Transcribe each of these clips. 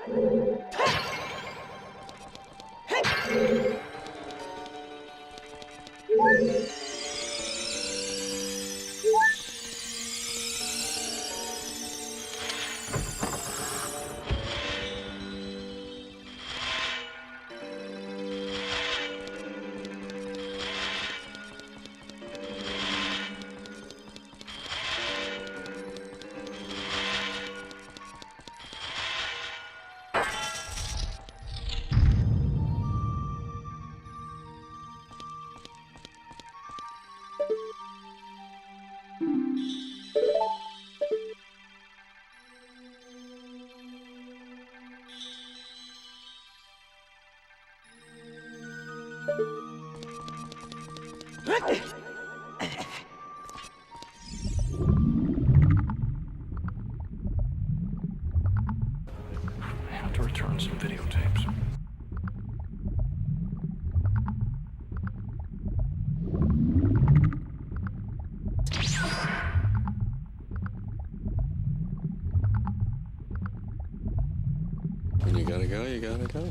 I have to return some videotapes. When you gotta go, you gotta go.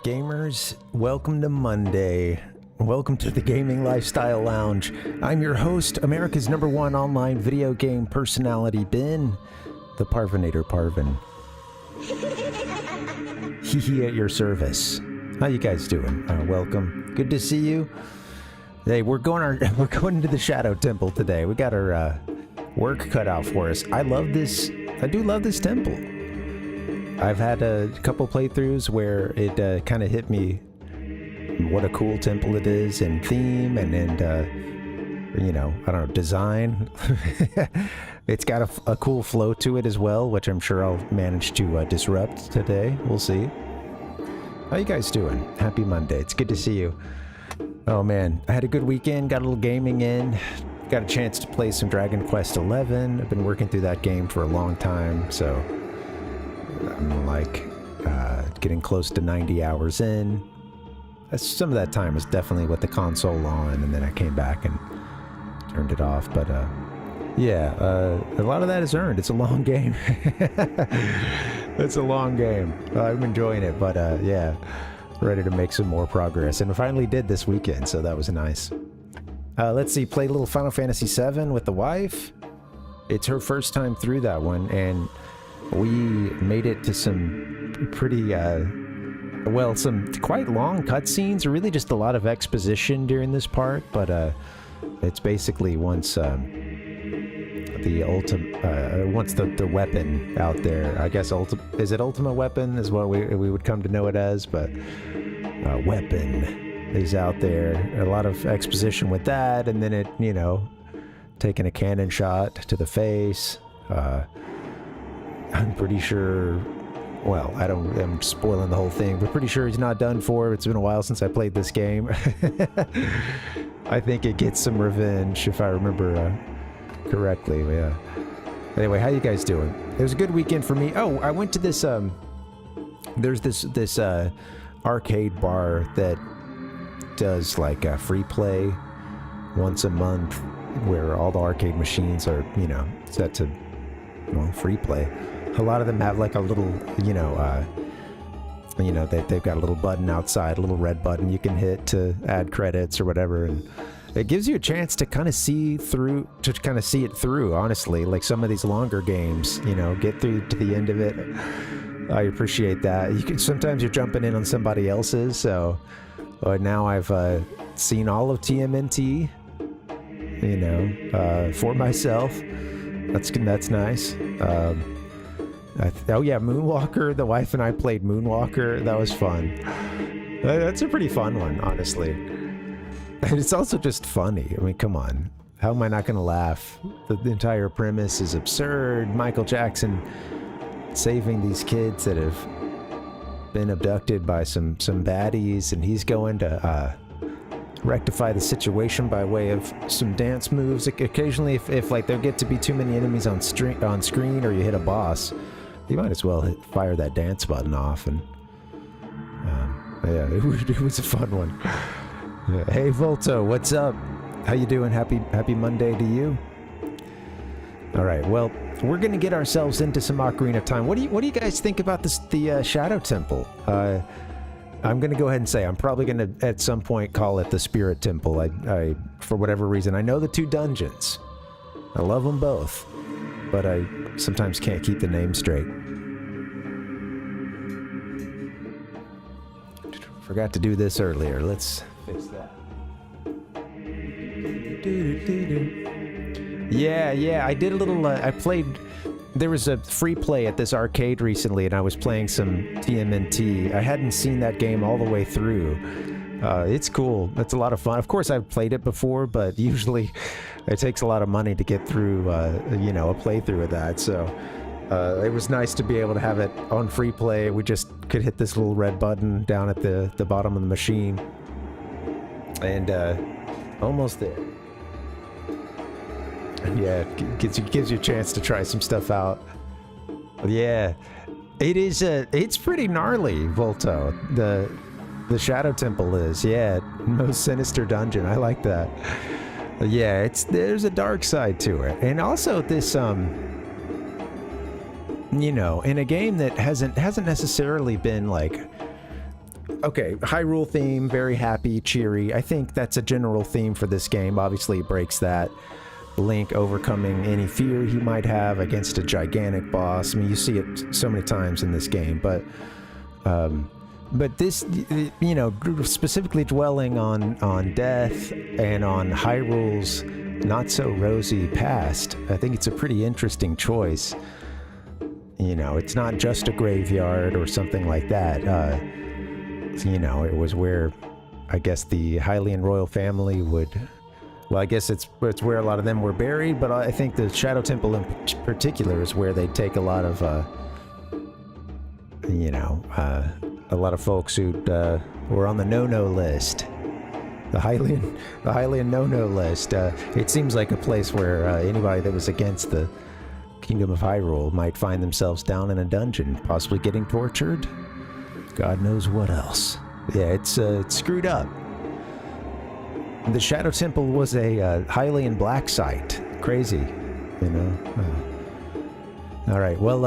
Gamers, welcome to Monday. Welcome to the Gaming Lifestyle Lounge. I'm your host, America's #1 online video game personality, Ben, the Parvinator Parvin. Hee at your service. How you guys doing? Welcome. Good to see you. Hey, we're going into the Shadow Temple today. We got our work cut out for us. I do love this temple. I've had a couple playthroughs where it kind of hit me what a cool temple it is, and theme, and you know, I don't know, design. It's got a cool flow to it as well, which I'm sure I'll manage to disrupt today. We'll see. How you guys doing? Happy Monday. It's good to see you. Oh man, I had a good weekend, got a little gaming in, got a chance to play some Dragon Quest XI. I've been working through that game for a long time, so I'm like getting close to 90 hours in. Some of that time was definitely with the console on, and then I came back and turned it off. But yeah, a lot of that is earned. It's a long game. It's a long game. I'm enjoying it, but yeah, ready to make some more progress. And I finally did this weekend, so that was nice. Let's see, play a little Final Fantasy VII with the wife. It's her first time through that one, and we made it to some pretty, well, some quite long cutscenes, or really just a lot of exposition during this part, but it's basically once the weapon out there, I guess, is it Ultimate Weapon is what we would come to know it as, but weapon is out there. A lot of exposition with that, and then it, you know, taking a cannon shot to the face. I'm pretty sure, well, I'm spoiling the whole thing, but pretty sure he's not done for. It's been a while since I played this game. I think it gets some revenge, if I remember correctly. Yeah. Anyway, how you guys doing? It was a good weekend for me. Oh, I went to this, there's this arcade bar that does like free play once a month, where all the arcade machines are, you know, set to, well, free play. A lot of them have like a little, they've got a little button outside, a little red button you can hit to add credits or whatever, and it gives you a chance to kind of see it through, honestly. Like some of these longer games, you know, get through to the end of it. I appreciate that. Sometimes you're jumping in on somebody else's, so now I've seen all of TMNT, you know, for myself. That's nice. Oh yeah, Moonwalker. The wife and I played Moonwalker. That was fun. That's a pretty fun one, honestly. And it's also just funny. I mean, come on. How am I not going to laugh? The entire premise is absurd. Michael Jackson saving these kids that have been abducted by some baddies, and he's going to rectify the situation by way of some dance moves. Occasionally, if like there get to be too many enemies on screen, or you hit a boss, you might as well fire that dance button off. And yeah, it was a fun one. Yeah. Hey Volto, what's up? How you doing? Happy Monday to you. All right, well, we're gonna get ourselves into some Ocarina of Time. What do you guys think about the Shadow Temple? I'm gonna go ahead and say I'm probably gonna at some point call it the Spirit Temple. I for whatever reason, I know the two dungeons. I love them both, but I sometimes can't keep the name straight. Forgot to do this earlier. Let's fix that. Yeah, I did a little, I played, there was a free play at this arcade recently, and I was playing some TMNT. I hadn't seen that game all the way through. It's cool. It's a lot of fun. Of course, I've played it before, but usually it takes a lot of money to get through, a playthrough of that. So it was nice to be able to have it on free play. We just could hit this little red button down at the bottom of the machine. And almost there. Yeah, it gives you a chance to try some stuff out. Yeah, it is. It's pretty gnarly, Volto. The Shadow Temple is. Yeah, most sinister dungeon. I like that. Yeah, there's a dark side to it, and also this in a game that hasn't necessarily been like. Okay, Hyrule theme, very happy, cheery. I think that's a general theme for this game. Obviously, it breaks that. Link overcoming any fear he might have against a gigantic boss. I mean, you see it so many times in this game, but this, specifically dwelling on death and on Hyrule's not so rosy past, I think it's a pretty interesting choice. It's not just a graveyard or something like that. It was where, I guess, the Hylian royal family would. Well, I guess it's where a lot of them were buried, but I think the Shadow Temple in particular is where they take a lot of, a lot of folks who were on the no-no list, the Hylian no-no list. It seems like a place where anybody that was against the Kingdom of Hyrule might find themselves down in a dungeon, possibly getting tortured. God knows what else. Yeah, it's screwed up. The Shadow Temple was a Hylian black site. Crazy, All right, well,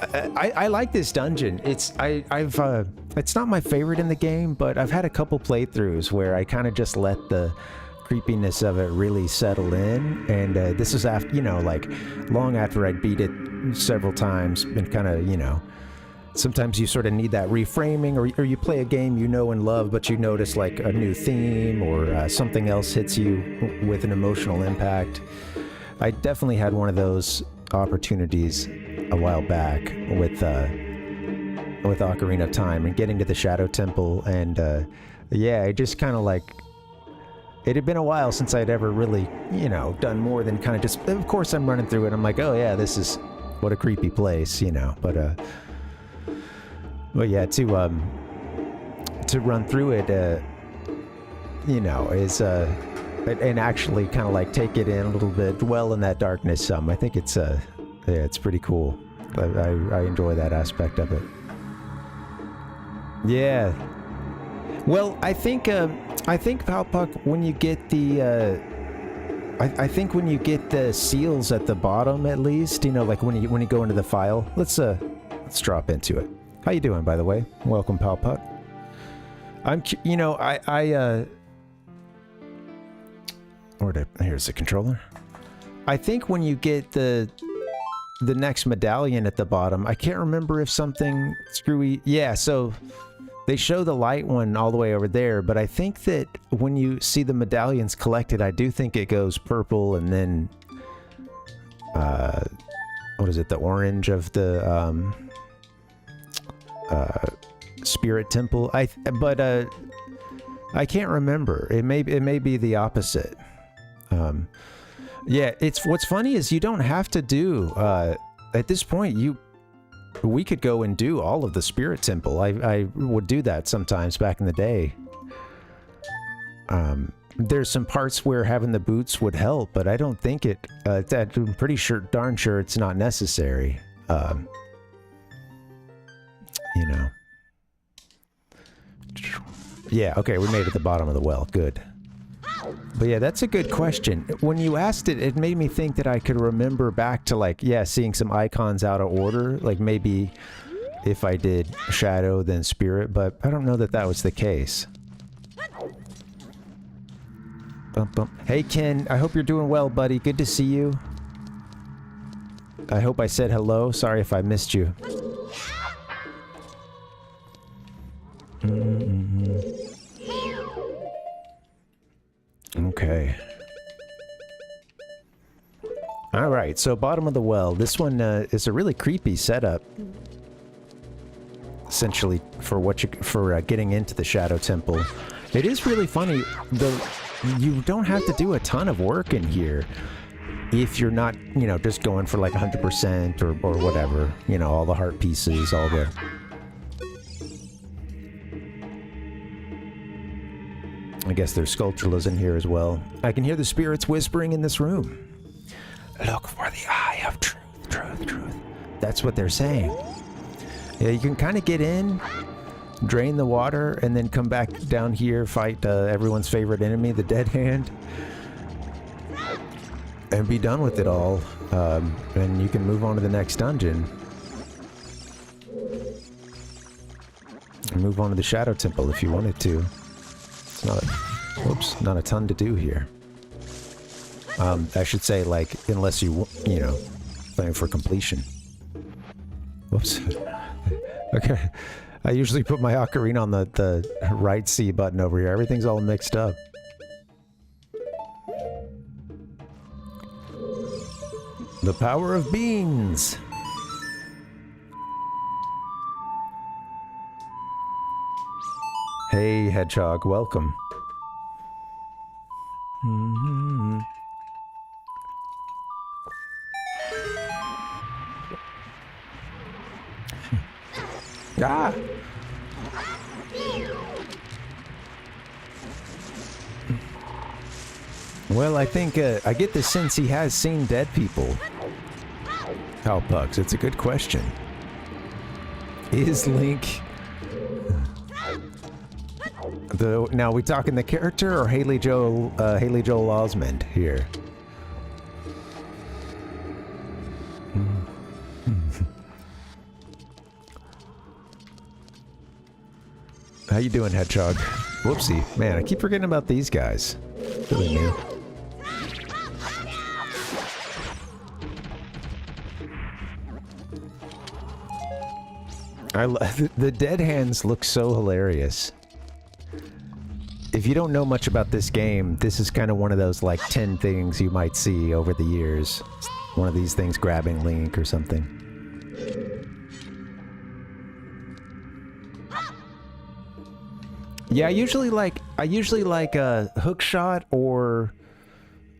I like this dungeon. It's it's not my favorite in the game, but I've had a couple playthroughs where I kind of just let the creepiness of it really settle in, and this is after, you know, like long after I'd beat it several times, and kind of, you know, sometimes you sort of need that reframing, or you play a game you know and love, but you notice like a new theme or something else hits you with an emotional impact. I definitely had one of those opportunities a while back with Ocarina of Time and getting to the Shadow Temple, and yeah, it just kind of like, it had been a while since I'd ever really, you know, done more than kind of just, of course I'm running through it, I'm like, oh yeah, this is, what a creepy place, you know, but yeah, to run through it, you know, is, and actually kind of like take it in a little bit, dwell in that darkness some, I think it's, yeah, it's pretty cool. I enjoy that aspect of it. Yeah. Well, I think Palpuck, when you get the, I think when you get the seals at the bottom, at least, you know, like when you go into the file, let's drop into it. How you doing, by the way? Welcome, Palpuck. You know, here's the controller. I think when you get the next medallion at the bottom, I can't remember if something screwy, yeah, so they show the light one all the way over there, but I think that when you see the medallions collected, I do think it goes purple, and then what is it, the orange of the Spirit Temple. But I can't remember. It may be the opposite. Yeah, what's funny is you don't have to do at this point. We could go and do all of the Spirit Temple. I would do that sometimes back in the day. There's some parts where having the boots would help, but I don't think it. I'm pretty sure, darn sure, it's not necessary. You know. Yeah. Okay, we made it to the bottom of the well. Good. But yeah, that's a good question. When you asked it, it made me think that I could remember back to, like, yeah, seeing some icons out of order. Like maybe if I did Shadow, then Spirit, but I don't know that that was the case. Bump, bump. Hey, Ken, I hope you're doing well, buddy. Good to see you. I hope I said hello. Sorry if I missed you. Okay. Alright, so bottom of the well. This one is a really creepy setup. Essentially, for getting into the Shadow Temple. It is really funny. You don't have to do a ton of work in here if you're not, you know, just going for like 100% or whatever. You know, all the heart pieces, all the... I guess there's sculpturas in here as well. I can hear the spirits whispering in this room. Look for the eye of truth, truth, truth. That's what they're saying. Yeah, you can kind of get in, drain the water, and then come back down here, fight everyone's favorite enemy, the Dead Hand, and be done with it all. And you can move on to the next dungeon. And move on to the Shadow Temple if you wanted to. It's not not a ton to do here. I should say, like, unless you know, playing for completion. Whoops. Okay. I usually put my ocarina on the right C button over here. Everything's all mixed up. The power of beans! Hey, Hedgehog, welcome. Ah! Well, I think I get the sense he has seen dead people. Cowpucks, it's a good question. Is Link... Now, we talking the character or Haley Joel Osment here? How you doing, Hedgehog? Whoopsie. Man, I keep forgetting about these guys. Really new. The dead hands look so hilarious. If you don't know much about this game, this is kind of one of those like 10 things you might see over the years. One of these things grabbing Link or something. Yeah, I usually like a hook shot or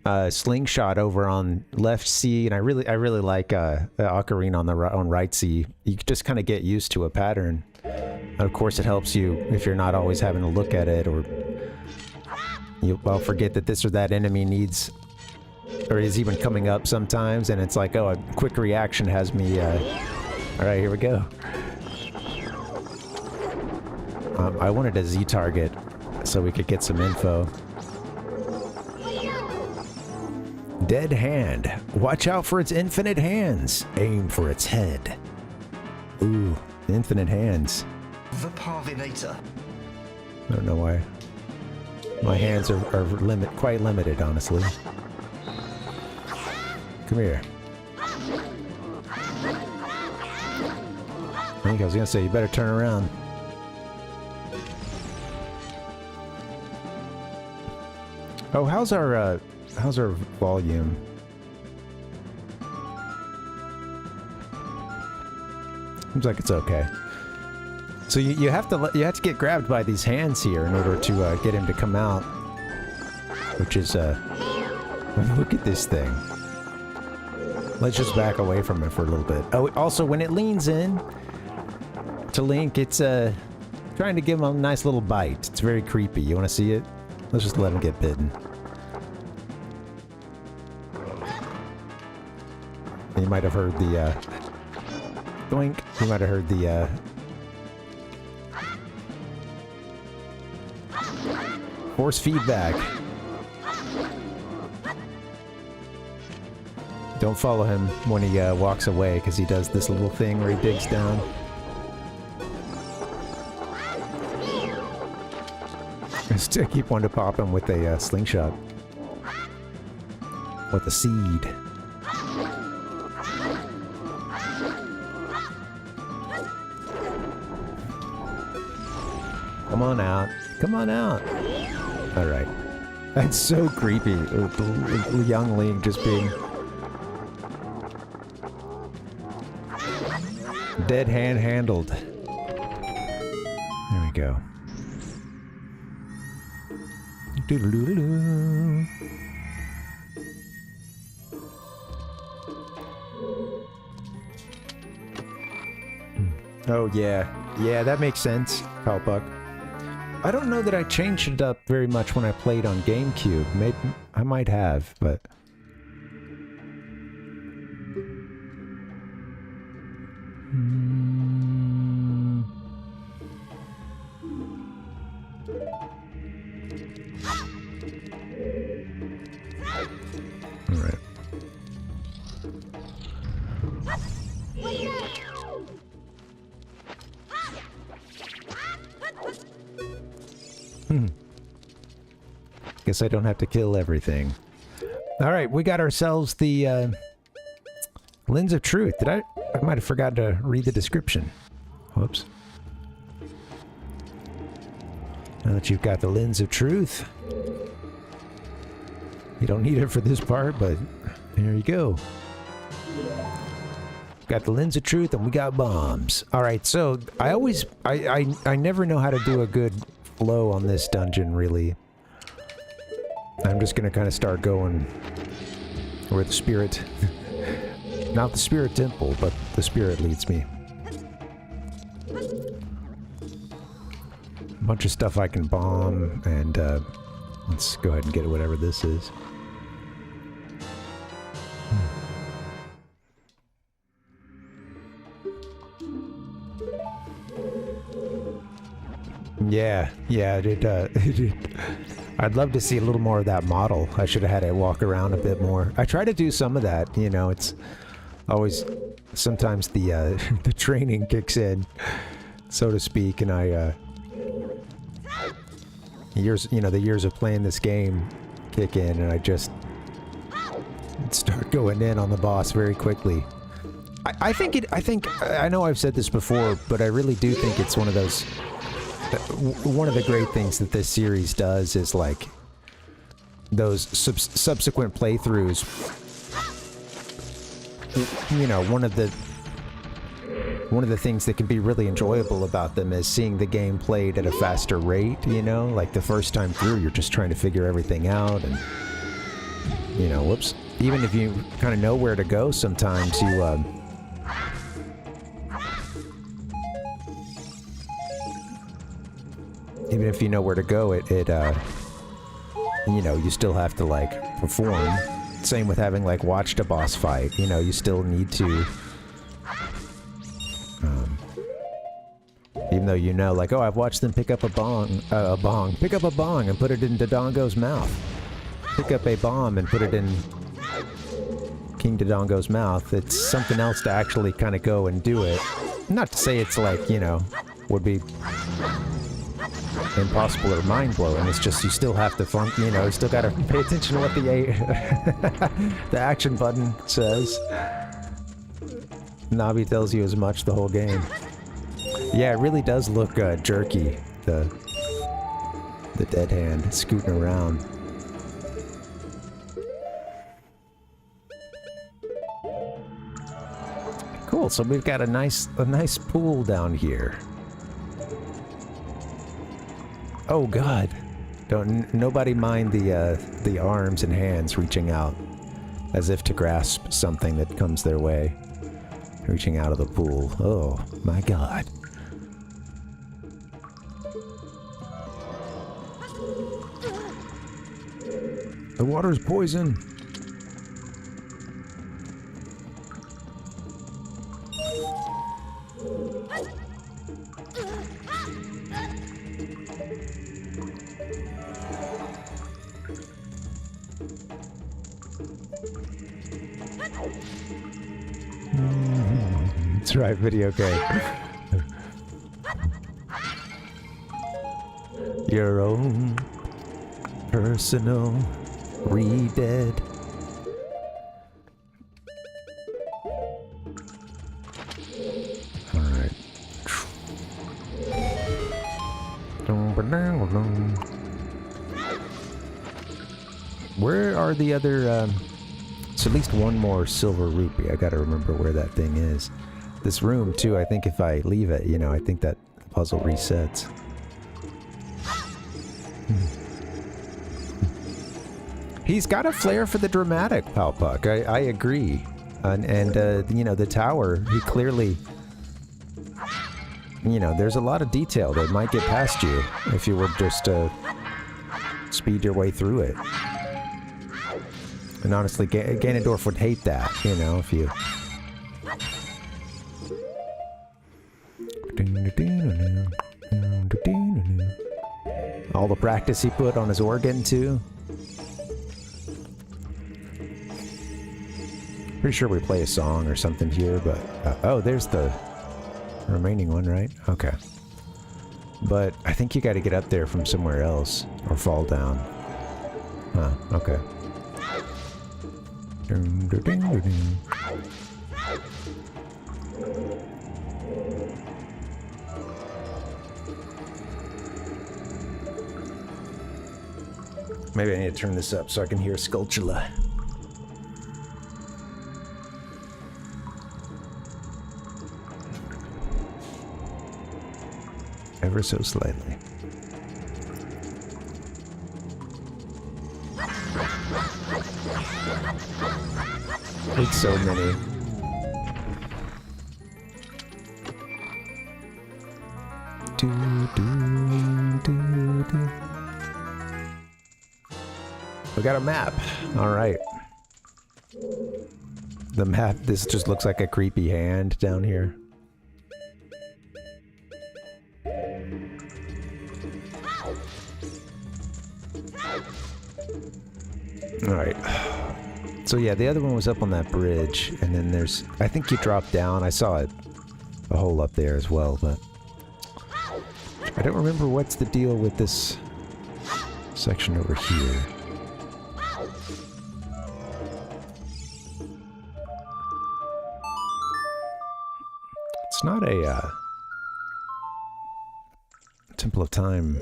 a slingshot over on left C, and I really like Ocarina on right C. You just kind of get used to a pattern. And of course, it helps you if you're not always having to look at it, or you'll forget that this or that enemy needs, or is even coming up sometimes, and it's like, oh, a quick reaction has me. All right, here we go. I wanted a Z target so we could get some info. Dead hand. Watch out for its infinite hands. Aim for its head. Ooh, infinite hands. The Parvinator. I don't know why. My hands are quite limited, honestly. Come here. I think I was gonna say, you better turn around. Oh, how's our volume? Seems like it's okay. So you have to get grabbed by these hands here in order to get him to come out. Which is look at this thing. Let's just back away from it for a little bit. Oh, also when it leans in to Link, it's trying to give him a nice little bite. It's very creepy. You want to see it? Let's just let him get bitten. You might have heard the doink. You might have heard the force feedback. Don't follow him when he walks away, because he does this little thing where he digs down. I keep wanting to pop him with a slingshot. With a seed. Come on out. Come on out. Alright. That's so creepy. Young Link just being... dead hand handled. There we go. Doodle-doodle-doo. Oh yeah. Yeah, that makes sense, Palpuck. I don't know that I changed it up very much when I played on GameCube. Maybe I might have, but... Alright. Guess I don't have to kill everything. Alright, we got ourselves the Lens of Truth. I might have forgotten to read the description. Whoops. Now that you've got the Lens of Truth. You don't need it for this part, but there you go. Got the Lens of Truth and we got bombs. Alright, so I never know how to do a good flow on this dungeon, really. I'm just gonna kind of start going where the spirit... not the spirit temple, but the spirit leads me. A bunch of stuff I can bomb, and let's go ahead and get whatever this is. Yeah, I'd love to see a little more of that model. I should have had it walk around a bit more. I try to do some of that, you know, it's always... sometimes the the training kicks in, so to speak, and I Years, you know, the years of playing this game kick in, and I just start going in on the boss very quickly. I know I've said this before, but I really do think it's one of those, one of the great things that this series does is like those subsequent playthroughs. You know, one of the things that can be really enjoyable about them is seeing the game played at a faster rate, you know? Like the first time through, you're just trying to figure everything out and, you know, whoops. Even if you kind of know where to go sometimes, you, even if you know where to go, you know, you still have to, like, perform. Same with having, like, watched a boss fight, you know, you still need to... even though you know, like, oh, I've watched them pick up pick up a bong and put it in Dodongo's mouth. Pick up a bomb and put it in King Dodongo's mouth. It's something else to actually kind of go and do it. Not to say it's like, you know, would be impossible or mind-blowing. It's just you still have to you know, you still gotta pay attention to what the action button says. Navi tells you as much the whole game. Yeah, it really does look jerky, the dead hand scooting around. Cool, so we've got a nice pool down here. Oh God! Nobody mind the arms and hands reaching out, as if to grasp something that comes their way, reaching out of the pool. Oh my God! The water's poison. That's right, video game. Your own personal re-dead. Alright. Where are the other, it's at least one more silver rupee. I gotta remember where that thing is. This room, too, I think if I leave it, you know, I think that puzzle resets. He's got a flair for the dramatic, Palpuck. I agree. And you know, the tower, he clearly... You know, there's a lot of detail that might get past you if you were just to speed your way through it. And honestly, Ganondorf would hate that, you know, if you... All the practice he put on his organ, too. Pretty sure we play a song or something here, but... oh, there's the remaining one, right? Okay. But I think you gotta get up there from somewhere else, or fall down. Huh, okay. Maybe I need to turn this up so I can hear Skulltula. Ever so slightly. It's so many. We got a map. All right. The map, this just looks like a creepy hand down here. All right. So yeah, the other one was up on that bridge, and then there's, I think you dropped down. I saw a hole up there as well, but I don't remember what's the deal with this section over here. It's not a Temple of Time,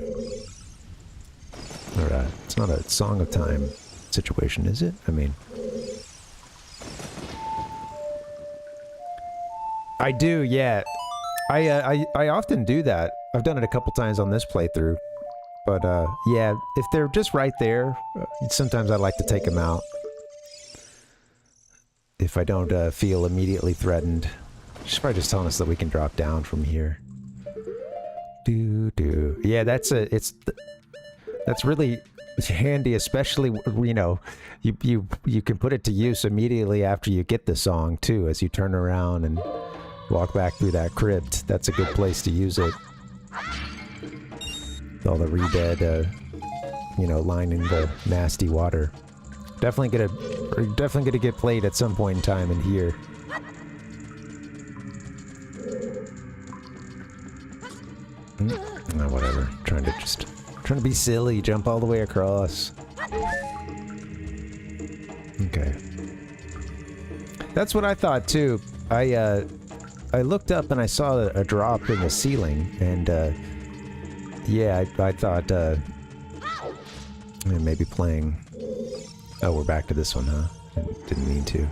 or it's not a Song of Time situation, is it? I mean, I do, yeah. I often do that. I've done it a couple times on this playthrough. But, yeah, if they're just right there, sometimes I like to take them out. If I don't feel immediately threatened. She's probably just telling us that we can drop down from here. Yeah, that's really handy, especially, you know, you can put it to use immediately after you get the song, too, as you turn around and walk back through that crypt. That's a good place to use it. With all the rebed, you know, lining the nasty water. Definitely gonna get played at some point in time in here. Oh, whatever. Trying to be silly, jump all the way across. Okay. That's what I thought too. I looked up and I saw a drop in the ceiling, and yeah, I thought maybe playing. Oh, we're back to this one, huh? Didn't mean to.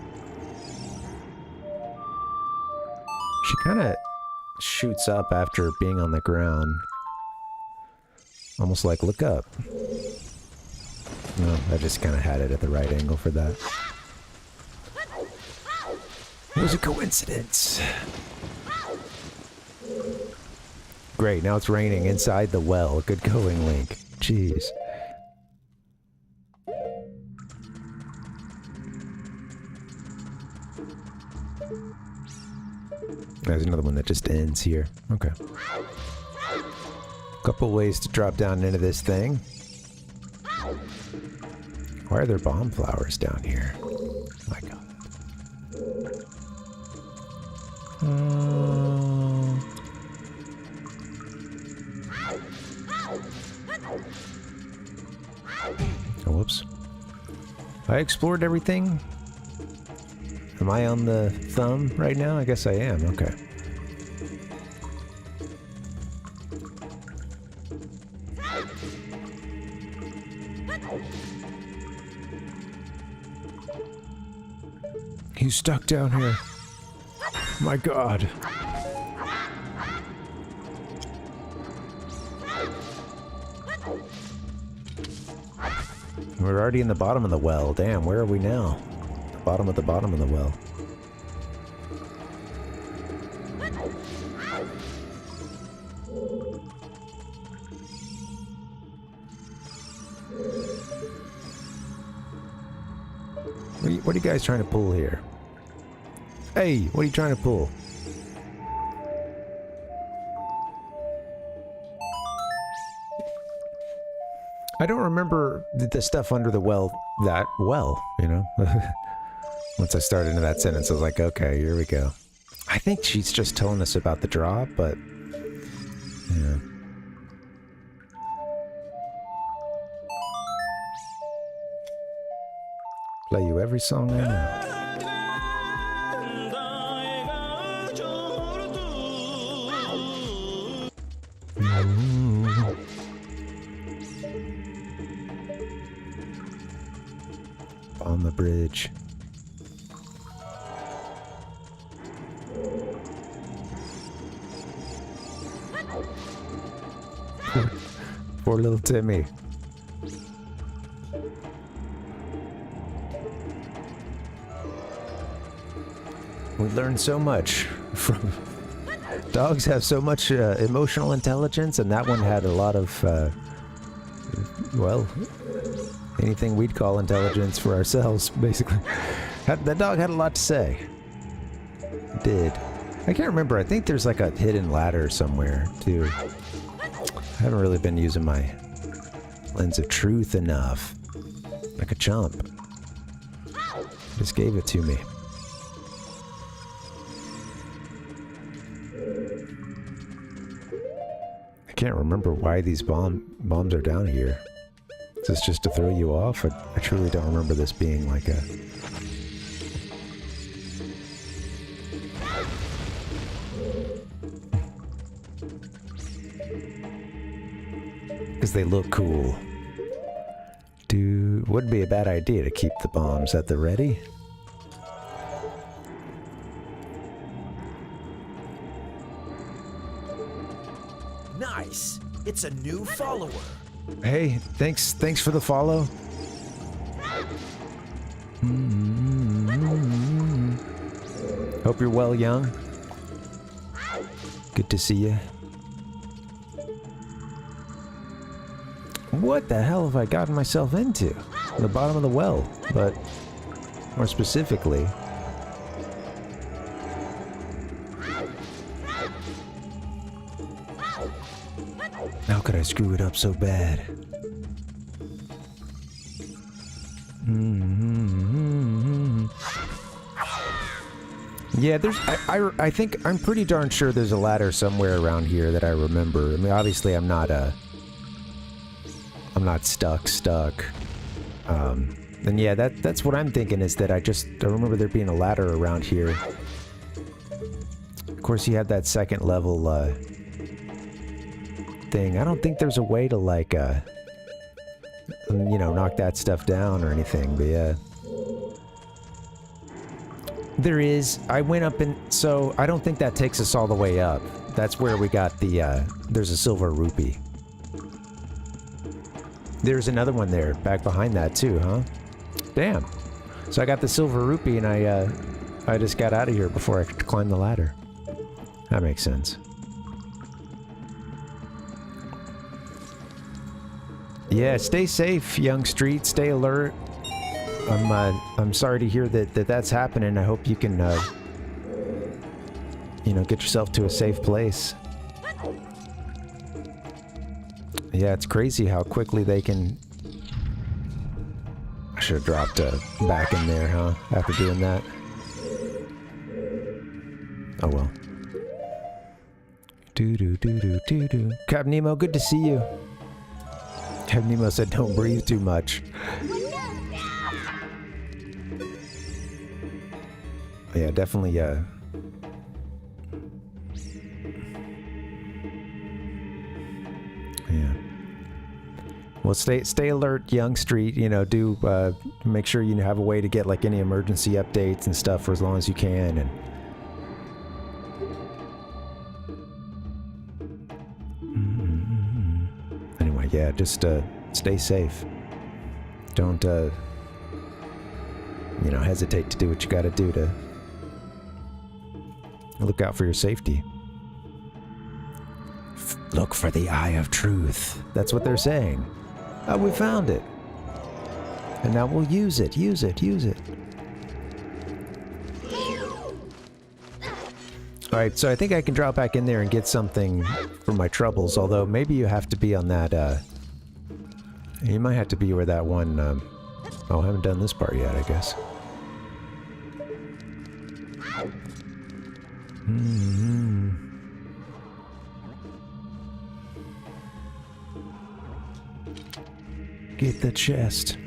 She kind of shoots up after being on the ground. Almost like, look up. No, I just kind of had it at the right angle for that. It was a coincidence. Great, now it's raining inside the well. Good going, Link. Jeez. There's another one that just ends here. Okay. Couple ways to drop down into this thing. Why are there bomb flowers down here? My god. Oh, whoops. I explored everything. Am I on the thumb right now? I guess I am. Okay. He's stuck down here. My god. We're already in the bottom of the well. Damn, where are we now? Bottom of the well. What are you guys trying to pull here? Hey, what are you trying to pull? I don't remember the stuff under the well that well, you know? Once I started into that sentence, I was like, okay, here we go. I think she's just telling us about the drop, but... yeah. Play you every song I know. On the bridge. Poor little Timmy. We learned so much from... Dogs have so much emotional intelligence, and that one had a lot of, well, anything we'd call intelligence for ourselves, basically. That dog had a lot to say. It did. I can't remember. I think there's like a hidden ladder somewhere, too. I haven't really been using my lens of truth enough. Like a chump. Just gave it to me. I can't remember why these bombs are down here. Is this just to throw you off? I truly don't remember this being like a... Because they look cool. Would be a bad idea to keep the bombs at the ready. Nice! It's a new follower. Hey, thanks for the follow. Hope you're well, young. Good to see you. What the hell have I gotten myself into? The bottom of the well, but more specifically... How could I screw it up so bad? Yeah, there's... I think... I'm pretty darn sure there's a ladder somewhere around here that I remember. I mean, obviously I'm not stuck. And yeah, that's what I'm thinking, is that I remember there being a ladder around here. Of course, you had that second level, thing. I don't think there's a way to, like, you know, knock that stuff down or anything, but yeah. There is. I went up and... So, I don't think that takes us all the way up. That's where we got the, there's a silver rupee. There's another one there, back behind that too, huh? Damn. So I got the silver rupee and I just got out of here before I could climb the ladder. That makes sense. Yeah, stay safe, young street. Stay alert. I'm sorry to hear that's happening. I hope you can, you know, get yourself to a safe place. Yeah, it's crazy how quickly they can... I should have dropped back in there, huh? After doing that. Oh well. Doo-doo-doo-doo-doo-doo. Cap Nemo, good to see you. Cap Nemo said don't breathe too much. Yeah, definitely, yeah. Well, stay alert, young street. You know, do make sure you have a way to get like any emergency updates and stuff for as long as you can. And anyway, yeah, just stay safe. Don't you know, hesitate to do what you got to do to look out for your safety. Look for the eye of truth. That's what they're saying. Oh, we found it. And now we'll use it, use it, use it. Alright, so I think I can drop back in there and get something for my troubles, although maybe you have to be on that, you might have to be where that one, oh, I haven't done this part yet, I guess. Get the chest.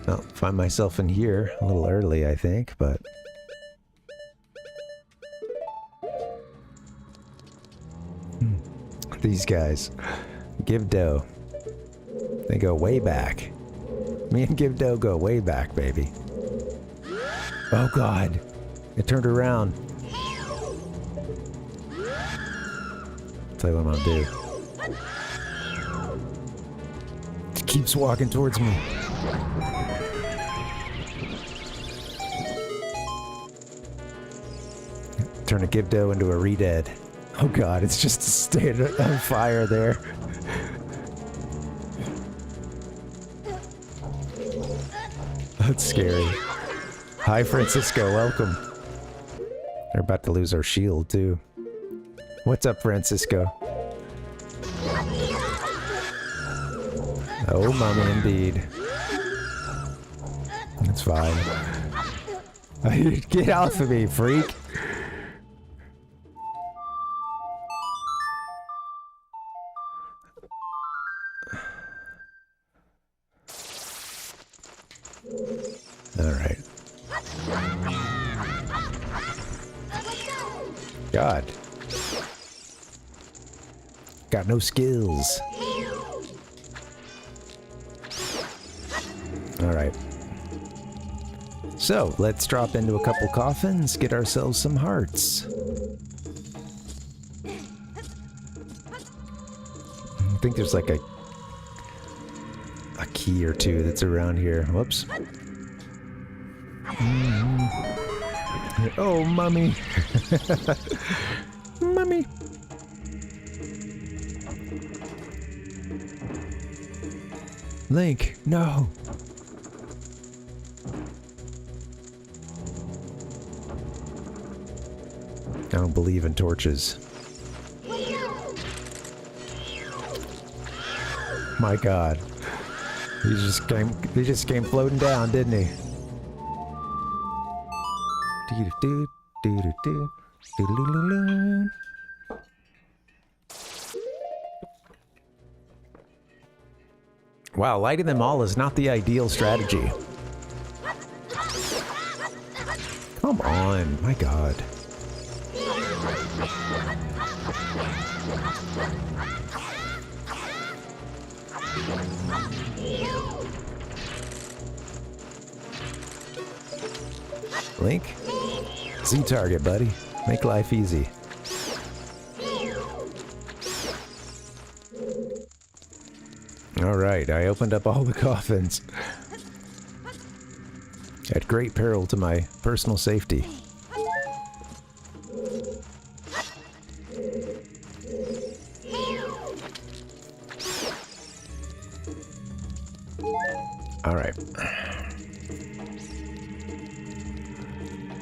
I'll find myself in here a little early, I think, but... These guys. Give Dough. They go way back. Me and Give Dough go way back, baby. Oh god. It turned around. Tell you what I'm gonna do. It keeps walking towards me. Turn a Give Dough into a Redead. Oh god, it's just staying on fire there. That's scary. Hi, Francisco. Welcome. We're about to lose our shield, too. What's up, Francisco? Oh, mommy, indeed. It's fine. Get off of me, freak. Alright. God. Got no skills. Alright. So, let's drop into a couple coffins, get ourselves some hearts. I think there's like a key or two that's around here. Whoops. Oh, mummy. Mummy. Link, no. I don't believe in torches. My God. He just came floating down, didn't he? Wow, lighting them all is not the ideal strategy. Come on, my God. Link? Z target, buddy. Make life easy. Alright, I opened up all the coffins. At great peril to my personal safety. Alright.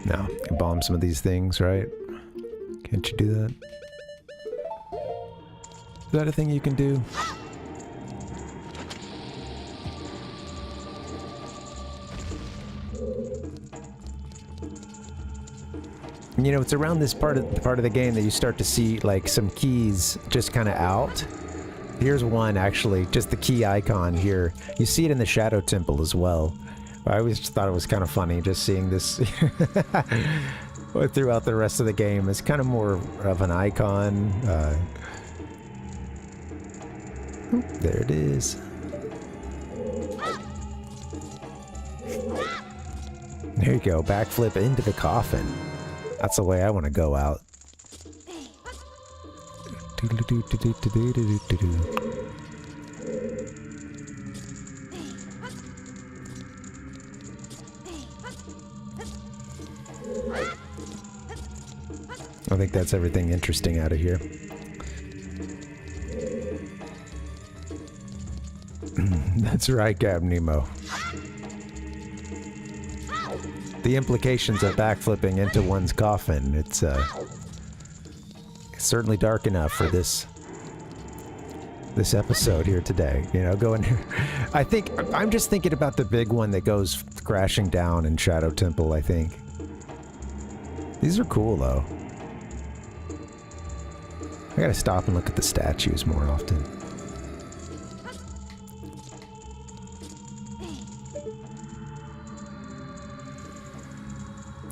Now, bomb some of these things, right? Can't you do that? Is that a thing you can do? You know, it's around this part of the game that you start to see like some keys just kind of out. Here's one actually, just the key icon here. You see it in the Shadow Temple as well. I always just thought it was kind of funny just seeing this throughout the rest of the game. It's kind of more of an icon. There it is. There you go, backflip into the coffin. That's the way I want to go out. I think that's everything interesting out of here. That's right, Gab Nemo. The implications of backflipping into one's coffin, it's certainly dark enough for this episode here today. You know, going here. I'm just thinking about the big one that goes crashing down in Shadow Temple, I think. These are cool, though. I gotta stop and look at the statues more often.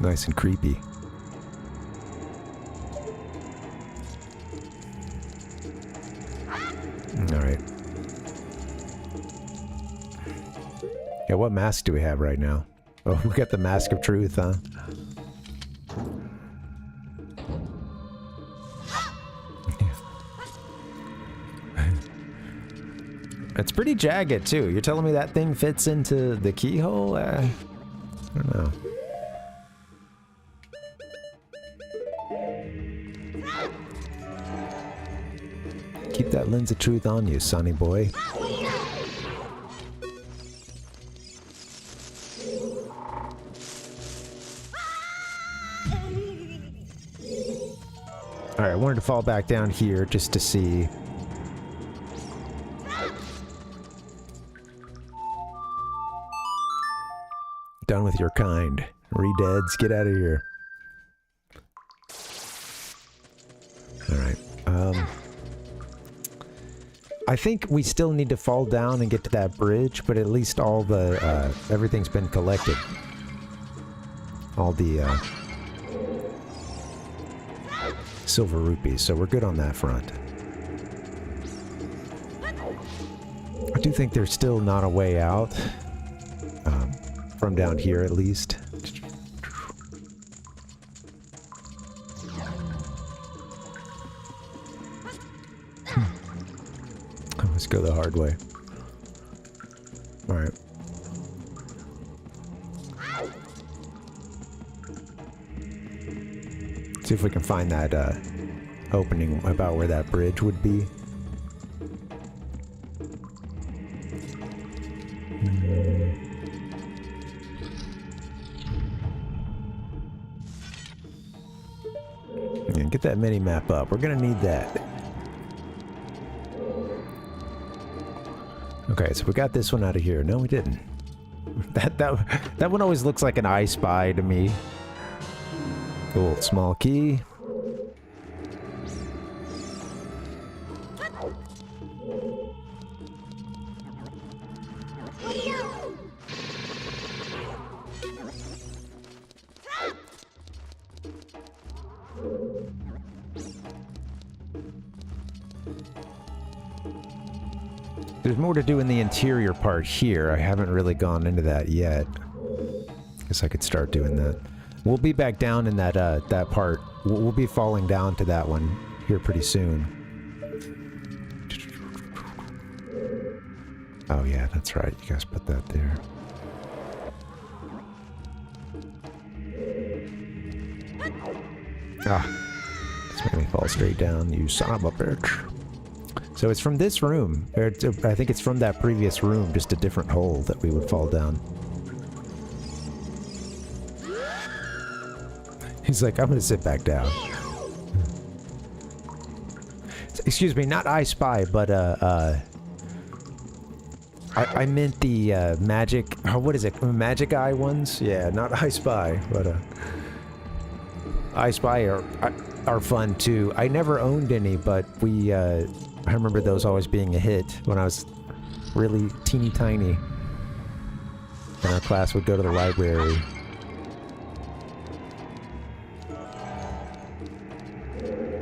Nice and creepy. Alright. Yeah, what mask do we have right now? Oh, we got the Mask of Truth, huh? It's pretty jagged, too. You're telling me that thing fits into the keyhole? I don't know. Keep that lens of truth on you, sonny boy. Alright, I wanted to fall back down here just to see. Done with your kind. Re-deads, get out of here. Alright, I think we still need to fall down and get to that bridge, but at least all the, everything's been collected. All the, silver rupees, so we're good on that front. I do think there's still not a way out, from down here at least. Let's go the hard way. Alright. See if we can find that opening about where that bridge would be. Yeah, get that mini map up. We're gonna need that. Okay, so we got this one out of here. No, we didn't. That one always looks like an I Spy to me. Cool, small key. There's more to do in the interior part here. I haven't really gone into that yet. Guess I could start doing that. We'll be back down in that that part. We'll be falling down to that one here pretty soon. Oh yeah, that's right. You guys put that there. Ah, it's making me fall straight down. You son of a bitch. So it's from this room. Or I think it's from that previous room, just a different hole that we would fall down. He's like, I'm gonna sit back down. Excuse me, not I Spy, but I meant the magic. Oh, what is it? Magic Eye ones? Yeah, not I Spy, but I Spy are fun too. I never owned any, but we I remember those always being a hit when I was really teeny tiny. And our class would go to the library.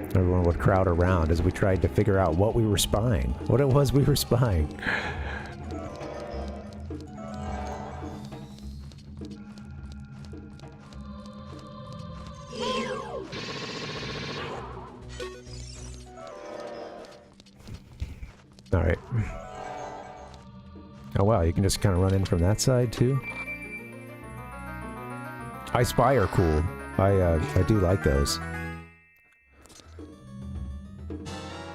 Everyone would crowd around as we tried to figure out what we were spying. What it was we were spying. Alright. Oh wow, you can just kind of run in from that side too? I Spy are cool. I do like those.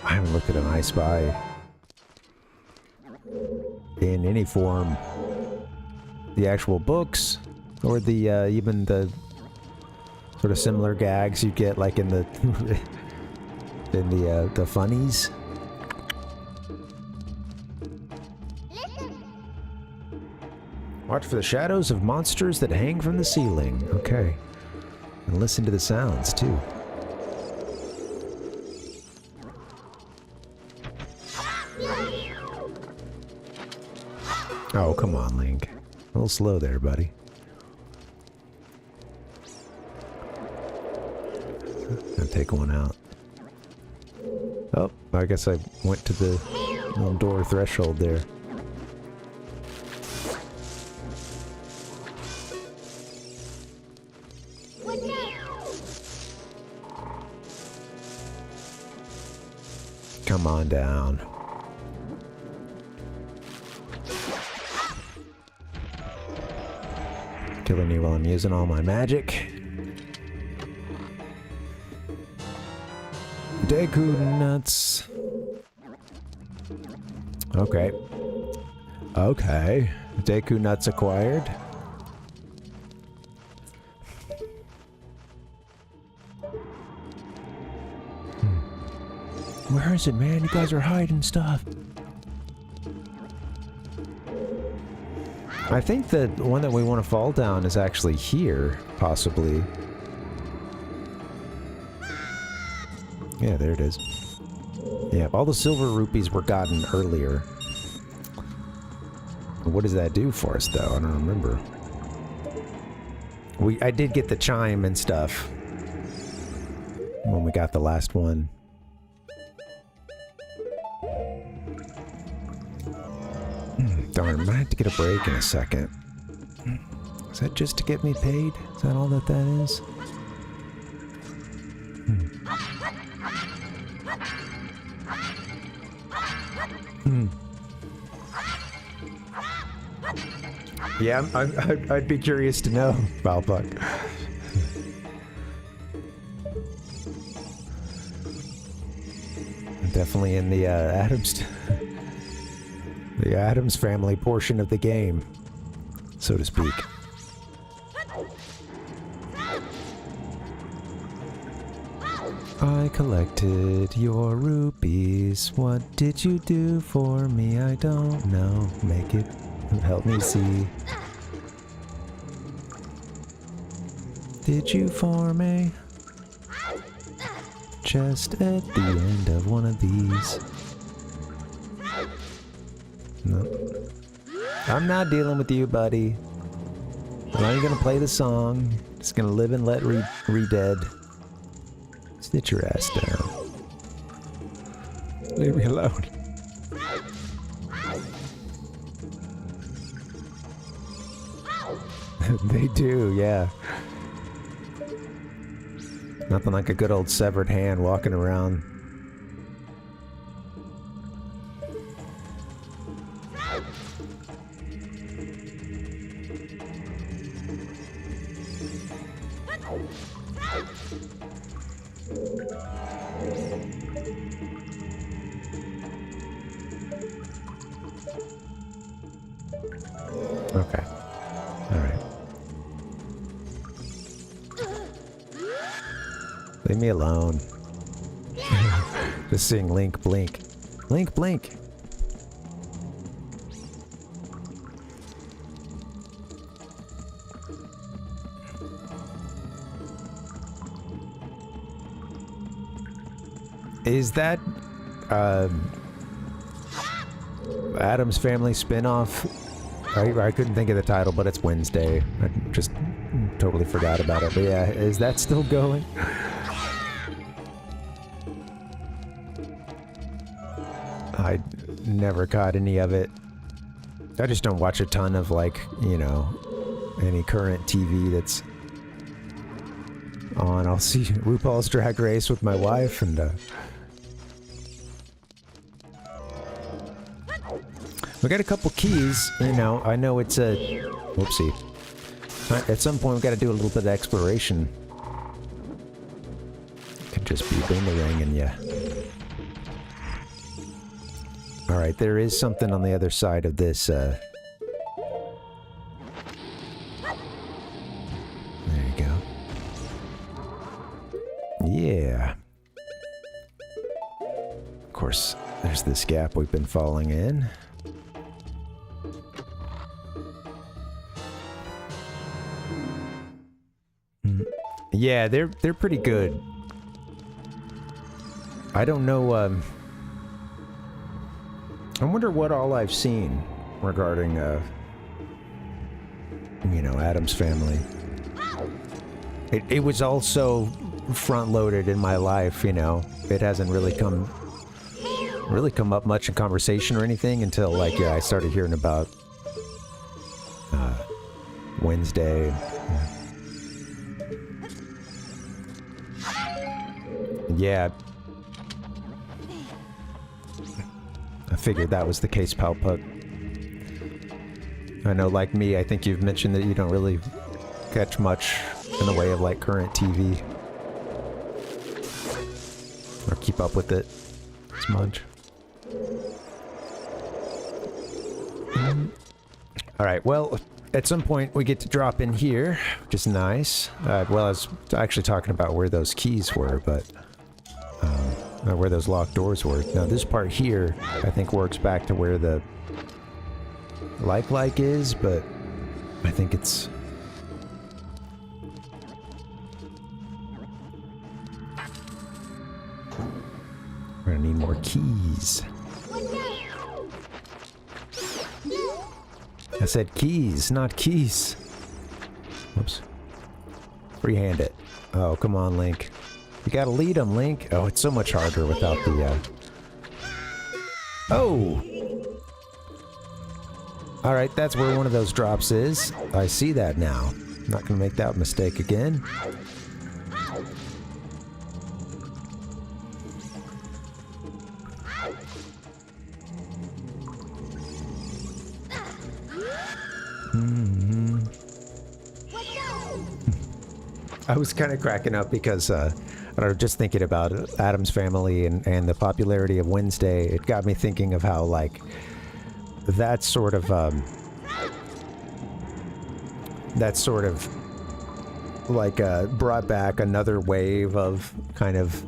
I haven't looked at an I Spy in any form. The actual books, or the even the sort of similar gags you get like in the in the funnies. Watch for the shadows of monsters that hang from the ceiling. Okay. And listen to the sounds, too. Oh, come on, Link. A little slow there, buddy. I'll take one out. Oh, I guess I went to the little door threshold there. Come on down. Killing you while I'm using all my magic. Deku nuts. Okay. Okay. Deku nuts acquired. Where is it, man? You guys are hiding stuff. I think the one that we want to fall down is actually here, possibly. Yeah, there it is. Yeah, all the silver rupees were gotten earlier. What does that do for us, though? I don't remember. I did get the chime and stuff when we got the last one. Darn, I might have to get a break in a second. Is that just to get me paid? Is that all that is? Yeah, I'd be curious to know, Valpuck. Definitely in the Adams family portion of the game, so to speak. I collected your rupees. What did you do for me? I don't know. Make it. Help me see. Did you form a chest at the end of one of these? No. I'm not dealing with you, buddy. I'm not even gonna play the song. Just gonna live and let re-dead. Sit your ass down. Leave me alone. They do, yeah. Nothing like a good old severed hand walking around. Okay. All right. Leave me alone. Just seeing Link blink. Link blink! Is that, Adam's Family spin-off? I couldn't think of the title, but it's Wednesday. I just totally forgot about it. But yeah, is that still going? I never caught any of it. I just don't watch a ton of, like, you know, any current TV that's on. I'll see RuPaul's Drag Race with my wife, and we got a couple keys, you know. I know it's a... Whoopsie. At some point, we've got to do a little bit of exploration. Could just be boomeranging, yeah. Alright, there is something on the other side of this, There you go. Yeah. Of course, there's this gap we've been falling in. Yeah, they're pretty good. I don't know, I wonder what all I've seen regarding, you know, Adam's Family. It was also front-loaded in my life, you know. It hasn't really come up much in conversation or anything until, like, yeah, I started hearing about Wednesday. Yeah. I figured that was the case, Palpuck. I know, like me, I think you've mentioned that you don't really catch much in the way of, like, current TV. Or keep up with it as much. Alright, well, at some point we get to drop in here, which is nice. Well, I was actually talking about where those keys were, but... where those locked doors were. Now this part here, I think works back to where the like is, but I think it's... We're gonna need more keys. I said keys, not keys. Whoops. Freehand it. Oh, come on, Link. You gotta lead him, Link. Oh, it's so much harder without the, Oh! Alright, that's where one of those drops is. I see that now. Not gonna make that mistake again. I was kind of cracking up because I was just thinking about Addams Family and the popularity of Wednesday. It got me thinking of how, like, that sort of brought back another wave of kind of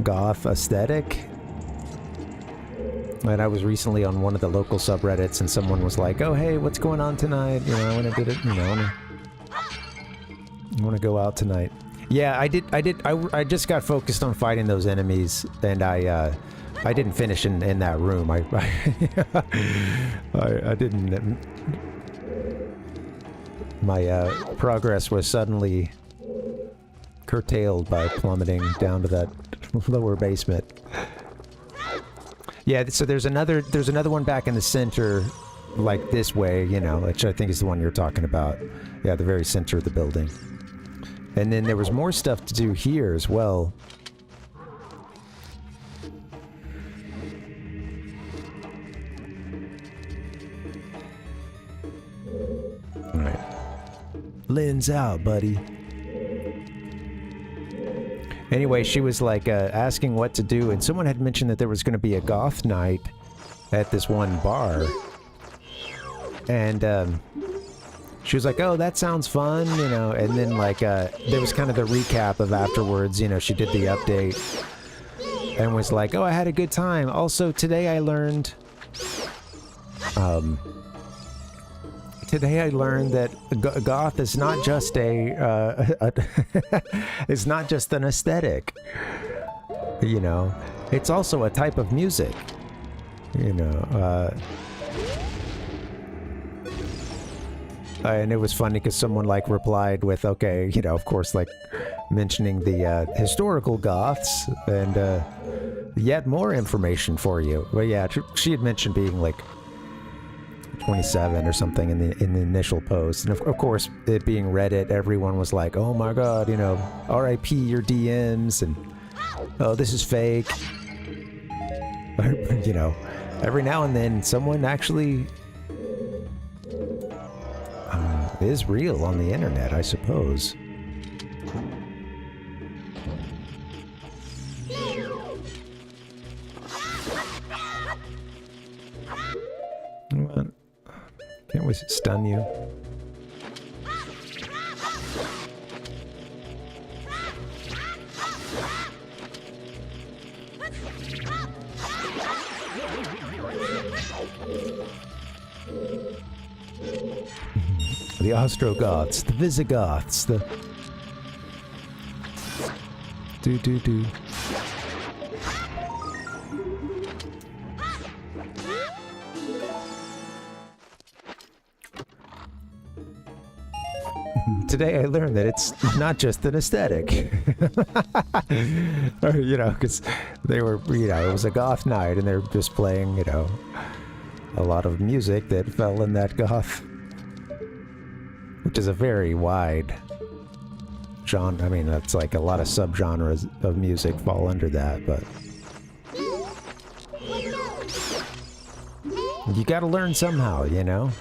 goth aesthetic. And I was recently on one of the local subreddits and someone was like, oh hey, what's going on tonight? You know, I want to do it, you know, I want to go out tonight. Yeah, I just got focused on fighting those enemies, and I didn't finish in that room. I didn't... My progress was suddenly curtailed by plummeting down to that lower basement. Yeah, so there's another one back in the center, like this way, you know, which I think is the one you're talking about. Yeah, the very center of the building. And then there was more stuff to do here as well. Alright. Lynn's out, buddy. Anyway, she was like asking what to do, and someone had mentioned that there was going to be a goth night at this one bar. And she was like, oh, that sounds fun, you know, and then like there was kind of the recap of afterwards, you know, she did the update and was like, oh, I had a good time. Also, today I learned that goth is not just it's not just an aesthetic, you know, it's also a type of music, you know. And it was funny because someone like replied with, okay, you know, of course, like mentioning the historical goths and yet more information for you. But yeah, she had mentioned being like 27 or something in the initial post, and of course, it being Reddit, everyone was like, oh my god, you know, RIP your DMs, and oh, this is fake. You know, every now and then someone actually is real on the internet, I suppose. What? Can't we stun you? The Ostrogoths, the Visigoths, the... Do. Today I learned that it's not just an aesthetic. Or, you know, because they were, you know, it was a goth night and they're just playing, you know, a lot of music that fell in that goth, which is a very wide genre. I mean, that's like a lot of subgenres of music fall under that, but you gotta learn somehow, you know?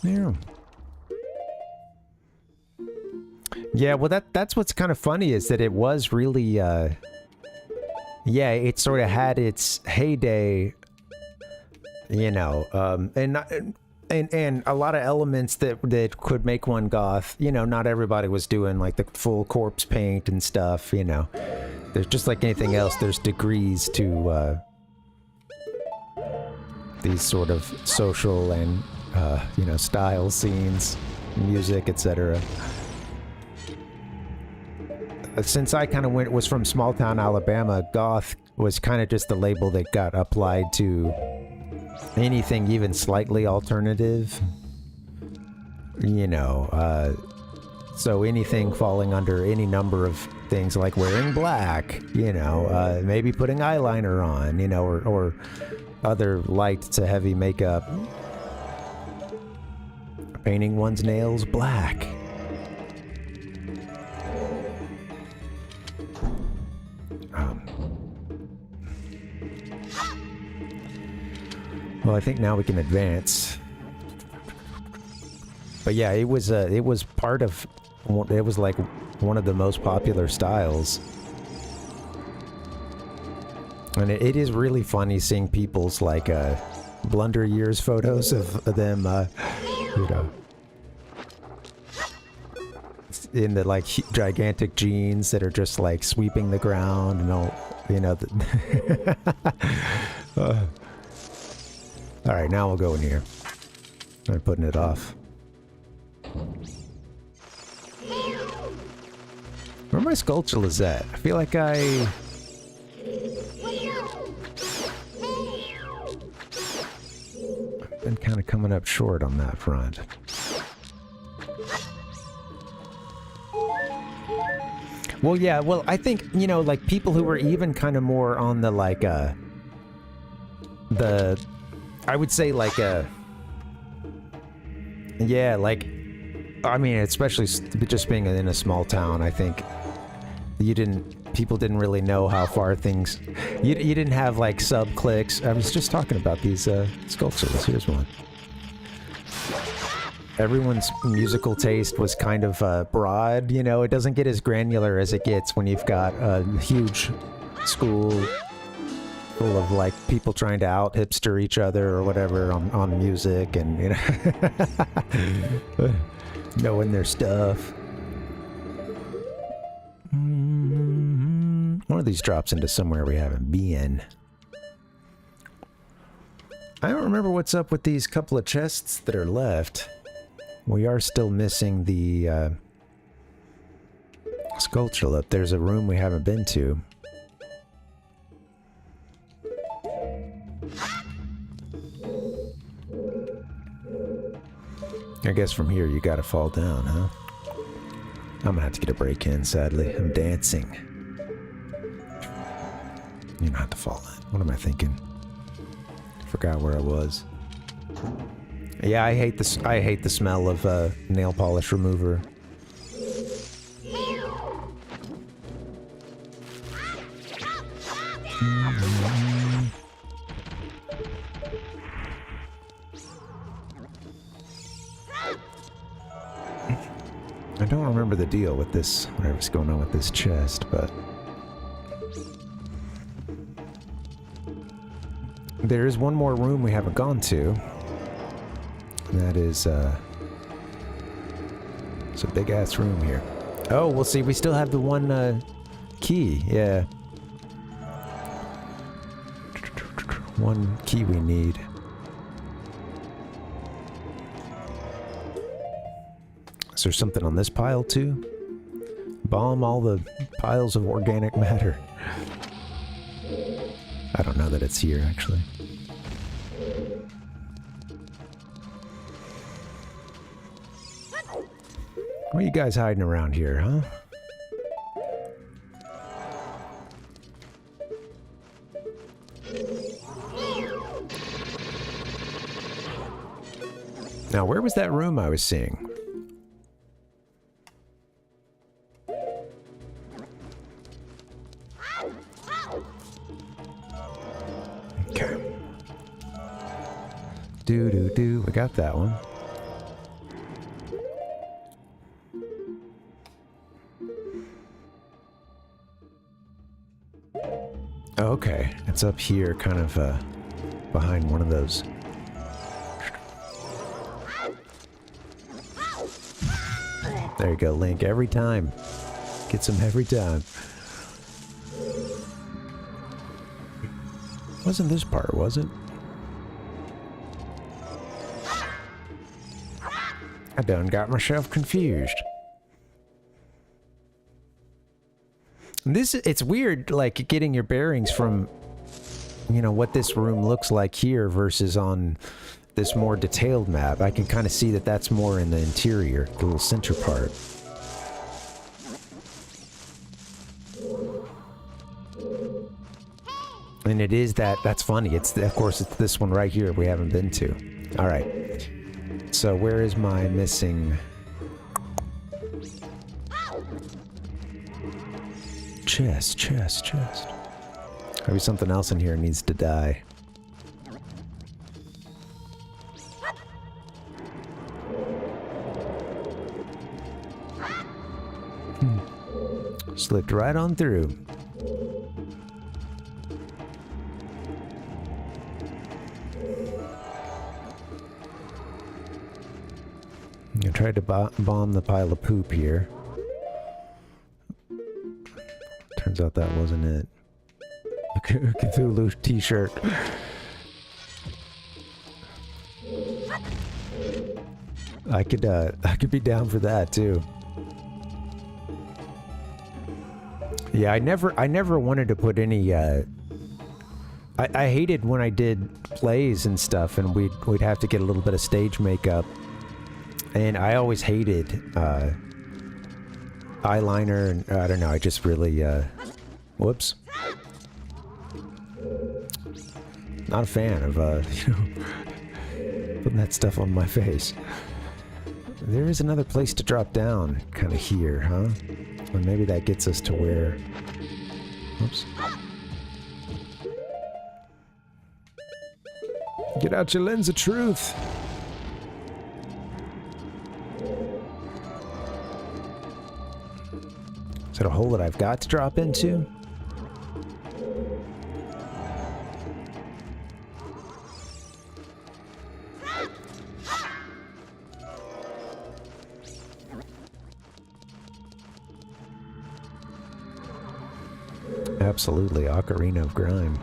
Yeah. Yeah, well that's what's kind of funny is that it was really yeah, it sort of had its heyday, you know, and and a lot of elements that could make one goth. You know, not everybody was doing like the full corpse paint and stuff. You know, there's just like anything else. There's degrees to these sort of social and you know, style scenes, music, etc. Since I kind of was from small town Alabama, goth was kind of just the label that got applied to anything even slightly alternative. You know, so anything falling under any number of things like wearing black, you know, maybe putting eyeliner on, you know, or other light to heavy makeup, painting one's nails black. Well, I think now we can advance. But yeah, it was part of, it was like one of the most popular styles. And it is really funny seeing people's like blunder years photos of them, you know, in the like gigantic jeans that are just like sweeping the ground and all, you know. All right, now we'll go in here. I'm putting it off. Where my sculpture is at? I feel like I've been kind of coming up short on that front. Well, yeah, well, I think, you know, like people who were even kind of more on the like, I would say like, yeah, like, I mean, especially just being in a small town, I think people didn't really know how far things, you didn't have like sub-clicks. I was just talking about these sculptures. Here's one. Everyone's musical taste was kind of broad, you know, it doesn't get as granular as it gets when you've got a huge school full of like people trying to out hipster each other or whatever on music, and you know, knowing their stuff. One of these drops into somewhere we haven't been. I don't remember what's up with these couple of chests that are left. We are still missing the sculpture up. There's a room we haven't been to. I guess from here you gotta fall down, huh? I'm gonna have to get a break in, sadly. I'm dancing. You don't have to fall in. What am I thinking? Forgot where I was. Yeah, I hate the smell of nail polish remover. I don't remember the deal with this, whatever's going on with this chest, but there is one more room we haven't gone to. That is, it's a big-ass room here. Oh, we'll see. We still have the one, key. Yeah. One key we need. Is there something on this pile, too? Bomb all the piles of organic matter. I don't know that it's here, actually. What are you guys hiding around here, huh? Now, where was that room I was seeing? Okay. Do. We got that one. Okay, it's up here, kind of behind one of those There you go, Link. Every time. Gets him every time. Wasn't this part, was it? I done got myself confused. And it's weird, like, getting your bearings from, you know, what this room looks like here versus on this more detailed map. I can kind of see that that's more in the interior, the little center part. And it is that's funny. Of course, it's this one right here we haven't been to. All right. So where is my missing... Chest. Maybe something else in here needs to die. Slipped right on through. I tried to bomb the pile of poop here. Turns out that wasn't it. Cthulhu t-shirt. I could be down for that too. Yeah, I never wanted to put any I hated when I did plays and stuff and we'd have to get a little bit of stage makeup. And I always hated eyeliner and I don't know, I just really whoops. Not a fan of you know, putting that stuff on my face. There is another place to drop down, kind of here, huh? Or maybe that gets us to where... Oops. Get out your lens of truth! Is that a hole that I've got to drop into? Absolutely, Ocarina of Grime.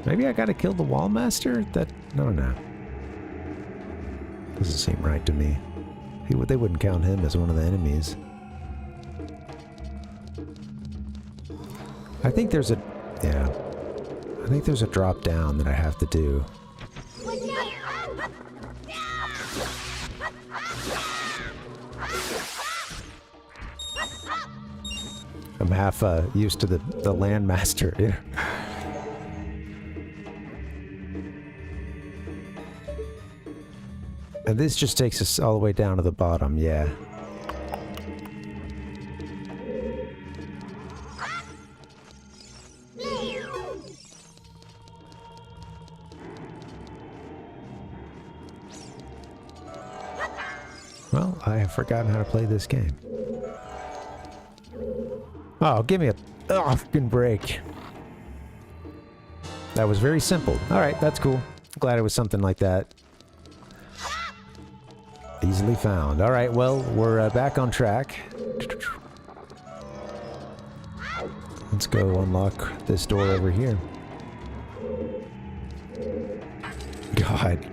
Maybe I gotta kill the wall master? No. Doesn't seem right to me. They wouldn't count him as one of the enemies. I think there's a drop down that I have to do. I'm half used to the landmaster. Yeah. And this just takes us all the way down to the bottom, yeah. Well, I have forgotten how to play this game. Oh, give me a fucking break. That was very simple. Alright, that's cool. Glad it was something like that. Easily found. Alright, well, we're back on track. Let's go unlock this door over here. God.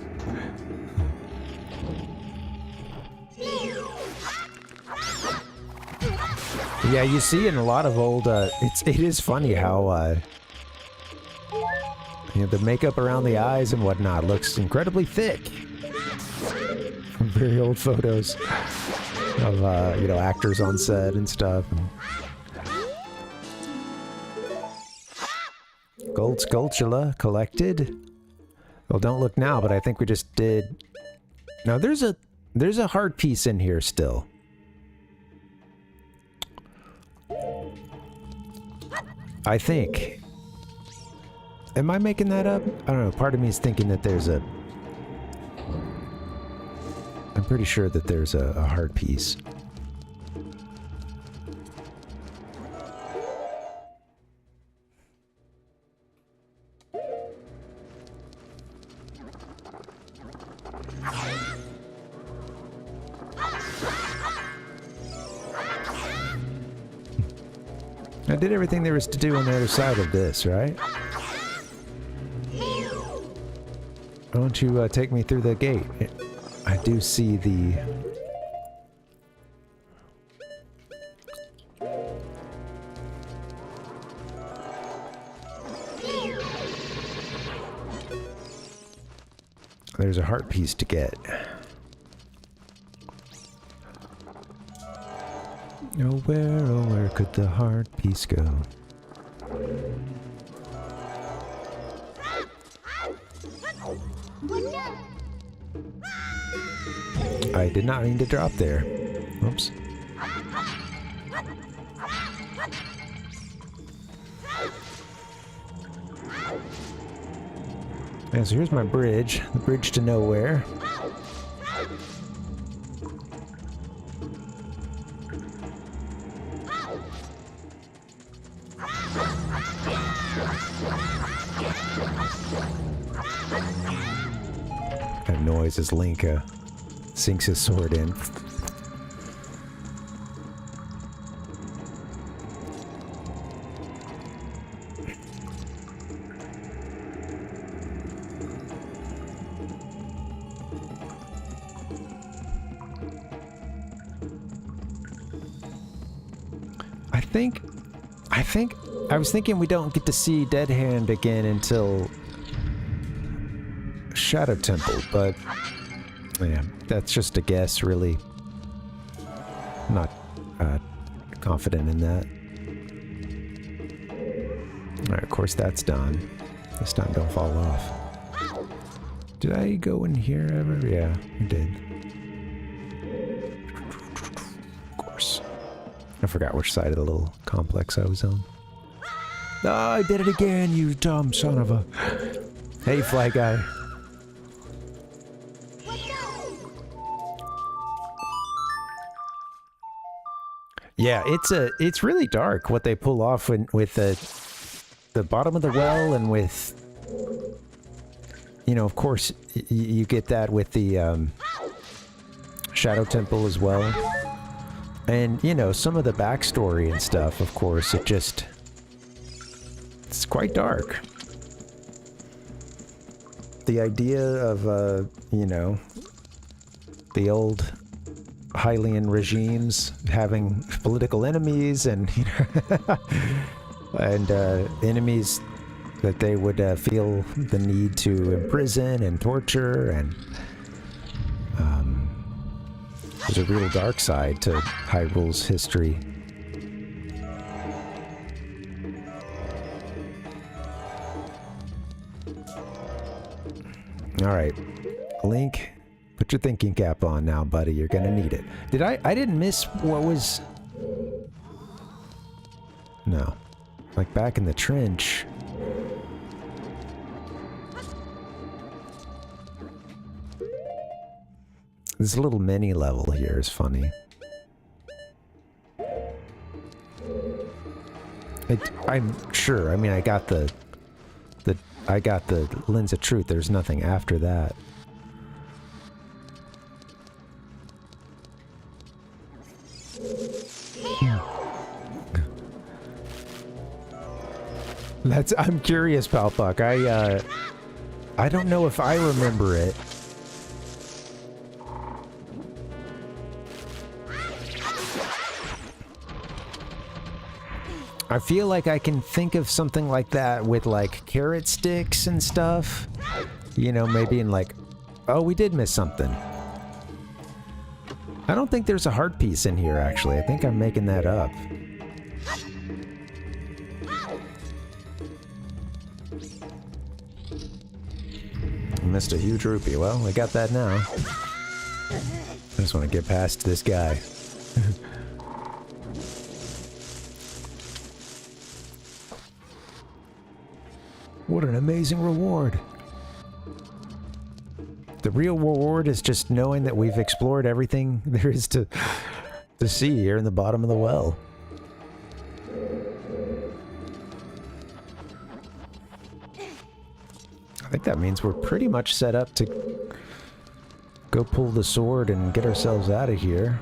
Yeah, you see in a lot of old, it is funny how, you know, the makeup around the eyes and whatnot looks incredibly thick. From very old photos of, you know, actors on set and stuff. Gold Sculptula collected. Well, don't look now, but I think we just did. Now, there's a heart piece in here still. I think. Am I making that up? I don't know. Part of me is thinking that there's a... I'm pretty sure that there's a heart piece. I did everything there was to do on the other side of this, right? Why don't you take me through the gate? I do see the... There's a heart piece to get. Oh, where could the heart piece go? I did not mean to drop there. Oops. Yeah, so here's my bridge. The bridge to nowhere. That noise as Link sinks his sword in. I was thinking we don't get to see Dead Hand again until Shadow Temple, but yeah, that's just a guess, really. I'm not confident in that. Alright, of course that's done. This time don't fall off. Did I go in here ever? Yeah, I did. Of course. I forgot which side of the little complex I was on. Oh, I did it again, you dumb son of a... Hey, Fly Guy. Yeah, it's really dark what they pull off with the bottom of the well, and with, you know, of course you get that with the Shadow Temple as well, and you know, some of the backstory and stuff. Of course, it's quite dark. The idea of you know, the old Hylian regimes having political enemies, and you know, and enemies that they would feel the need to imprison and torture, and there's a real dark side to Hyrule's history. All right, Link. Put your thinking cap on now, buddy. You're gonna need it. I didn't miss what was... No. Like back in the trench. This little mini level here is funny. I'm sure. I mean, I got the Lens of Truth. There's nothing after that. I'm curious, Palpuck. I don't know if I remember it. I feel like I can think of something like that with like carrot sticks and stuff. You know, maybe in like, oh, we did miss something. I don't think there's a heart piece in here, actually. I think I'm making that up. Missed a huge rupee. Well, I got that now. I just want to get past this guy. What an amazing reward. The real reward is just knowing that we've explored everything there is to see here in the bottom of the well. I think that means we're pretty much set up to go pull the sword and get ourselves out of here.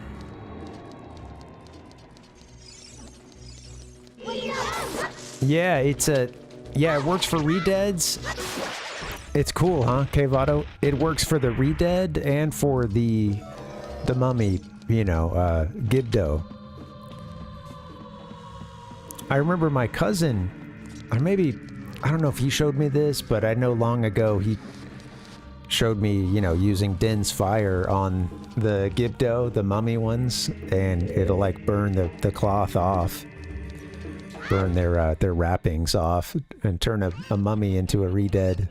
Yeah, it's a... Yeah, it works for Redeads. It's cool, huh, Kvato? It works for the Redead and for the Mummy, you know, Gibdo. I remember my cousin, or maybe, I don't know if he showed me this, but I know long ago he showed me, you know, using Din's Fire on the Gibdo, the Mummy ones, and it'll like burn the cloth off. Burn their wrappings off and turn a mummy into a Redead.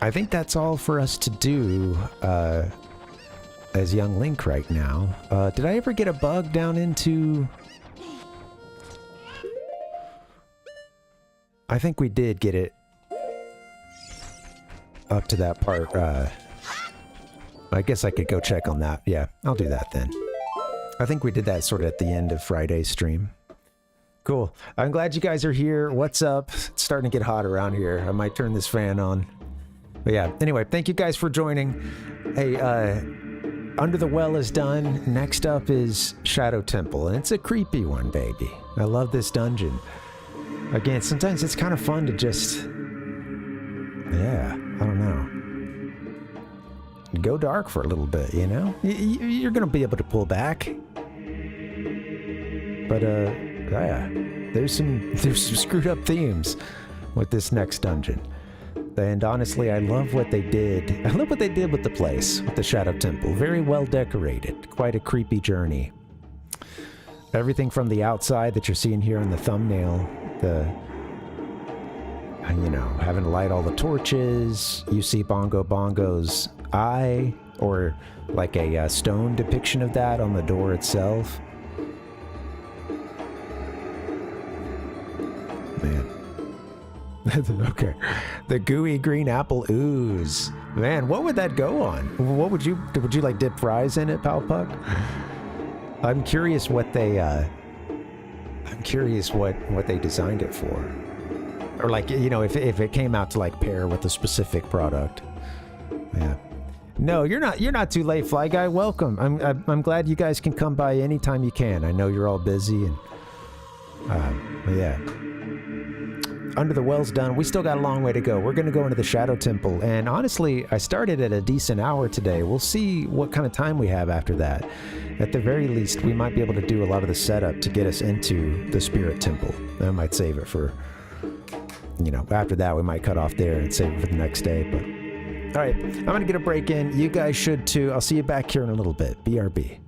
I think that's all for us to do as young Link right now. Did I ever get a bug down into... I think we did get it up to that part. I guess I could go check on that. Yeah, I'll do that then. I think we did that sort of at the end of Friday's stream. Cool. I'm glad you guys are here. What's up? It's starting to get hot around here. I might turn this fan on. But yeah, anyway, thank you guys for joining. Hey, Under the Well is done. Next up is Shadow Temple, and it's a creepy one, baby. I love this dungeon. Again, sometimes it's kind of fun to just... Yeah, I don't know. Go dark for a little bit, you know? You're gonna be able to pull back. But, yeah, there's some screwed up themes with this next dungeon. And honestly, I love what they did. I love what they did with the place, with the Shadow Temple. Very well decorated. Quite a creepy journey. Everything from the outside that you're seeing here in the thumbnail, you know, having to light all the torches. You see Bongo Bongo's eye, or like a stone depiction of that on the door itself. Man. Okay. The gooey green apple ooze. Man, what would that go on? What would you like dip fries in it, Pal Puck? I'm curious what they what they designed it for. Or like, you know, if it came out to like pair with a specific product. Yeah. No, you're not too late, Fly Guy. Welcome. I'm glad you guys can come by anytime you can. I know you're all busy and yeah. Under the Well's done. We still got a long way to go. We're going to go into the Shadow Temple, and honestly, I started at a decent hour today. We'll see what kind of time we have after that. At the very least, we might be able to do a lot of the setup to get us into the Spirit Temple. I might save it for, you know, after that we might cut off there and save it for the next day. But all right, I'm going to get a break in. You guys should too. I'll see you back here in a little bit. BRB.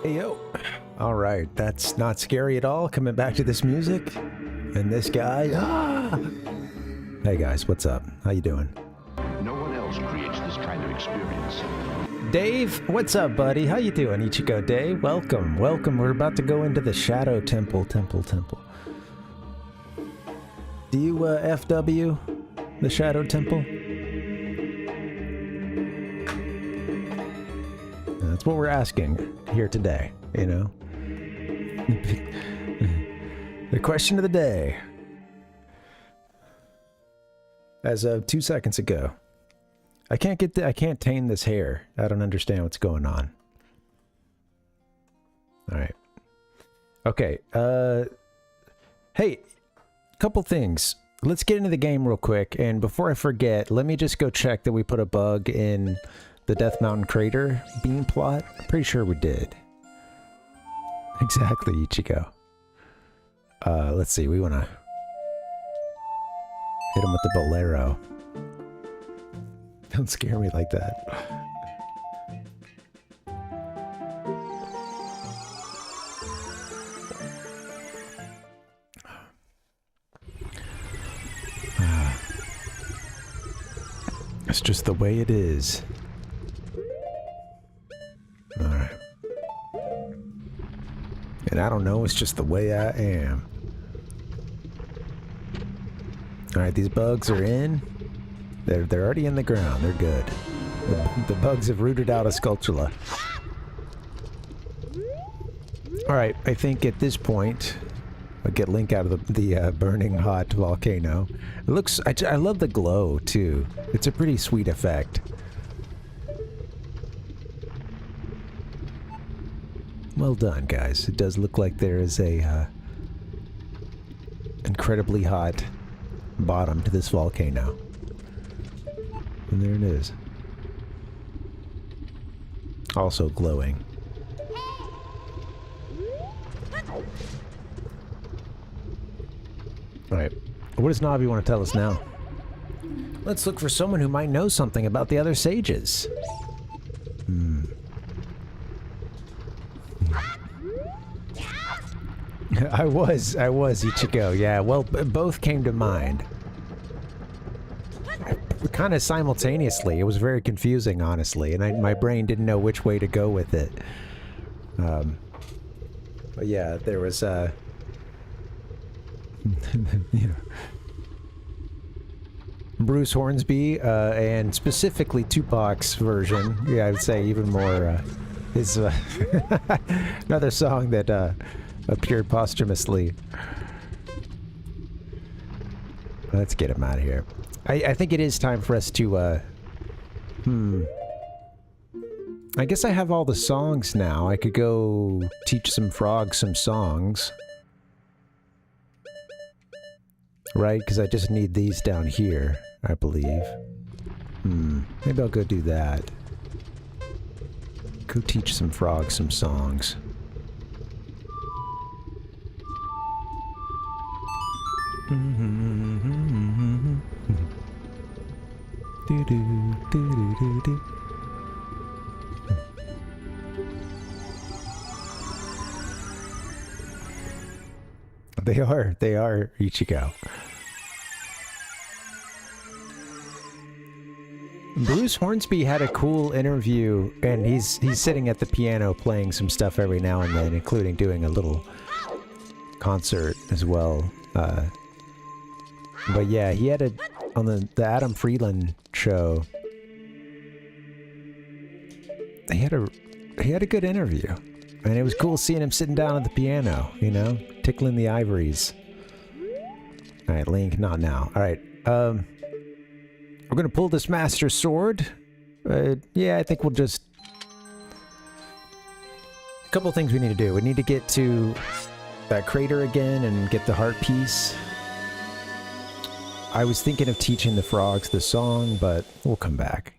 Hey yo. All right, that's not scary at all. Coming back to this music and this guy. Ah! Hey guys, what's up? How you doing? No one else creates this kind of experience. Dave, what's up, buddy? How you doing, Ichigo Dave? Welcome, welcome. We're about to go into the Shadow Temple. Do you FW the Shadow Temple? That's what we're asking here today, you know? The question of the day. As of 2 seconds ago. I can't tame this hair. I don't understand what's going on. Alright. Okay, hey, couple things. Let's get into the game real quick, and before I forget, let me just go check that we put a bug in the Death Mountain Crater beam plot. I'm pretty sure we did. Exactly, Ichigo. Let's see, we wanna hit him with the bolero. Don't scare me like that. It's just the way it is. Alright. And I don't know, it's just the way I am. Alright, these bugs are in. They're already in the ground. They're good. The bugs have rooted out a Skulltula. Alright, I think at this point I'll get Link out of the burning hot volcano. It looks... I love the glow, too. It's a pretty sweet effect. Well done, guys. It does look like there is a incredibly hot bottom to this volcano. And there it is. Also glowing. Alright. What does Navi want to tell us now? Let's look for someone who might know something about the other sages. I was Ichigo, yeah. Well, both came to mind. Kind of simultaneously. It was very confusing, honestly, and my brain didn't know which way to go with it. But yeah, there was you know, Bruce Hornsby, and specifically Tupac's version. Yeah, I would say even more. His another song that appeared posthumously. Let's get him out of here. I think it is time for us to, I guess I have all the songs now. I could go teach some frogs some songs. Right? Because I just need these down here, I believe. Maybe I'll go do that. Go teach some frogs some songs. They are Ichigo. Bruce Hornsby had a cool interview, and he's sitting at the piano playing some stuff every now and then, including doing a little concert as well. But yeah, he had on the Adam Freeland show. He had a good interview, and it was cool seeing him sitting down at the piano, you know, tickling the ivories. All right, Link, not now. All right, we're gonna pull this Master Sword. Yeah, I think we'll just... A couple things we need to do. We need to get to that crater again and get the heart piece. I was thinking of teaching the frogs the song, but we'll come back.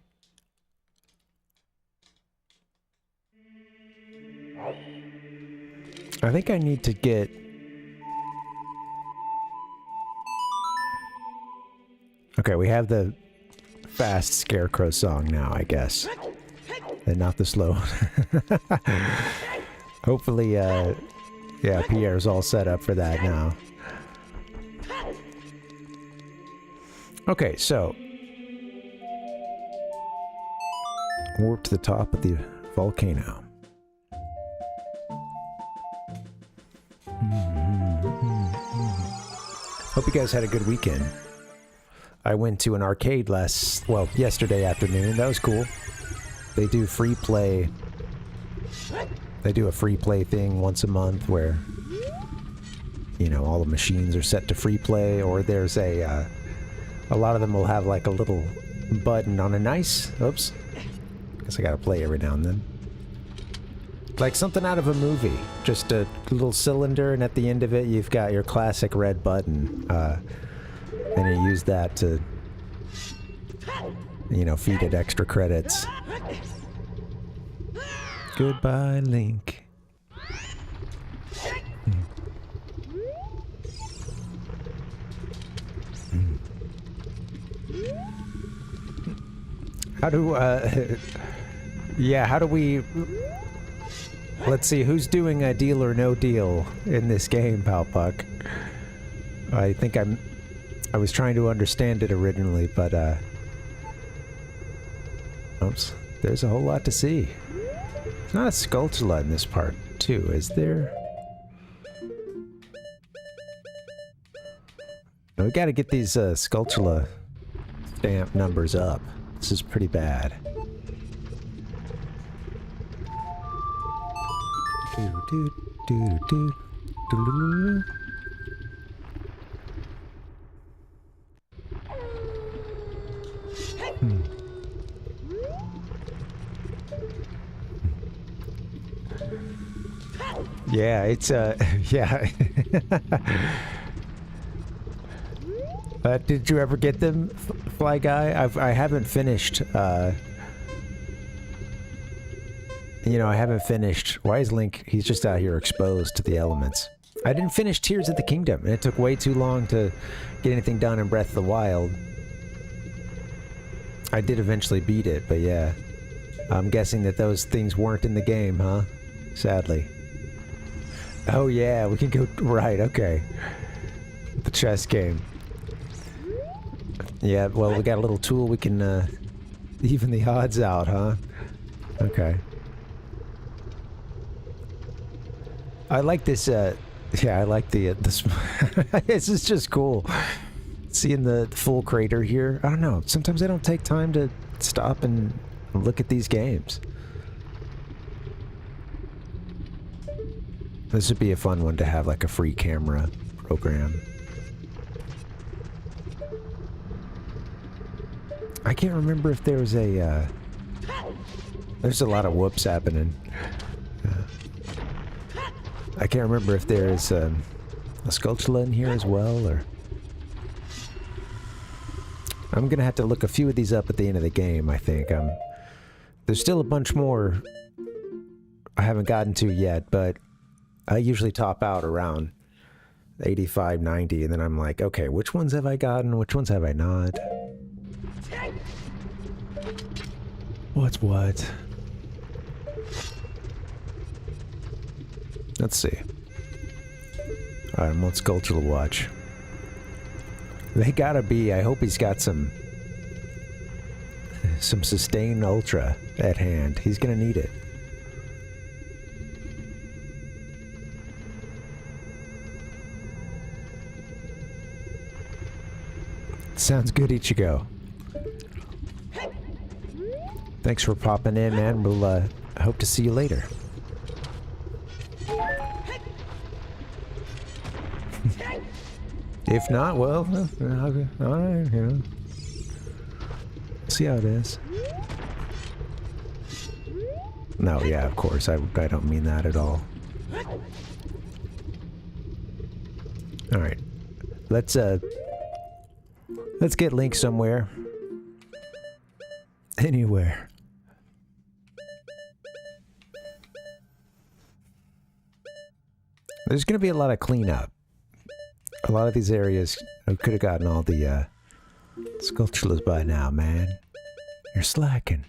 I think I need to get... Okay, we have the fast scarecrow song now, I guess. And not the slow. Hopefully, yeah, Pierre's all set up for that now. Okay, so warp to the top of the volcano. Hope you guys had a good weekend. I went to an arcade yesterday afternoon. That was cool. They do free play. They do a free play thing once a month where, you know, all the machines are set to free play, or there's a lot of them will have like a little button on a nice, oops, guess I gotta play every now and then. Like something out of a movie, just a little cylinder, and at the end of it you've got your classic red button, and you use that to, you know, feed it extra credits. Goodbye, Link. How do, yeah, how do we... Let's see, who's doing a deal or no deal in this game, Palpuck? I think I was trying to understand it originally, but, oops, there's a whole lot to see. There's not a Skulltula in this part, too, is there? No, we gotta get these, Skulltula stamp numbers up. This is pretty bad. Yeah, it's yeah. Did you ever get them, Fly Guy? I haven't finished, you know, I haven't finished. Why is Link? He's just out here exposed to the elements. I didn't finish Tears of the Kingdom, and it took way too long to get anything done in Breath of the Wild. I did eventually beat it, but yeah. I'm guessing that those things weren't in the game, huh? Sadly. Oh yeah, we can go... Right, okay. The chess game. Yeah, well, we got a little tool we can, even the odds out, huh? Okay. I like this, yeah, I like the this... This is just cool. Seeing the full crater here. I don't know, sometimes I don't take time to stop and look at these games. This would be a fun one to have, like a free camera program. I can't remember if there was a, there's a lot of whoops happening. I can't remember if there's a Skulltula in here as well, or... I'm gonna have to look a few of these up at the end of the game, I think. There's still a bunch more I haven't gotten to yet, but I usually top out around 85, 90, and then I'm like, okay, which ones have I gotten? Which ones have I not? What's what? Let's see. Alright, I'm on Skulltula watch. They gotta be, I hope he's got some Sustain Ultra at hand. He's gonna need it. Sounds good, Ichigo. Thanks for popping in, man. We'll, hope to see you later. If not, well, alright, you know. See how it is. No, yeah, of course, I don't mean that at all. Alright. Let's get Link somewhere. Anywhere. There's gonna be a lot of cleanup. A lot of these areas, I could have gotten all the, Skulltulas by now, man. You're slacking.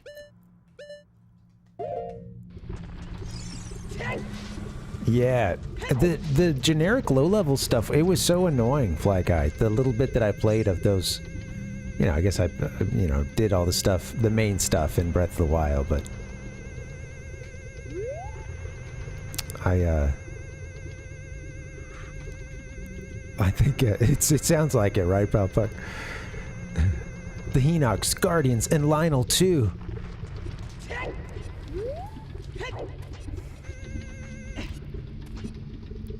Yeah, the generic low-level stuff, it was so annoying, Fly Guy. The little bit that I played of those, you know, I guess I, you know, did all the stuff, the main stuff in Breath of the Wild, but I think it sounds like it, right, Palpuck? The Hinox, Guardians, and Lionel too.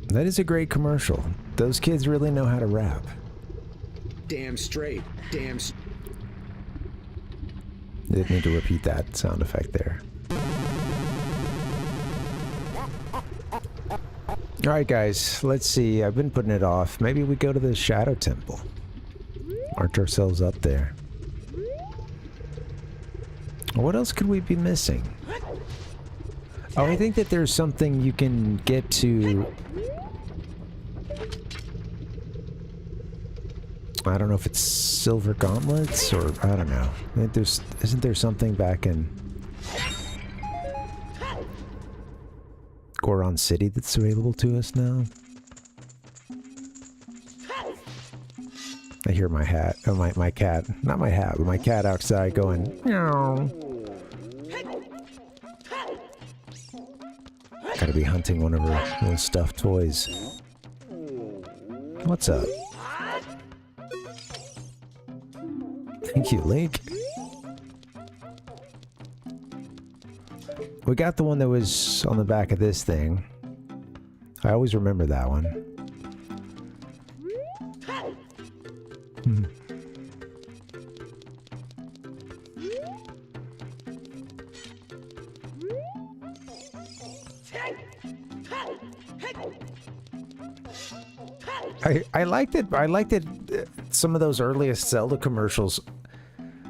That is a great commercial. Those kids really know how to rap. Damn straight. Damn. Didn't need to repeat that sound effect there. Alright guys, let's see. I've been putting it off. Maybe we go to the Shadow Temple. March ourselves up there. What else could we be missing? Oh, I think that there's something you can get to... I don't know if it's Silver Gauntlets or... I don't know. I think there's... Isn't there something back in... Goron City that's available to us now? I hear my hat, oh my cat, not my hat, but my cat outside going, meow. Gotta be hunting one of her little stuffed toys. What's up? Thank you, Link. We got the one that was on the back of this thing. I always remember that one. I liked it. I liked it. Some of those earliest Zelda commercials,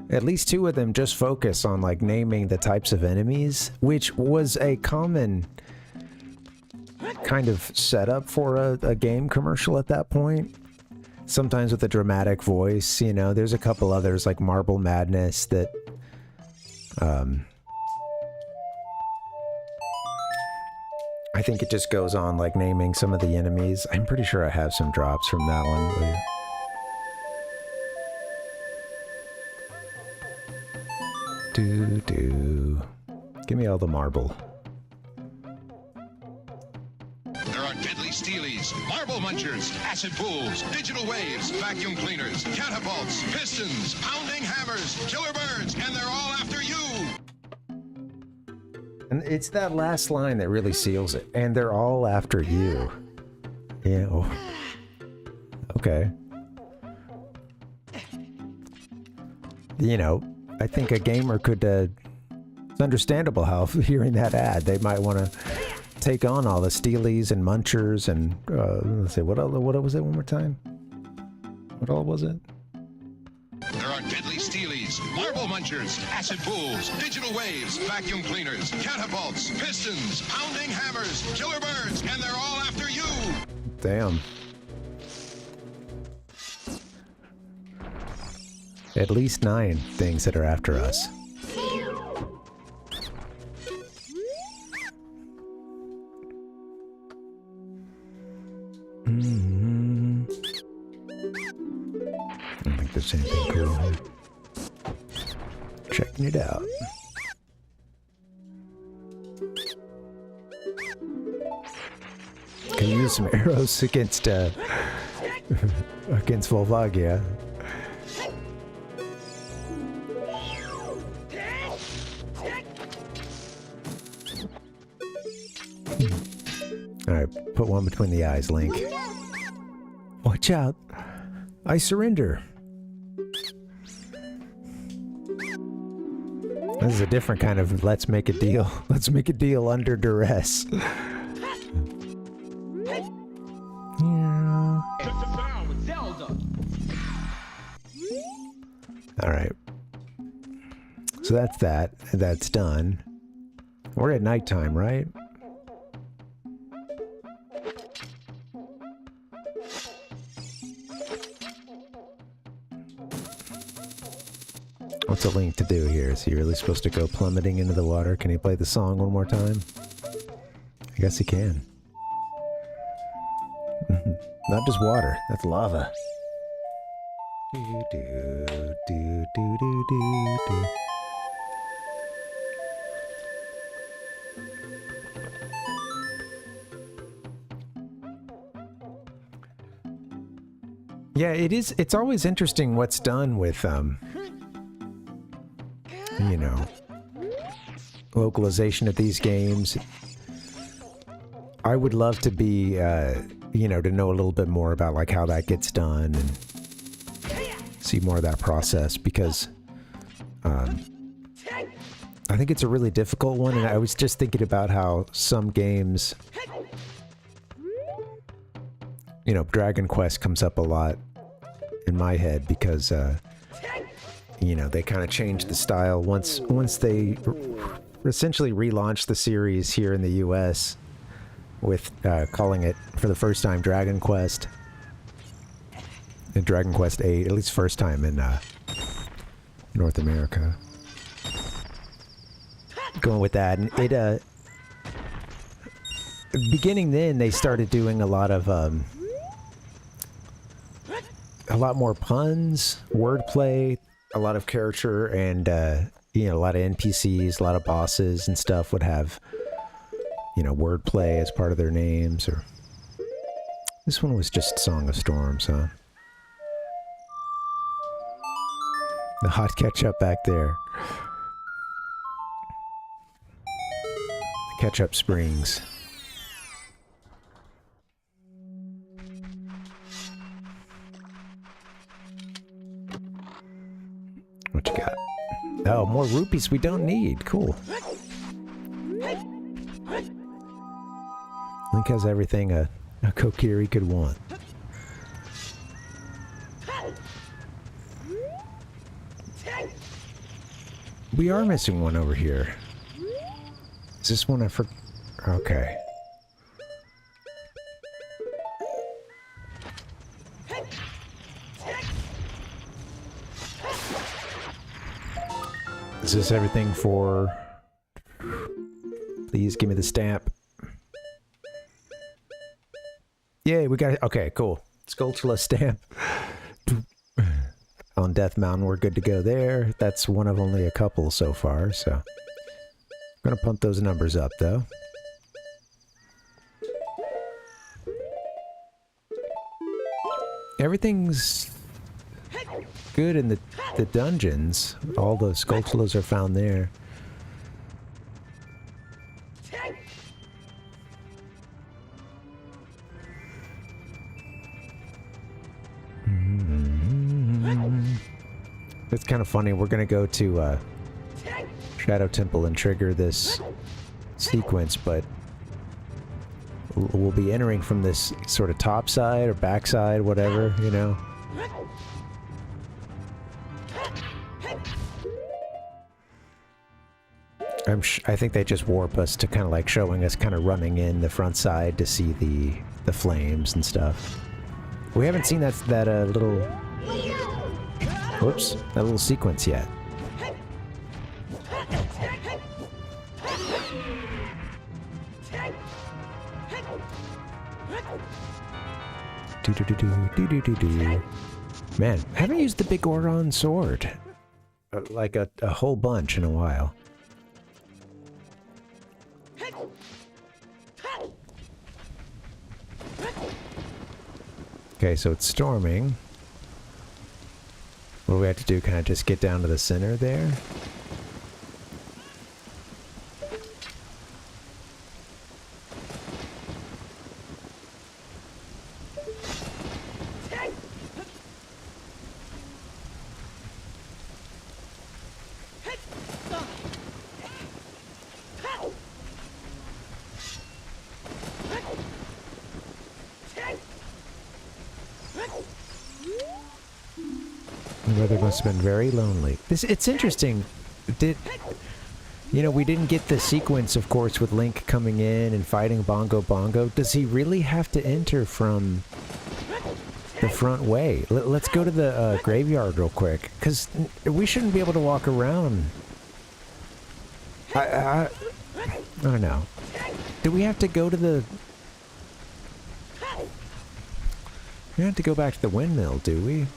at least two of them, just focus on like naming the types of enemies, which was a common kind of setup for a game commercial at that point. Sometimes with a dramatic voice, you know. There's a couple others like Marble Madness that I think it just goes on like naming some of the enemies. I'm pretty sure I have some drops from that one. Give me all the marble. There are deadly steelies, marble munchers, acid pools, digital waves, vacuum cleaners, catapults, pistons, pounding hammers, killer birds, and they're all after you! And it's that last line that really seals it. And they're all after you. Yeah. Oh. Okay. You know, I think a gamer could, it's understandable how hearing that ad, they might want to take on all the Steelies and Munchers and, let's see, what was it one more time? What all was it? There are deadly steelies, marble munchers, acid pools, digital waves, vacuum cleaners, catapults, pistons, pounding hammers, killer birds, and they're all after you! Damn. At least 9 things that are after us. I don't think there's anything cool here. Checking it out. Can you use some arrows against against Volvagia? Alright, put one between the eyes, Link. Watch out! I surrender! This is a different kind of let's make a deal. Let's make a deal under duress. Yeah. Alright. So that's that. That's done. We're at nighttime, right? What's a Link to do here? Is he really supposed to go plummeting into the water? Can he play the song one more time? I guess he can. Not just water, that's lava. Do, do, do, do, do, do, do. Yeah, it is. It's always interesting what's done with, you know, localization of these games. I would love to be, you know, to know a little bit more about like how that gets done and see more of that process, because I think it's a really difficult one, and I was just thinking about how some games, you know, Dragon Quest comes up a lot in my head because, you know, they kind of changed the style once they essentially relaunched the series here in the US with calling it for the first time Dragon Quest. And Dragon Quest 8, at least first time in North America. Going with that, and it beginning then they started doing a lot more puns, wordplay, a lot of character, and you know, a lot of NPCs, a lot of bosses and stuff would have, you know, wordplay as part of their names. Or this one was just Song of Storms, huh? The hot ketchup back there. Ketchup Springs. What you got? Oh, more rupees we don't need. Cool. Link has everything a Kokiri could want. We are missing one over here. Is this one I forgot? Okay. Is this everything for... Please give me the stamp. Yay, we got it. Okay, cool. Skulltula stamp. On Death Mountain, we're good to go there. That's one of only a couple so far, so... I'm gonna pump those numbers up, though. Everything's good in the dungeons. All the Skulltulas are found there. It's kind of funny. We're gonna go to Shadow Temple and trigger this sequence, but we'll be entering from this sort of top side or back side, whatever, you know. I think they just warp us to kind of like showing us kind of running in the front side to see the flames and stuff. We haven't seen that little... Whoops, that little sequence yet. Do-do-do-do-do-do-do. Man, I haven't used the big Oron sword like a whole bunch in a while. Okay, so it's storming. What do we have to do? Kind of just get down to the center there? The weather must have been very lonely. It's interesting. You know, we didn't get the sequence, of course, with Link coming in and fighting Bongo Bongo. Does he really have to enter from the front way? Let's go to the graveyard real quick, because we shouldn't be able to walk around. I don't know. Do we have to go to the... We don't have to go back to the windmill, do we?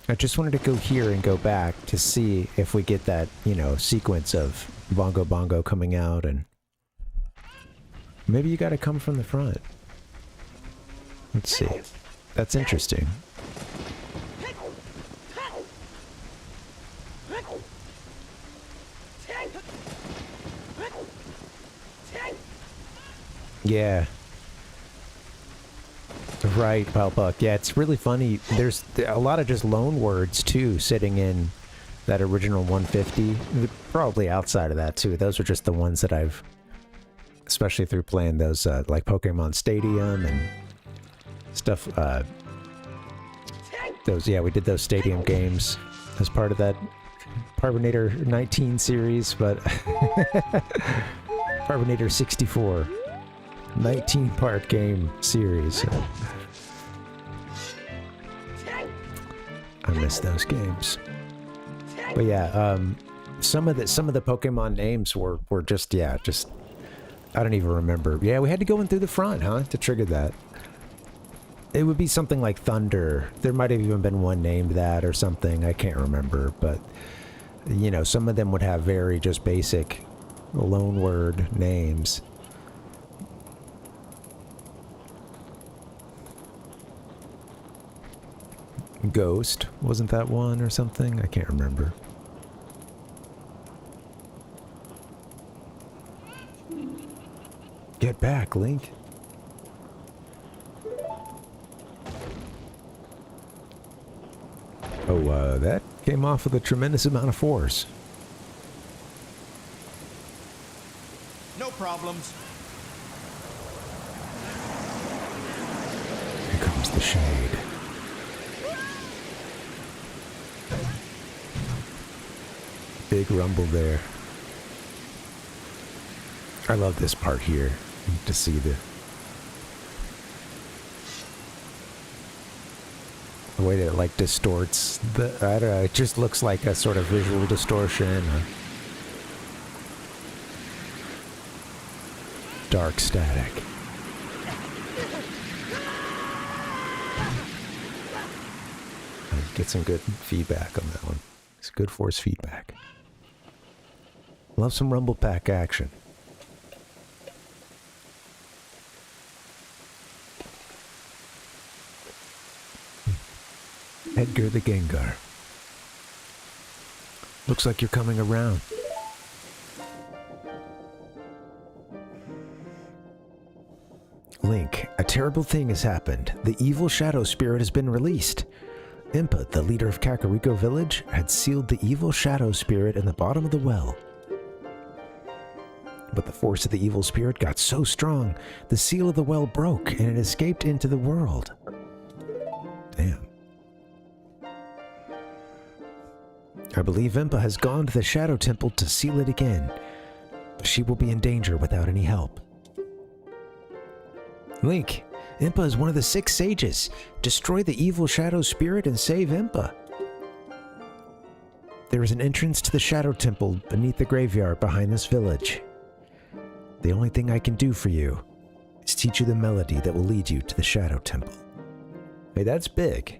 I just wanted to go here and go back to see if we get that, you know, sequence of Bongo Bongo coming out, and maybe you gotta come from the front. Let's see. That's interesting. Yeah. Right, Palpuck. Yeah, it's really funny. There's a lot of just loan words, too, sitting in that original 150. Probably outside of that, too. Those are just the ones that I've... Especially through playing those, like Pokemon Stadium and stuff. Those, yeah, we did those Stadium games as part of that Parvinator 19 series, but... Parvinator 64. 19-part game series. I miss those games. But yeah, some of the Pokemon names were just, yeah, just I don't even remember. Yeah, we had to go in through the front, huh, to trigger that. It would be something like Thunder. There might have even been one named that or something. I can't remember, but you know, some of them would have very just basic loan word names. Ghost, wasn't that one or something? I can't remember. Get back, Link. Oh, that came off with a tremendous amount of force. No problems. Here comes the shade. Big rumble there. I love this part here. To see the way that it like distorts the, I don't know, it just looks like a sort of visual distortion. Dark static. Get some good feedback on that one. It's good force feedback. Love some Rumble Pack action. Edgar the Gengar. Looks like you're coming around. Link, a terrible thing has happened. The evil shadow spirit has been released. Impa, the leader of Kakariko Village, had sealed the evil shadow spirit in the bottom of the well. But the force of the evil spirit got so strong, the seal of the well broke and it escaped into the world. Damn. I believe Impa has gone to the Shadow Temple to seal it again. She will be in danger without any help. Link, Impa is one of the 6 sages. Destroy the evil shadow spirit and save Impa. There is an entrance to the Shadow Temple beneath the graveyard behind this village. The only thing I can do for you is teach you the melody that will lead you to the Shadow Temple. Hey, that's big.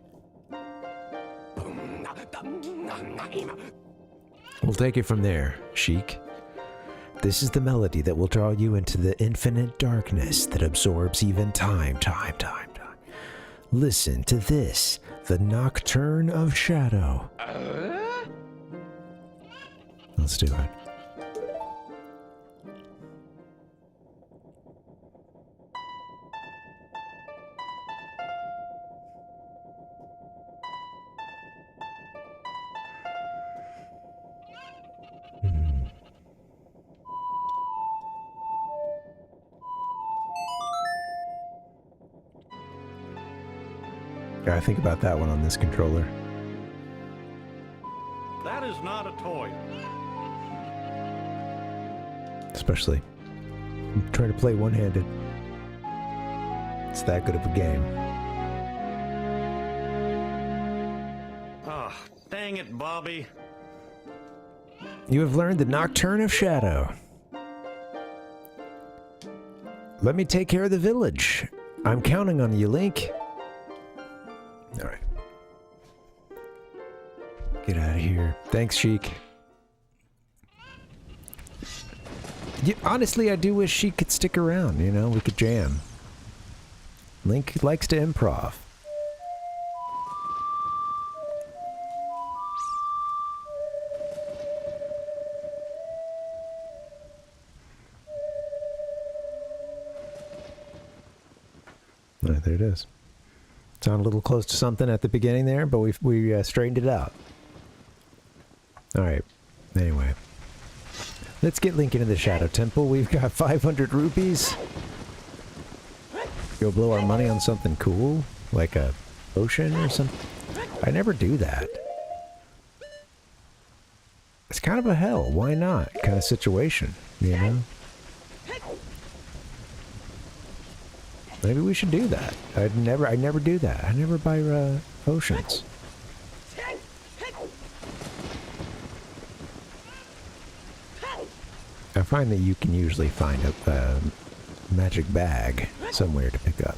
We'll take it from there, Sheik. This is the melody that will draw you into the infinite darkness that absorbs even time. Listen to this, the Nocturne of Shadow. Let's do it. Gotta think about that one on this controller. That is not a toy. Especially trying to play one-handed. It's that good of a game. Ah, dang it, Bobby. You have learned the Nocturne of Shadow. Let me take care of the village. I'm counting on you, Link. Alright. Get out of here. Thanks, Sheik. Honestly, I do wish Sheik could stick around, you know? We could jam. Link likes to improv. Right, there it is. Sound a little close to something at the beginning there, but we straightened it out. Alright, anyway. Let's get Link into the Shadow Temple. We've got 500 rupees. Go blow our money on something cool, like a potion or something. I never do that. It's kind of a hell, why not, kind of situation, you know? Maybe we should do that. I never do that. I never buy potions. I find that you can usually find a magic bag somewhere to pick up.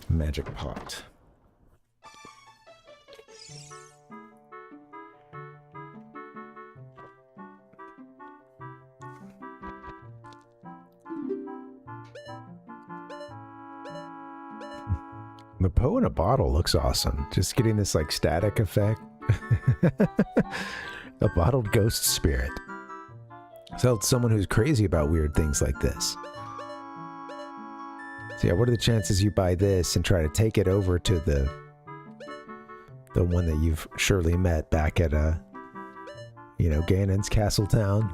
Magic pot. The Poe in a bottle looks awesome. Just getting this like static effect. A bottled ghost spirit. So it's someone who's crazy about weird things like this. So yeah, what are the chances you buy this and try to take it over to the one that you've surely met back at you know, Ganon's Castle Town?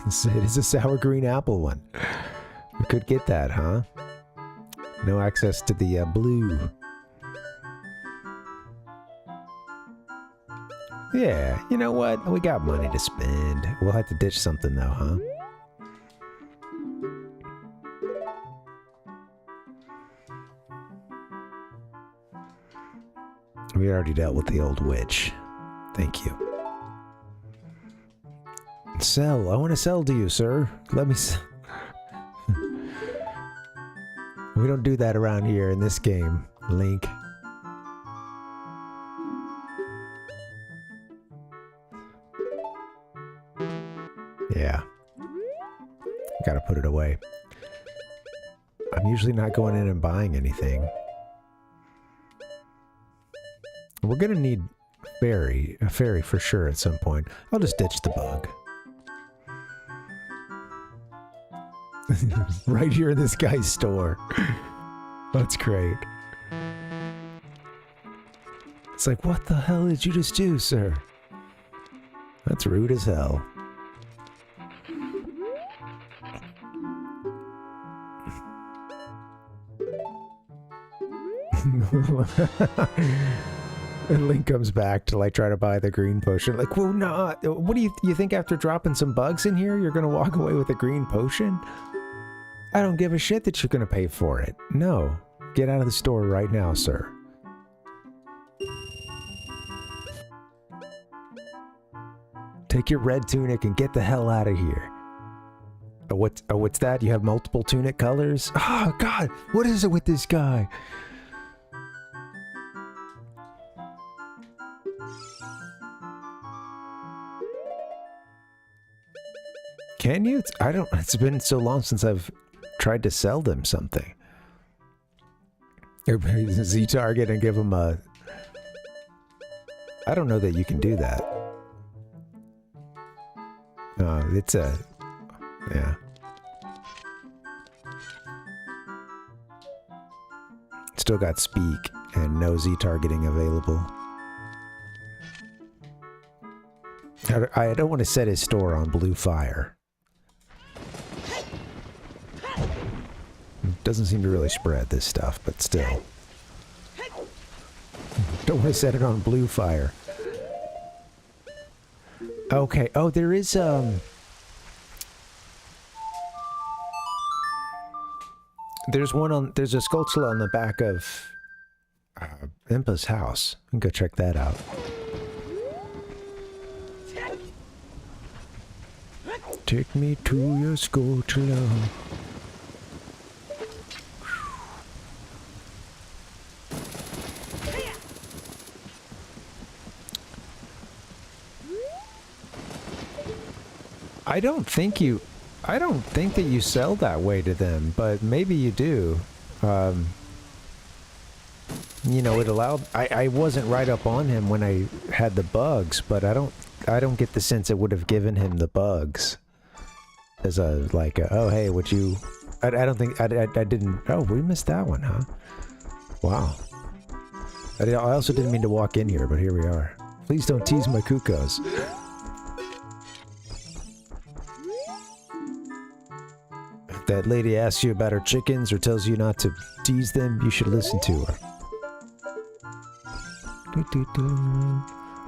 It is a sour green apple one. We could get that, huh? No access to the blue. Yeah, you know what? We got money to spend. We'll have to ditch something though, huh? We already dealt with the old witch. Thank you. Sell. I want to sell to you, sir. Let me sell. We don't do that around here in this game, Link. Yeah. Gotta put it away. I'm usually not going in and buying anything. We're gonna need a fairy for sure at some point. I'll just ditch the bug. Right here in this guy's store. That's great. It's like, what the hell did you just do, sir? That's rude as hell. And Link comes back to like try to buy the green potion. Like, well, no. What do you think after dropping some bugs in here, you're gonna walk away with a green potion? I don't give a shit that you're gonna pay for it. No. Get out of the store right now, sir. Take your red tunic and get the hell out of here. Oh, what's that? You have multiple tunic colors? Oh, God. What is it with this guy? Can you? It's been so long since I've tried to sell them something. Z-target and give them a... I don't know that you can do that. It's a... Yeah. Still got speak and no Z-targeting available. I don't want to set his store on blue fire. Doesn't seem to really spread this stuff, but still. Don't want to set it on blue fire. Okay. Oh, there is there's a sculpture on the back of Impa's house. We can go check that out. Take me to your Scorchula. I don't think that you sell that way to them, but maybe you do. You know, it allowed. I wasn't right up on him when I had the bugs, but I don't get the sense it would have given him the bugs as a like. Oh, hey, would you? I don't think I didn't. Oh, we missed that one, huh? Wow. I also didn't mean to walk in here, but here we are. Please don't tease my cuckoos. If that lady asks you about her chickens or tells you not to tease them, you should listen to her.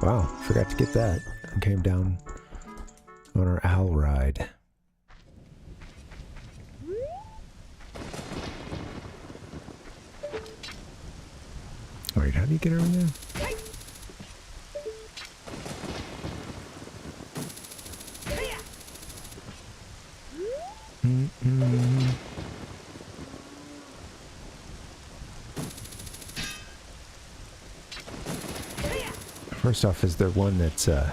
Wow, forgot to get that. I came down on our owl ride. Alright, how do you get over there? First off, is there one that's, there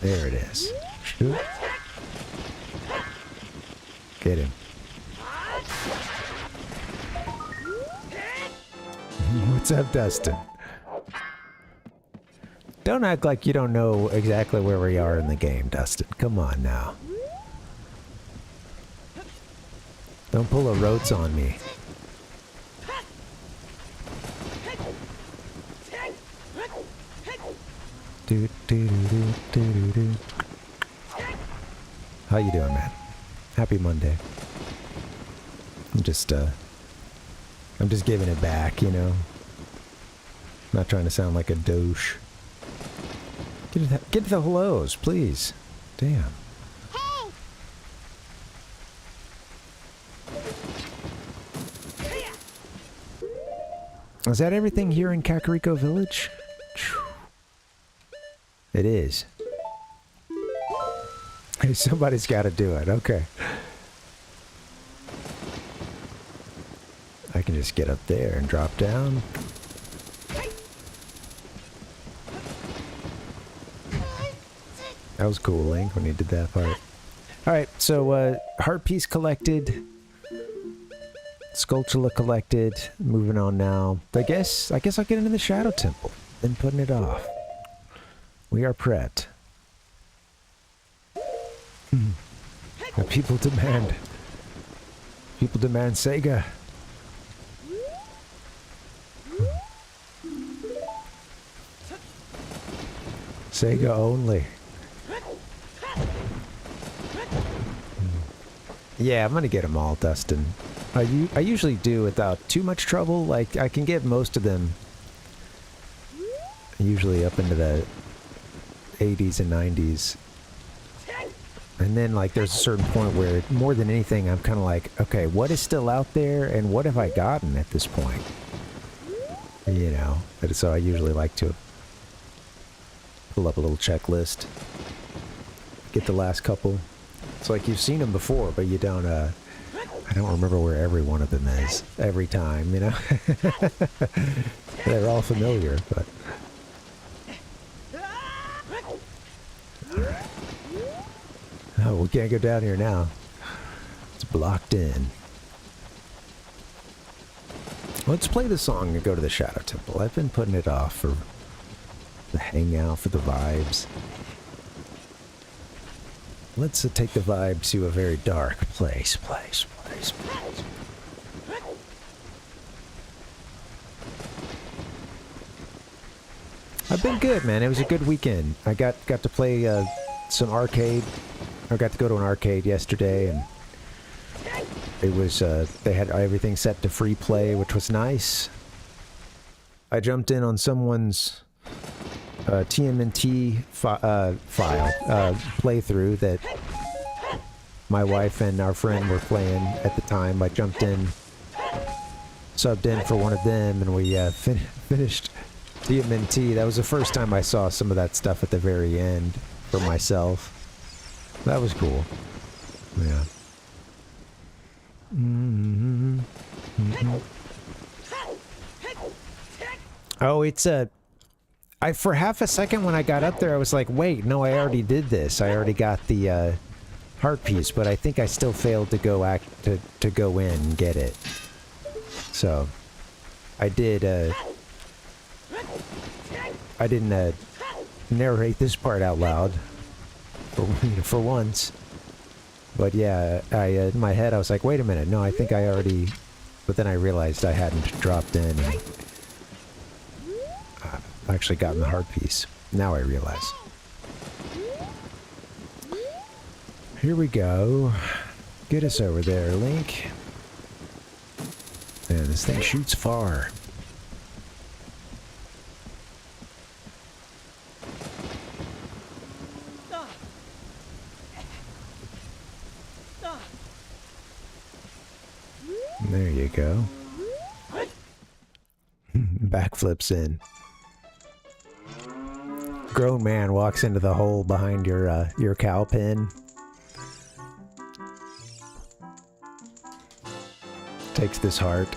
it is. Shoot. Get him. What's up, Dustin? Don't act like you don't know exactly where we are in the game, Dustin. Come on now. Don't pull a Rhodes on me. How you doing, man? Happy Monday. I'm just giving it back, you know? Not trying to sound like a douche. Get to the hellos, please. Damn. Is that everything here in Kakariko Village? It is. Hey, somebody's got to do it. Okay. I can just get up there and drop down. That was cool, Link, when you did that part. Alright, so, heart piece collected. Skulltula collected. Moving on now. I guess I'll get into the Shadow Temple. Then putting it off. We are Pret. People demand Sega. Sega only. Yeah, I'm gonna get them all, Dustin. I usually do without too much trouble. Like, I can get most of them usually up into the 80s and 90s. And then, like, there's a certain point where, more than anything, I'm kind of like, okay, what is still out there, and what have I gotten at this point? You know? So I usually like to pull up a little checklist. Get the last couple. It's like you've seen them before, but you don't, I don't remember where every one of them is. Every time, you know? They're all familiar, but... Alright. Oh, we can't go down here now. It's blocked in. Let's play the song and go to the Shadow Temple. I've been putting it off for the hangout, for the vibes. Let's take the vibe to a very dark place. I've been good, man. It was a good weekend. I got to play some arcade. I got to go to an arcade yesterday, and it was they had everything set to free play, which was nice. I jumped in on someone's TMNT file playthrough that my wife and our friend were playing at the time. I jumped in, subbed in for one of them, and we finished TMNT, that was the first time I saw some of that stuff at the very end for myself. That was cool. Yeah. Oh, it's for half a second when I got up there, I was like, wait, no, I already did this. I already got the heart piece, but I think I still failed to go to go in and get it. So, I didn't narrate this part out loud for once. But yeah, in my head I was like, wait a minute, no, I think I already... But then I realized I hadn't dropped in and actually gotten the heart piece. Now I realize. Here we go. Get us over there, Link. And this thing shoots far. There you go. Backflips in. Grown man walks into the hole behind your cow pen. Takes this heart.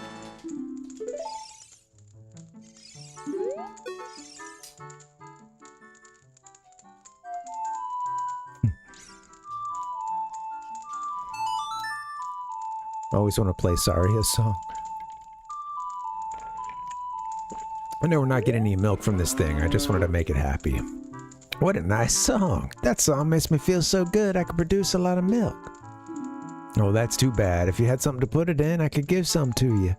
Always want to play Saria's song. I know we're not getting any milk from this thing. I just wanted to make it happy. What a nice song. That song makes me feel so good I could produce a lot of milk. Oh, that's too bad. If you had something to put it in, I could give some to you.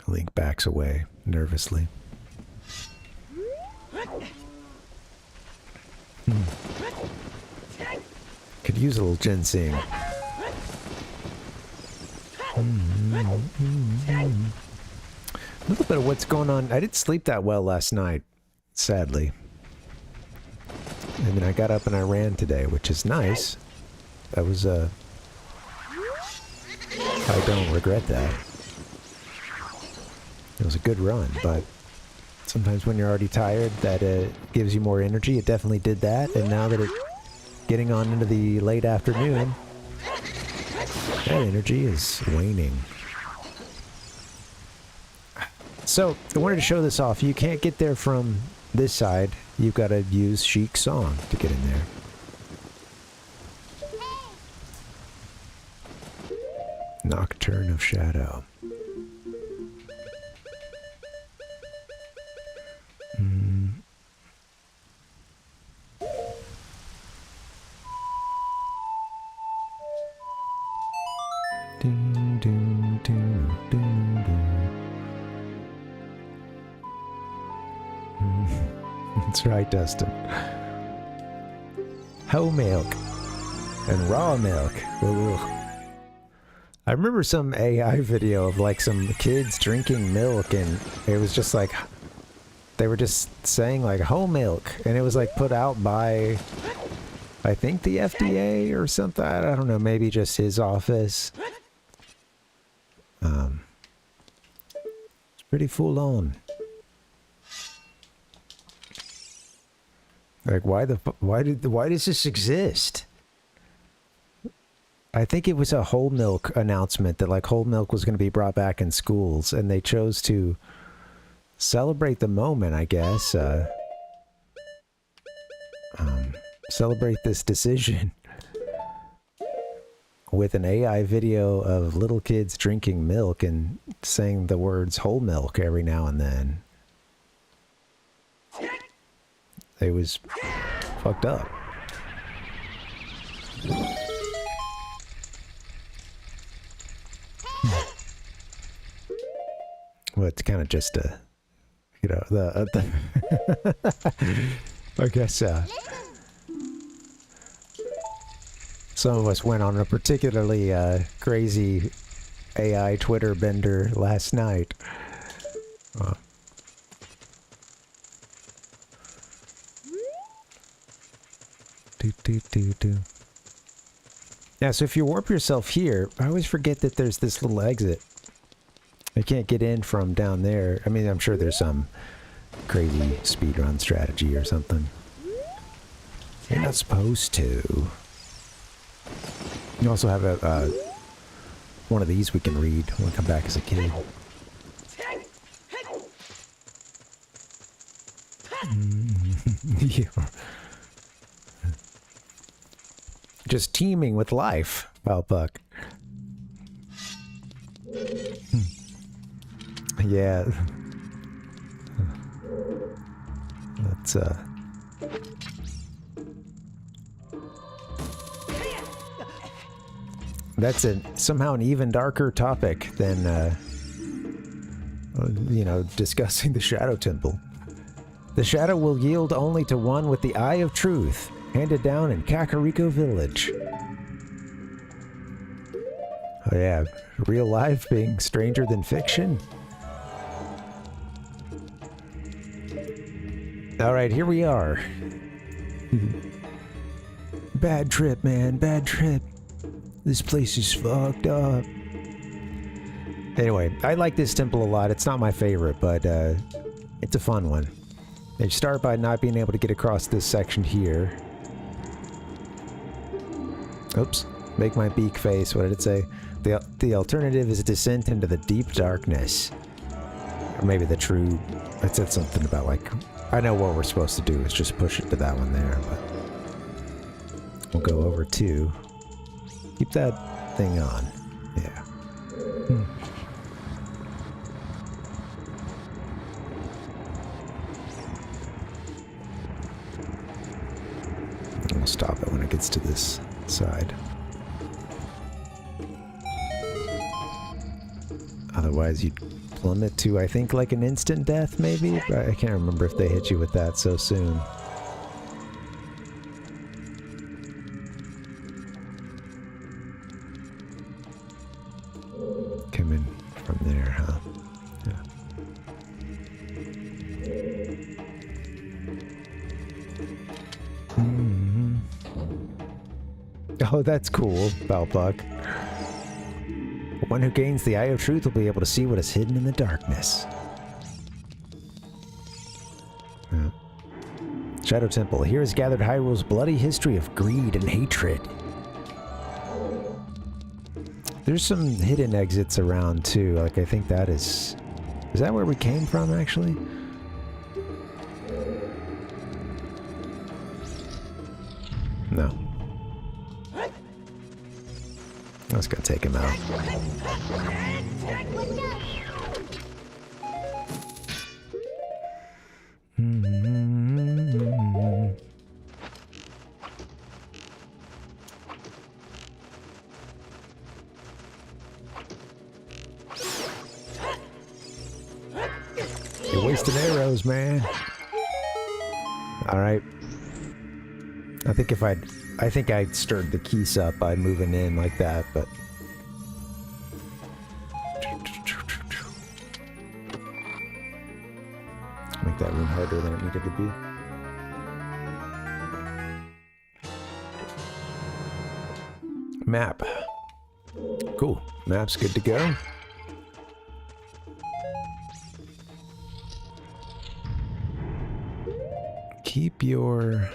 Link backs away nervously. Could use a little ginseng. A little bit of what's going on. I didn't sleep that well last night, sadly. And then I got up and I ran today, which is nice. That was, I don't regret that. It was a good run, but sometimes when you're already tired, that gives you more energy. It definitely did that, and now that it's getting on into the late afternoon, that energy is waning. So, I wanted to show this off. You can't get there from this side. You've got to use Sheik's song to get in there. Nocturne of Shadow. Ding, ding, ding, ding, ding. That's right, Dustin. Whole milk and raw milk. Ugh. I remember some AI video of like some kids drinking milk, and it was just like they were just saying like whole milk, and it was like put out by I think the FDA or something. I don't know, maybe just his office. It's pretty full on. Like, why does this exist? I think it was a whole milk announcement that like whole milk was going to be brought back in schools, and they chose to celebrate the moment, I guess. Celebrate this decision with an AI video of little kids drinking milk and saying the words whole milk every now and then. It was fucked up. Well, it's kind of just a, you know, I guess, some of us went on a particularly crazy AI Twitter bender last night. Yeah, so if you warp yourself here, I always forget that there's this little exit. I can't get in from down there. I mean, I'm sure there's some crazy speedrun strategy or something. You're not supposed to. You also have a one of these we can read when we come back as a kid. Yeah. Just teeming with life, Buck. Yeah. That's somehow an even darker topic than, you know, discussing the Shadow Temple. The Shadow will yield only to one with the Eye of Truth, handed down in Kakariko Village. Oh yeah, real life being stranger than fiction. Alright, here we are. Bad trip, man, bad trip. This place is fucked up. Anyway, I like this temple a lot. It's not my favorite, but it's a fun one. They start by not being able to get across this section here. Oops. Make my beak face. What did it say? The alternative is a descent into the deep darkness. Or maybe the true... It said something about, like... I know what we're supposed to do is just push it to that one there, but... We'll go over to... Keep that thing on. Yeah. We'll stop it when it gets to this side. Otherwise, you'd plummet to, I think, like an instant death, maybe? But I can't remember if they hit you with that so soon. Come in from there, huh? Yeah. Mm-hmm. Oh, that's cool, Balbuck. One who gains the Eye of Truth will be able to see what is hidden in the darkness. Yeah. Shadow Temple. Here is gathered Hyrule's bloody history of greed and hatred. There's some hidden exits around too. Like, I think that is... Is that where we came from, actually? No. I was gonna take him out. You're wasting arrows, man. All right. I think I stirred the keys up by moving in like that, but... Make that room harder than it needed to be. Map. Cool. Map's good to go. Keep your...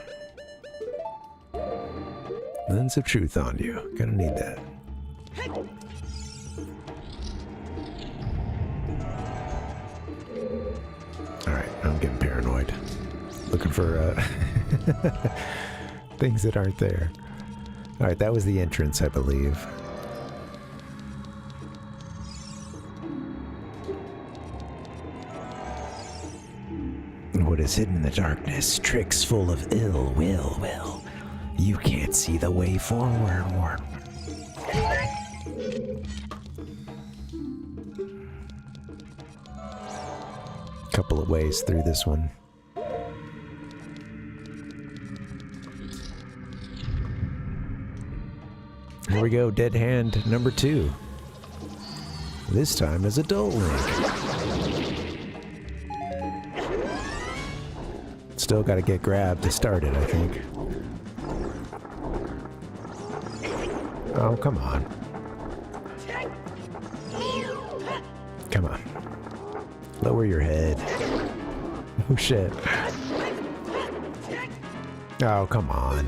lens of truth on you. Gonna need that. Alright, I'm getting paranoid. Looking for things that aren't there. Alright, that was the entrance, I believe. What is hidden in the darkness? Tricks full of ill will. You can't see the way forward. Couple of ways through this one. Here we go, dead hand number 2. This time as Adult Link. Still gotta get grabbed to start it, I think. Oh, come on. Come on. Lower your head. Oh shit. Oh, come on.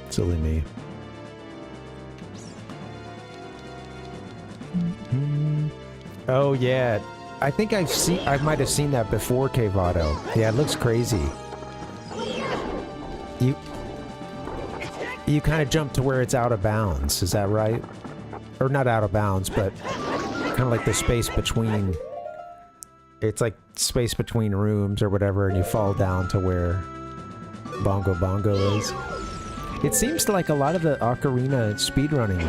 Silly me. Oh yeah. I think I might have seen that before, Kvato. Yeah, it looks crazy. You kind of jump to where it's out of bounds, is that right? Or not out of bounds, but kind of like the space between... It's like space between rooms or whatever, and you fall down to where Bongo Bongo is. It seems like a lot of the Ocarina speedrunning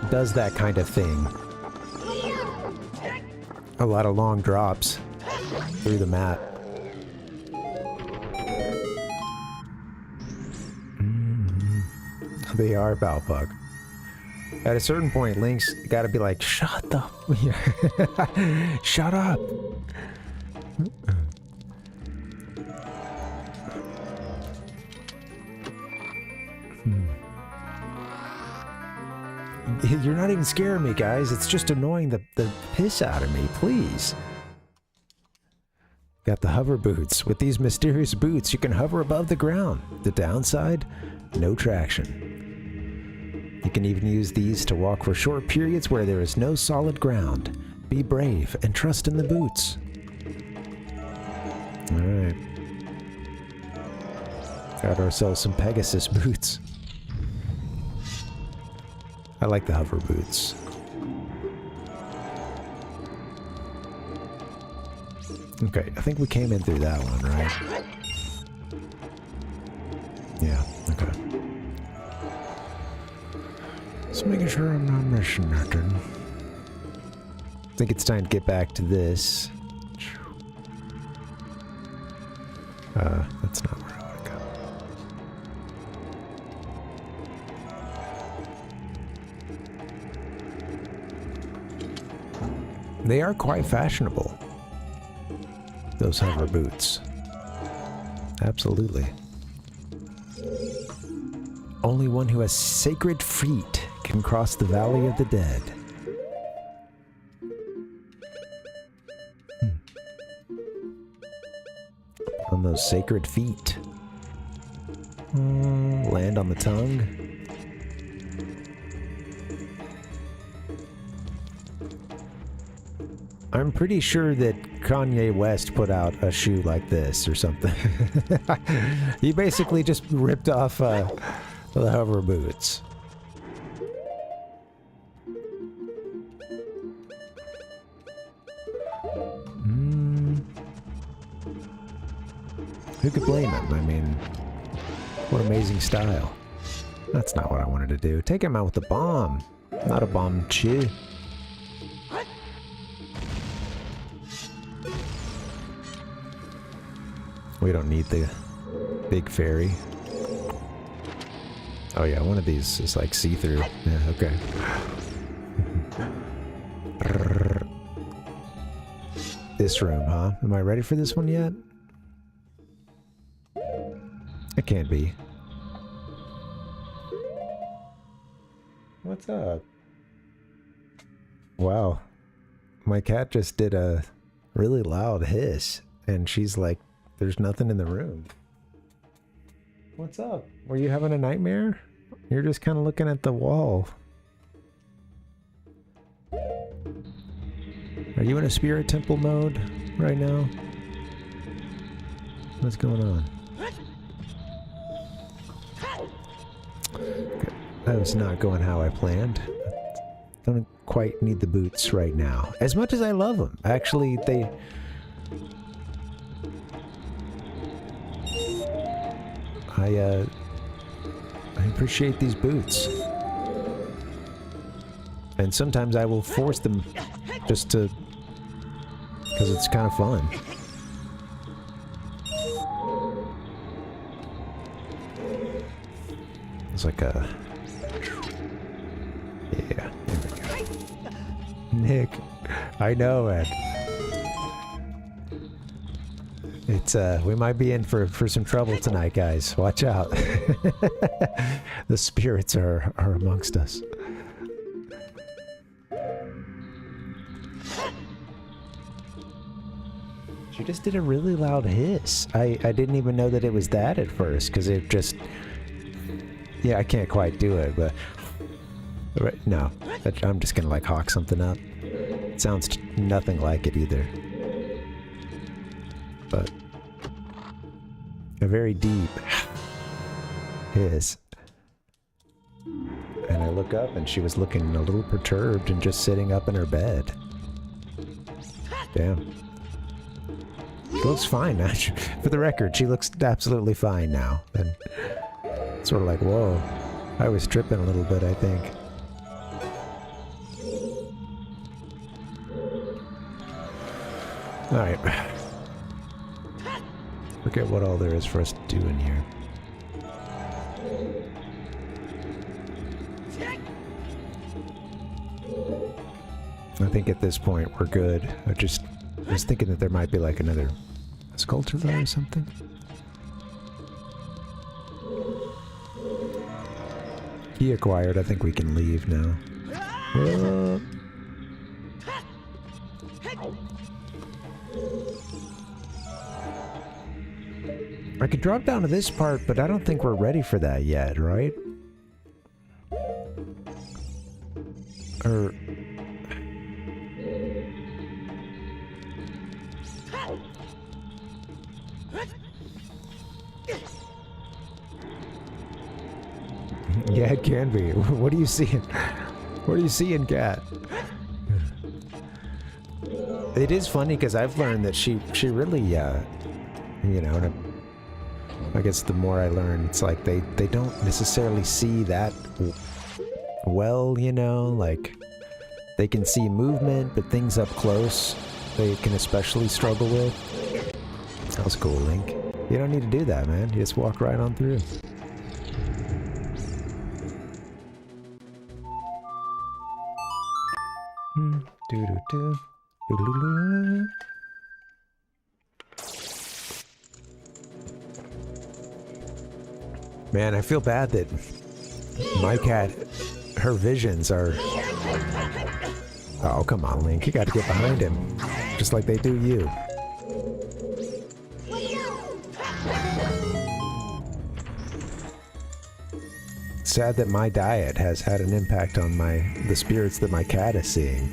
does that kind of thing. A lot of long drops through the map. They are Balpug. At a certain point, Link's gotta be like, shut the... Shut up! You're not even scaring me, guys. It's just annoying the piss out of me, please. Got the hover boots. With these mysterious boots, you can hover above the ground. The downside? No traction. You can even use these to walk for short periods where there is no solid ground. Be brave and trust in the boots. Alright. Got ourselves some Pegasus boots. I like the hover boots. Okay, I think we came in through that one, right? Yeah, okay. Just making sure I'm not missing nothing. I think it's time to get back to this. That's not where I want to go. They are quite fashionable. Those hover boots. Absolutely. Only one who has sacred feet can cross the Valley of the Dead. On those sacred feet. Land on the tongue. I'm pretty sure that Kanye West put out a shoe like this or something. He basically just ripped off the hover boots. Who could blame him? I mean, what amazing style. That's not what I wanted to do. Take him out with a bomb, not a bomb chew. We don't need the big fairy. Oh yeah, one of these is like see-through. Yeah, okay. This room, huh? Am I ready for this one yet? I can't be. What's up? Wow. My cat just did a really loud hiss, and she's like, there's nothing in the room. What's up? Were you having a nightmare? You're just kind of looking at the wall. Are you in a spirit temple mode right now? What's going on? Okay. That was not going how I planned. Don't quite need the boots right now. As much as I love them. Actually, I appreciate these boots. And sometimes I will force them just to... because it's kind of fun. It's like a... yeah. Nick. I know, Ed. It's, we might be in for some trouble tonight, guys. Watch out. The spirits are amongst us. She just did a really loud hiss. I didn't even know that it was that at first, because it just... Yeah, I can't quite do it, but... Right, no, I'm just gonna like hawk something up. It sounds nothing like it either. But... a very deep hiss. And I look up and she was looking a little perturbed and just sitting up in her bed. Damn. She looks fine now. For the record, she looks absolutely fine now. And sort of like, whoa. I was tripping a little bit, I think. Alright. Forget what all there is for us to do in here. I think at this point we're good. I was thinking that there might be like another sculpture there or something. Key acquired. I think we can leave now. I could drop down to this part, but I don't think we're ready for that yet, right? Or... yeah, it can be. What are you seeing? What are you seeing, Cat? It is funny because I've learned that she really, you know, I guess the more I learn, it's like they don't necessarily see that well, you know, like they can see movement, but things up close they can especially struggle with. That was cool, Link. You don't need to do that, man. You just walk right on through. Man, I feel bad that my cat, her visions are... Oh, come on, Link. You gotta get behind him. Just like they do you. Sad that my diet has had an impact on the spirits that my cat is seeing.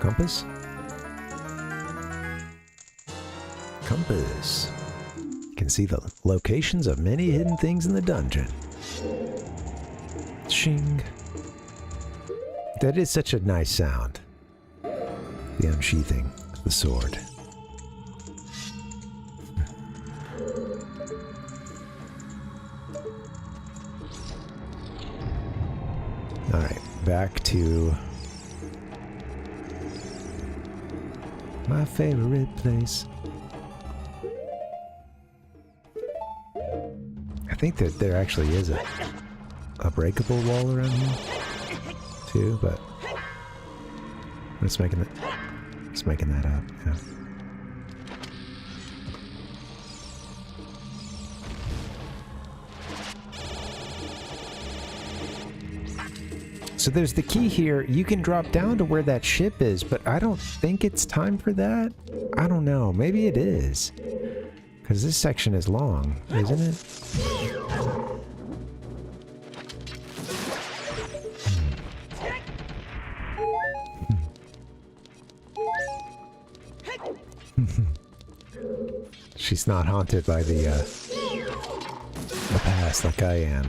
Compass? Compass. You can see the locations of many hidden things in the dungeon. Shing. That is such a nice sound. The unsheathing of the sword. Alright, back to my favorite place. I think that there actually is a breakable wall around here too, but I'm just making that up, yeah. So there's the key here. You can drop down to where that ship is, but I don't think it's time for that. I don't know. Maybe it is. Because this section is long, isn't it? She's not haunted by the past like I am.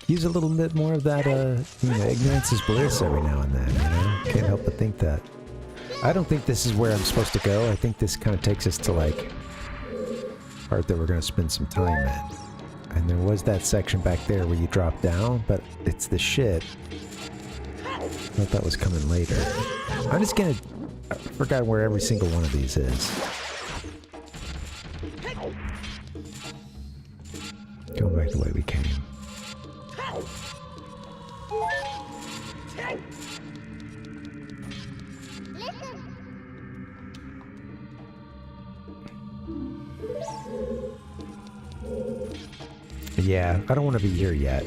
Use a little bit more of that, you know, ignorance is bliss every now and then, you know? Can't help but think that. I don't think this is where I'm supposed to go. I think this kind of takes us to, like, part that we're going to spend some time in. And there was that section back there where you drop down, but it's the shit. I thought that was coming later. I'm just going to... I forgot where every single one of these is. Going back the way we came. Yeah, I don't want to be here yet.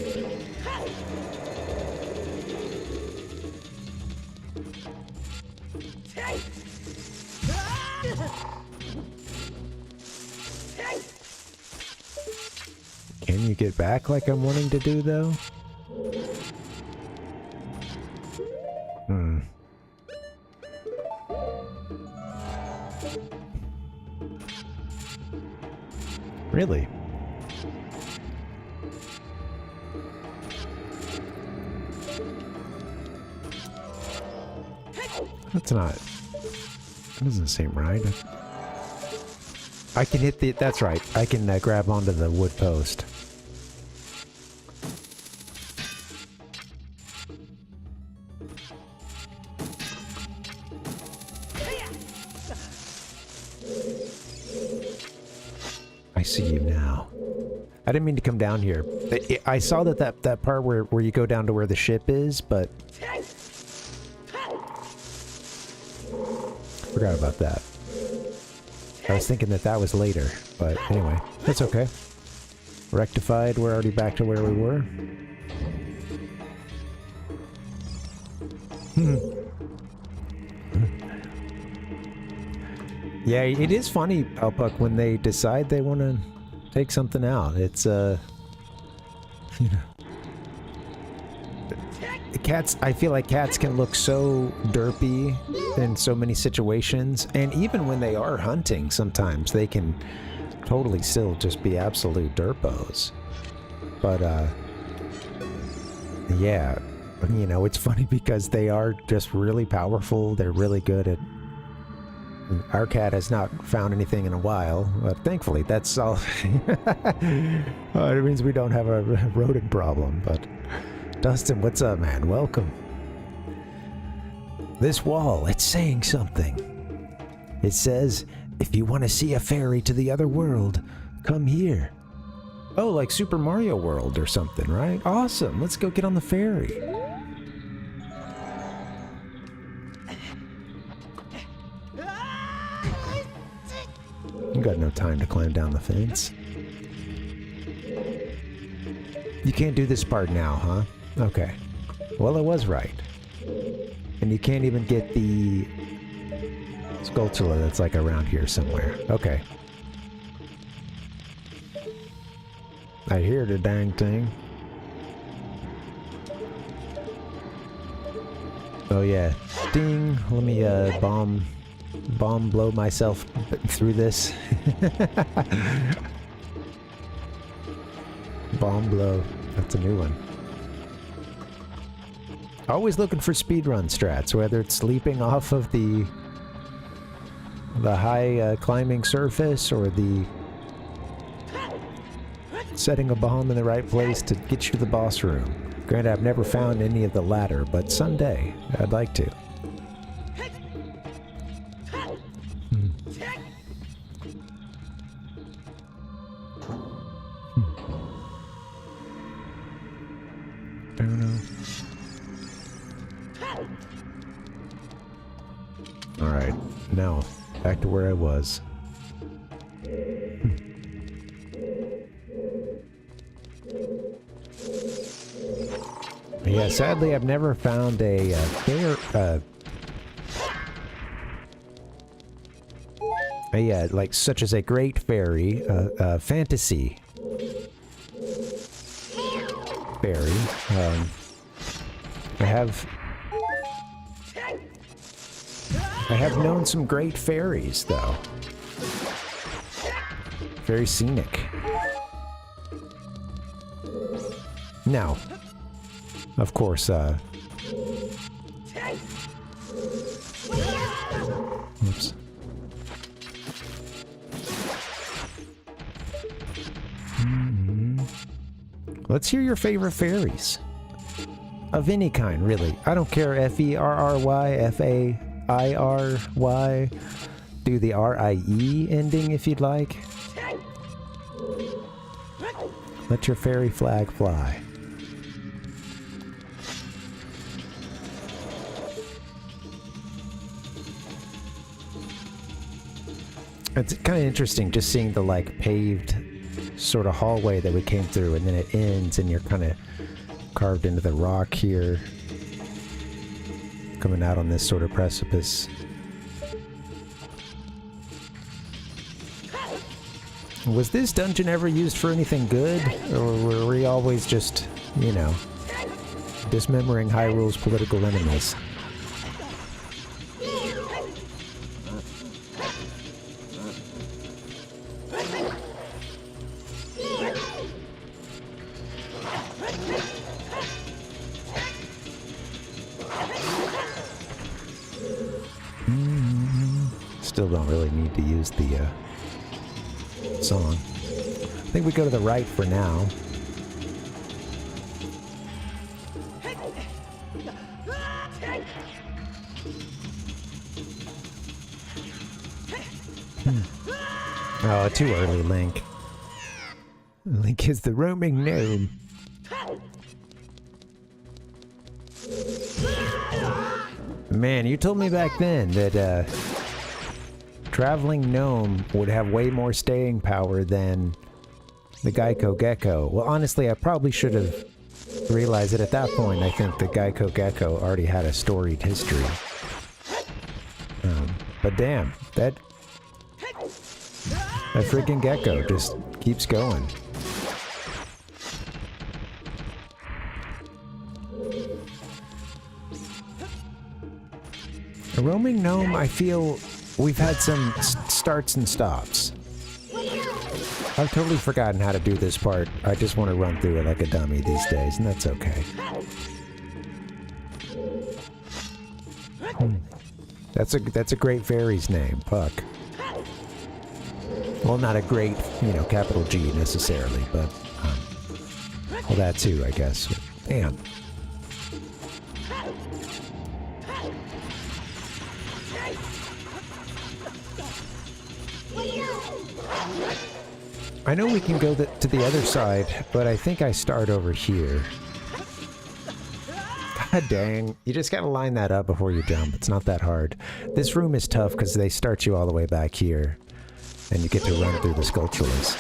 Can you get back like I'm wanting to do, though? Hmm. Really? That's not... That doesn't seem right. I can hit the... That's right. I can grab onto the wood post. I see you now. I didn't mean to come down here. I saw that part where you go down to where the ship is, but... Forgot about that. I was thinking that was later, but anyway, that's okay. Rectified, we're already back to where we were. Yeah, it is funny, Alpuck, when they decide they want to take something out. It's, you know... Cats, I feel like cats can look so derpy in so many situations, and even when they are hunting, sometimes they can totally still just be absolute derpos. But, yeah, you know, it's funny because they are just really powerful. They're really good at... Our cat has not found anything in a while, but thankfully that's all. It means we don't have a rodent problem, but... Dustin, what's up, man? Welcome. This wall, it's saying something. It says, if you want to see a fairy to the other world, come here. Oh, like Super Mario World or something, right? Awesome, let's go get on the ferry. You got no time to climb down the fence. You can't do this part now, huh? Okay. Well, I was right. And you can't even get the Skulltula that's like around here somewhere. Okay. I hear the dang thing. Oh yeah. Ding! Let me bomb blow myself through this. Bomb blow. That's a new one. Always looking for speedrun strats, whether it's leaping off of the high climbing surface or the setting a bomb in the right place to get you to the boss room. Granted, I've never found any of the latter, but someday I'd like to. Don't know. Alright, now, back to where I was. Yeah, sadly I've never found a like such as a great fairy, fantasy fairy. I have known some great fairies, though. Very scenic. Now, of course, oops. Let's hear your favorite fairies. Of any kind, really. I don't care, F-E-R-R-Y, F-A-I-R-Y. Do the R-I-E ending if you'd like. Let your fairy flag fly. It's kind of interesting just seeing the, like, paved sort of hallway that we came through, and then it ends, and you're kind of carved into the rock here, coming out on this sort of precipice. Was this dungeon ever used for anything good, or were we always just, you know, dismembering Hyrule's political enemies? Still don't really need to use the song. I think we go to the right for now. Oh, too early, Link. Link is the roaming gnome. Man, you told me back then that traveling gnome would have way more staying power than the Geico Gecko. Well, honestly, I probably should have realized it at that point. I think the Geico Gecko already had a storied history. But damn, that freaking gecko just keeps going. A roaming gnome, I feel we've had some starts and stops. I've totally forgotten how to do this part. I just want to run through it like a dummy these days, and that's okay. That's a great fairy's name, Puck. Well, not a great, you know, capital G necessarily, but well, that too, I guess. Damn. I know we can go to the other side, but I think I start over here. God dang. You just gotta line that up before you jump. It's not that hard. This room is tough because they start you all the way back here. And you get to run through the sculptulas.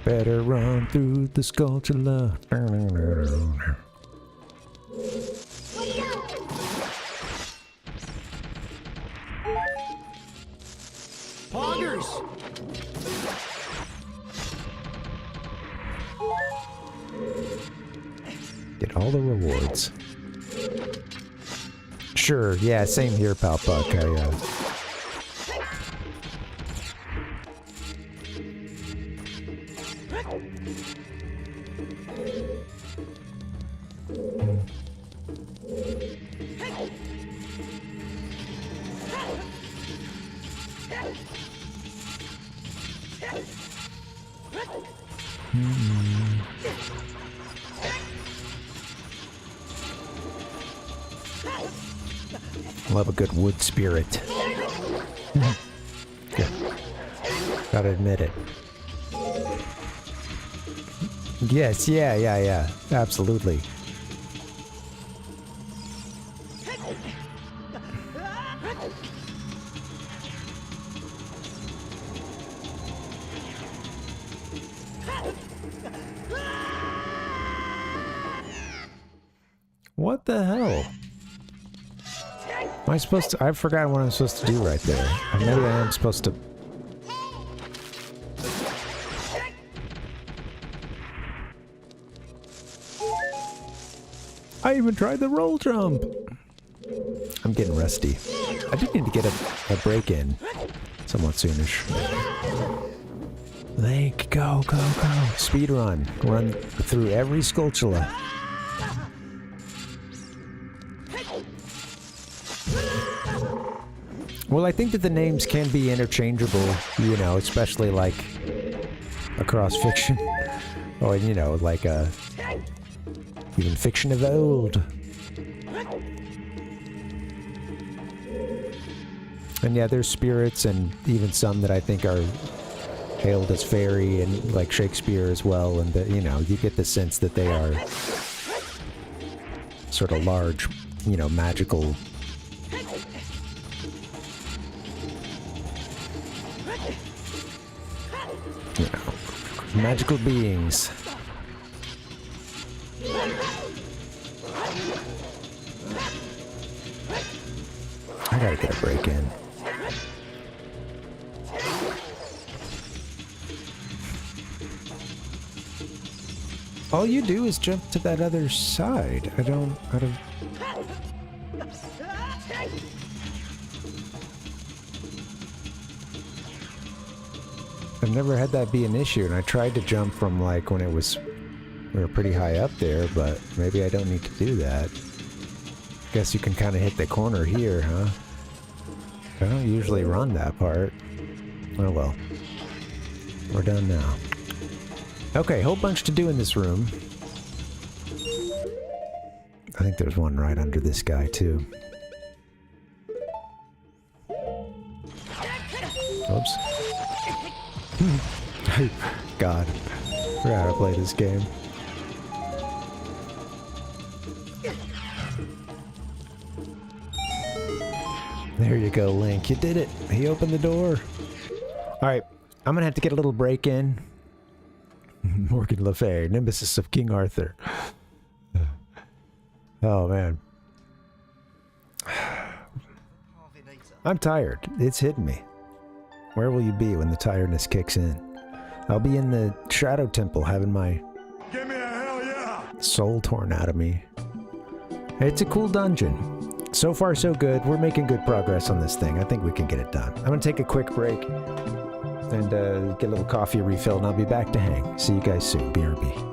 Better run through the sculptula. Poggers! Get all the rewards. Sure, yeah, same here, pal Puck. Love a good wood spirit. Gotta admit it. Yes, yeah. Absolutely. What the hell? Am I supposed to? I've forgotten what I'm supposed to do right there. Maybe I am supposed to. I even tried the roll jump! I'm getting rusty. I do need to get a break in somewhat soonish. Link, go. Speed run. Run through every sculptula. Well, I think that the names can be interchangeable, you know, especially like across fiction. Or, you know, like even fiction of old. And yeah, there's spirits and even some that I think are hailed as fairy and like Shakespeare as well. And, you know, you get the sense that they are sort of large, you know, magical. You know. magical beings. I gotta get a break in. All you do is jump to that other side. I don't... I've never had that be an issue, and I tried to jump from, like, when we were pretty high up there, but maybe I don't need to do that. Guess you can kind of hit the corner here, huh? I don't usually run that part. Oh well. We're done now. Okay, whole bunch to do in this room. I think there's one right under this guy, too. Oops. God. I forgot how to play this game. There you go, Link. You did it. He opened the door. Alright, I'm gonna have to get a little break in. Morgan Le Fay, Nemesis of King Arthur. Oh, man. I'm tired. It's hitting me. Where will you be when the tiredness kicks in? I'll be in the Shadow Temple having my soul torn out of me. It's a cool dungeon. So far, so good. We're making good progress on this thing. I think we can get it done. I'm going to take a quick break and get a little coffee refill, and I'll be back to hang. See you guys soon. BRB.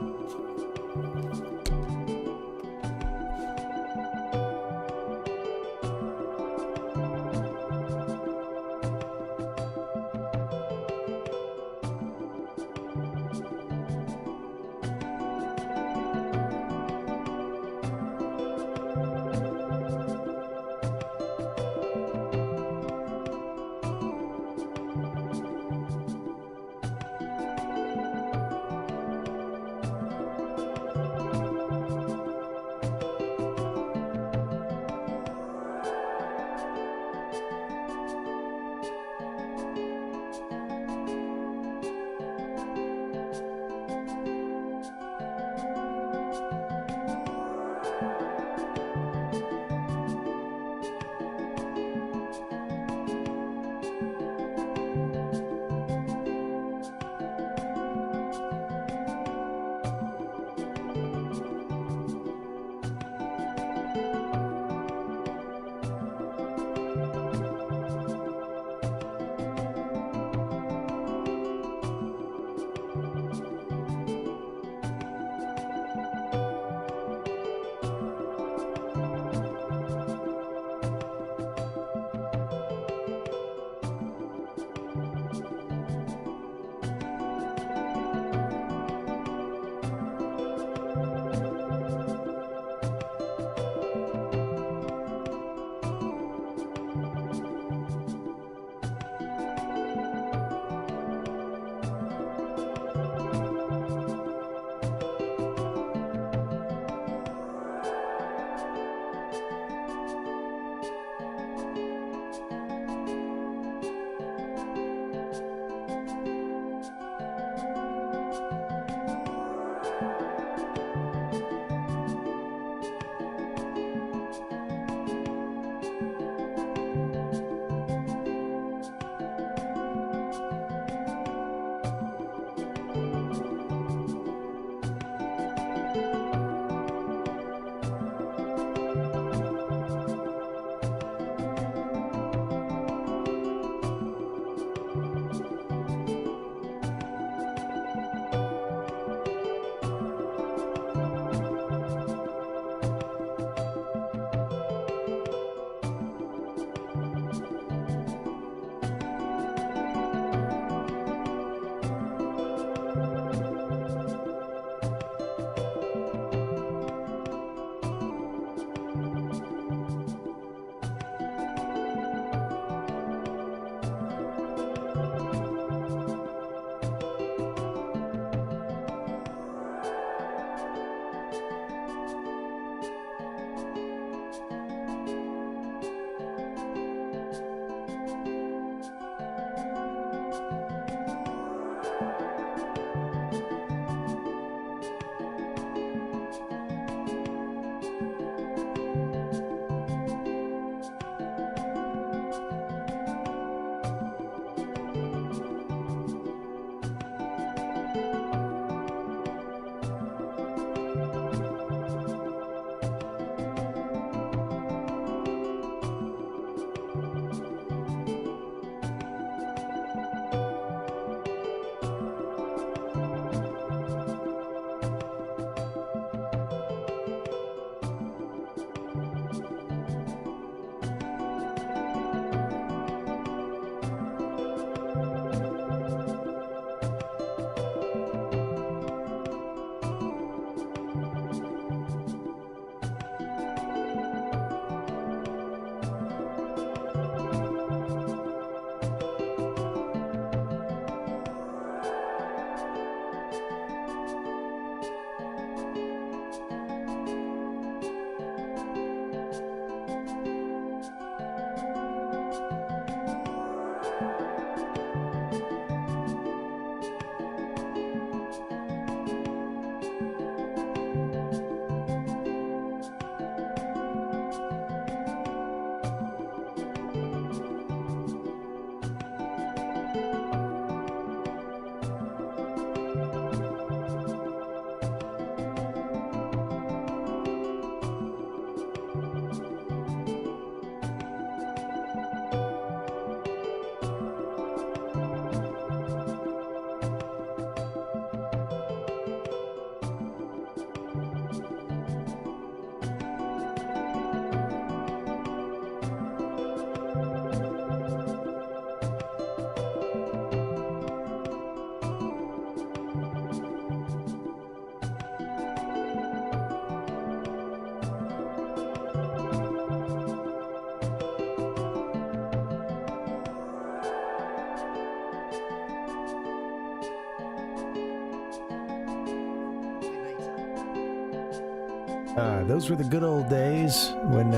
Those were the good old days when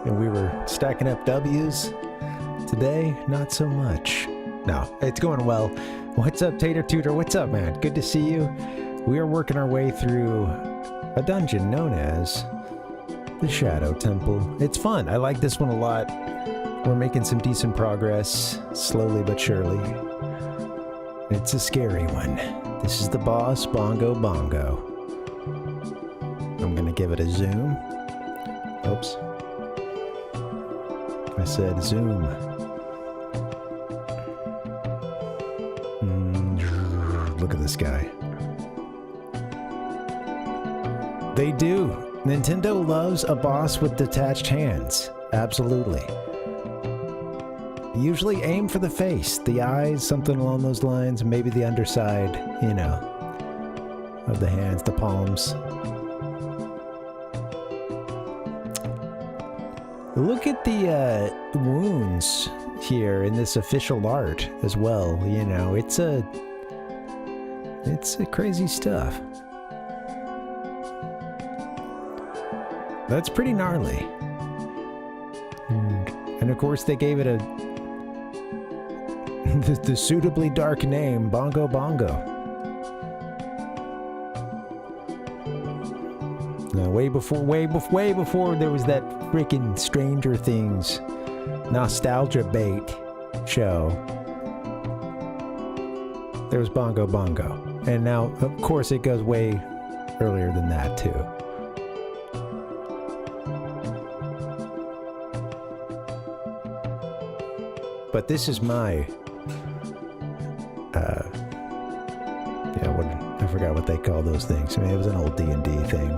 we were stacking up W's. Today, not so much. No, it's going well. What's up, Tater Tutor? What's up, man? Good to see you. We are working our way through a dungeon known as the Shadow Temple. It's fun. I like this one a lot. We're making some decent progress, slowly but surely. It's a scary one. This is the boss, Bongo Bongo. I'm gonna give it a zoom. Oops. I said zoom. Look at this guy. They do. Nintendo loves a boss with detached hands. Absolutely. Usually aim for the face, the eyes, something along those lines, maybe the underside, you know, of the hands, the palms. Look at the wounds here in this official art as well, you know, it's a crazy stuff. That's pretty gnarly. And of course they gave it the suitably dark name, Bongo Bongo. Now, way before there was that freaking Stranger Things nostalgia bait show, there was Bongo Bongo. And now, of course, it goes way earlier than that, too. But this is my... I forgot what they call those things. I mean, it was an old D&D thing.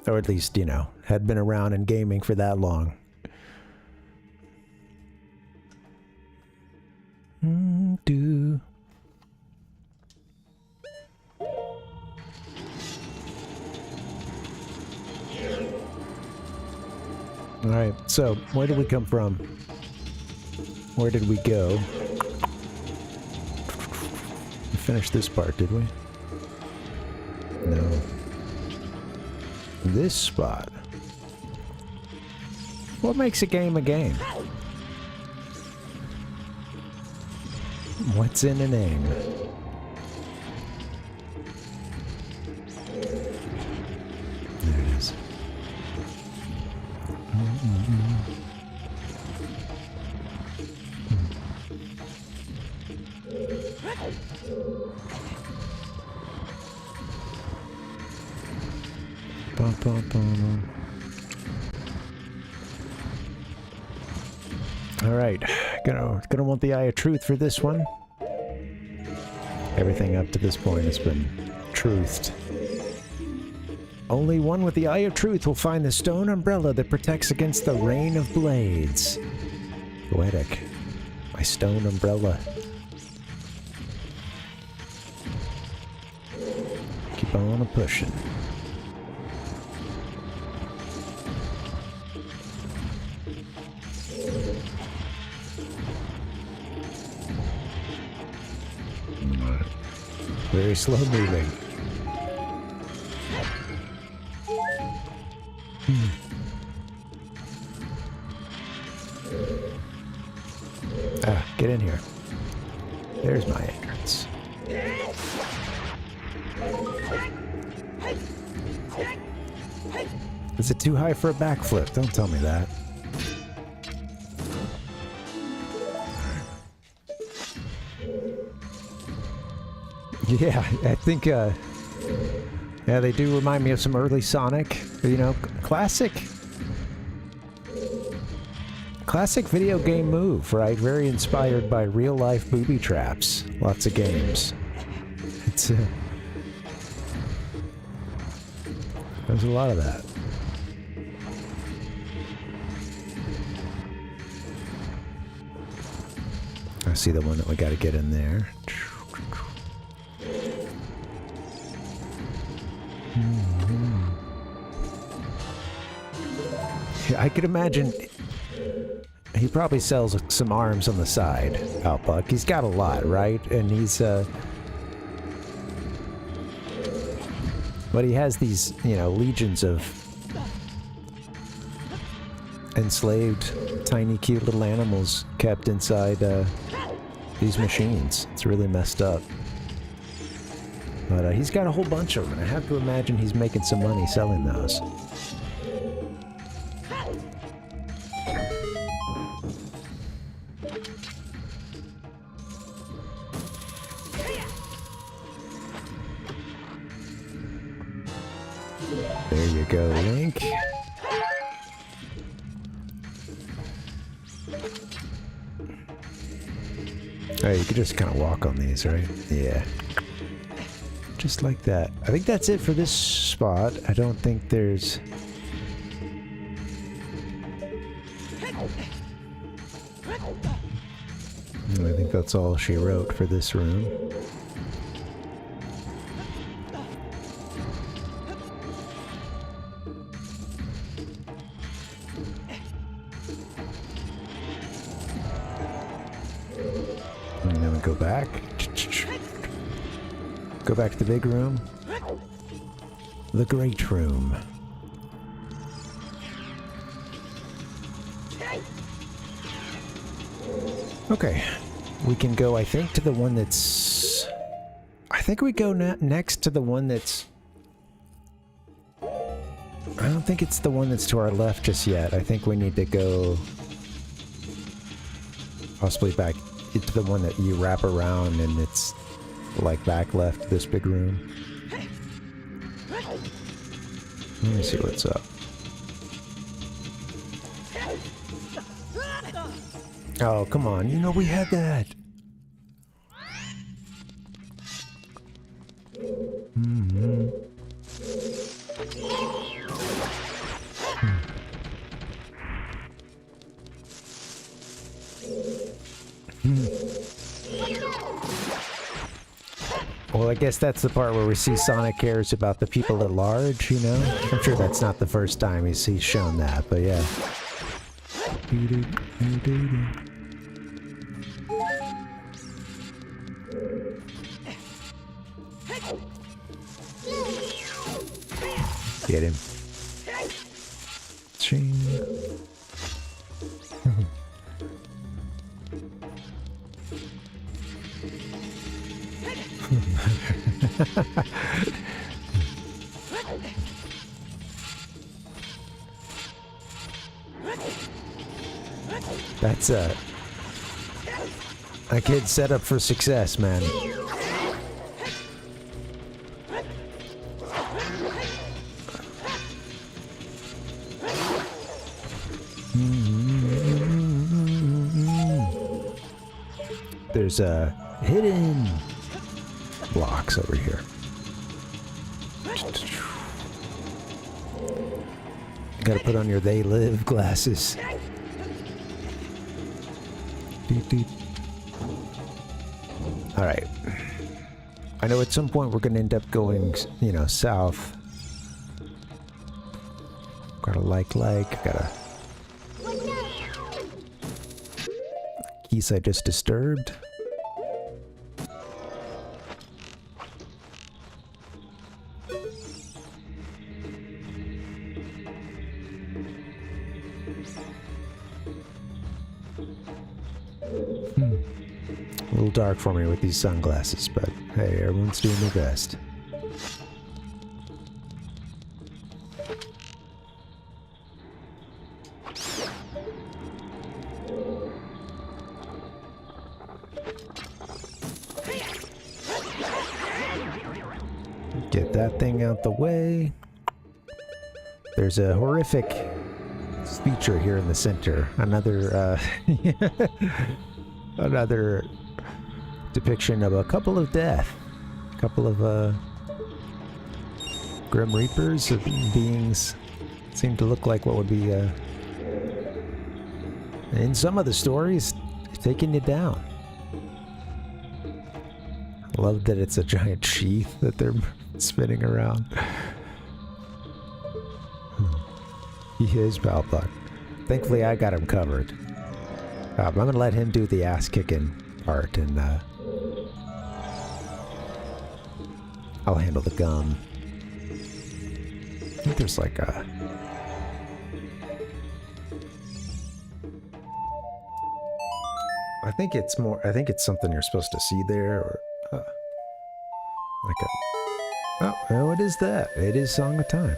Or at least, you know, had been around in gaming for that long. Alright, so where did we come from? Where did we go? We finished this part, did we? No. This spot. What makes a game a game? What's in a name? There it is. Alright, gonna want the Eye of Truth for this one. Everything up to this point has been truthed. Only one with the Eye of Truth will find the stone umbrella that protects against the rain of blades. Poetic. My stone umbrella. Keep on a-pushing. Very slow moving. Get in here. There's my entrance. Is it too high for a backflip? Don't tell me that. Yeah, I think, yeah, they do remind me of some early Sonic, you know, classic video game move, right? Very inspired by real-life booby traps. Lots of games. It's, there's a lot of that. I see the one that we gotta get in there. I could imagine he probably sells some arms on the side, Outbuck. He's got a lot, right? And he's But he has these, you know, legions of enslaved, tiny, cute little animals kept inside these machines. It's really messed up. But he's got a whole bunch of them, and I have to imagine he's making some money selling those. There you go, Link. Oh, you can just kind of walk on these, right? Yeah. Just like that. I think that's it for this spot. I don't think there's... I think that's all she wrote for this room. And then we go back. Go back to the big room. The great room. Okay. We can go, I think, to the one that's... I think we go next to the one that's... I don't think it's the one that's to our left just yet. I think we need to go... possibly back into the one that you wrap around and it's like back left, this big room. Let me see what's up. Oh, come on. You know we had that. Mm-hmm. Well, I guess that's the part where we see Sonic cares about the people at large, you know? I'm sure that's not the first time he's shown that, but yeah. Get him. Ching. That's a kid set up for success, man. There's hidden blocks over here. Gotta put on your They Live glasses. Alright. I know at some point we're gonna end up going, you know, south. Gotta gotta... Keys I just disturbed. A little dark for me with these sunglasses, but hey, everyone's doing their best. Get that thing out the way. There's a horrific feature here in the center. Another, another depiction of a couple of death. A couple of, Grim Reapers of beings. Seem to look like what would be, in some of the stories, taking you down. I love that it's a giant sheath that they're spinning around. He is Palplock. Thankfully, I got him covered. I'm gonna let him do the ass-kicking part, and I'll handle the gum. think there's like a... I think it's more... I think it's something you're supposed to see there, or... like a... Oh, well, it is that. It is Song of Time.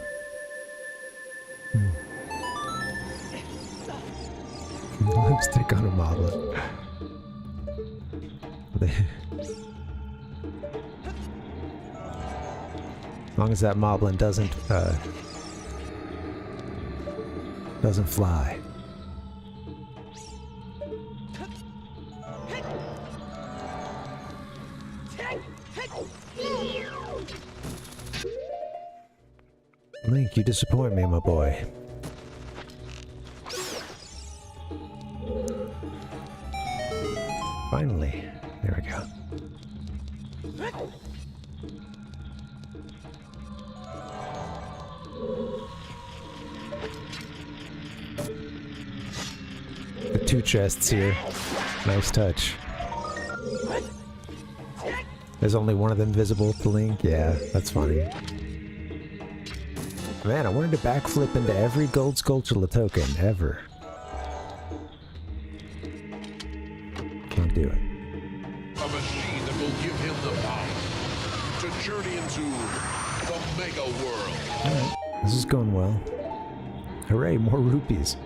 Lipstick on a moblin. As long as that moblin doesn't fly. Link, you disappoint me, my boy. Finally. There we go. The 2 chests here. Nice touch. There's only one of them visible to Link? Yeah, that's funny. Man, I wanted to backflip into every gold Skulltula token ever. Can't do it. A machine that will give him the power to journey into the mega world. Alright, this is going well. Hooray, more rupees.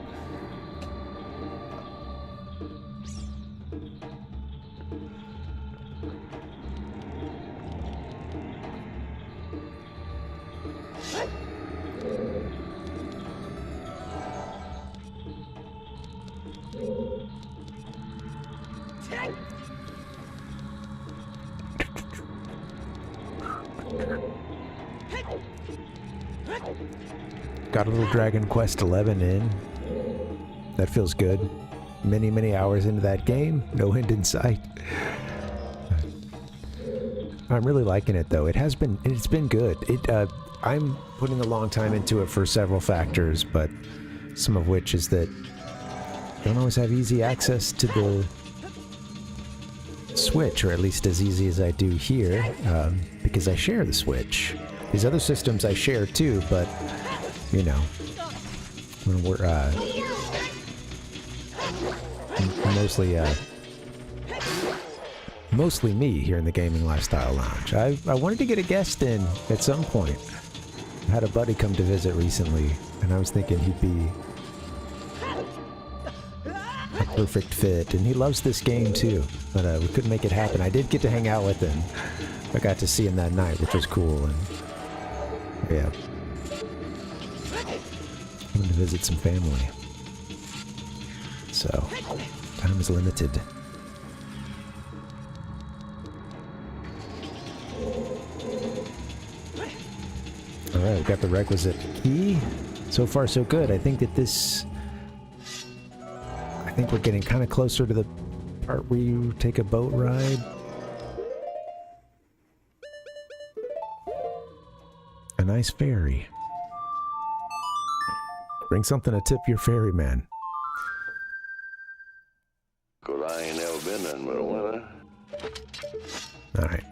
Got a little Dragon Quest 11 in. That feels good. Many hours into that game. No end in sight. I'm really liking it though. It's been good. I'm putting a long time into it for several factors, but some of which is that I don't always have easy access to the Switch, or at least as easy as I do here, because I share the Switch. These other systems I share too, but you know, when we're mostly me here in the Gaming Lifestyle Lounge. I wanted to get a guest in at some point. I had a buddy come to visit recently, and I was thinking he'd be a perfect fit, and he loves this game too, but we couldn't make it happen. I did get to hang out with him. I got to see him that night, which was cool, and yeah. I'm going to visit some family. So, time is limited. Alright, we've got the requisite key. So far, so good. I think we're getting kind of closer to the part where you take a boat ride. A nice ferry. Bring something to tip your ferryman. Alright.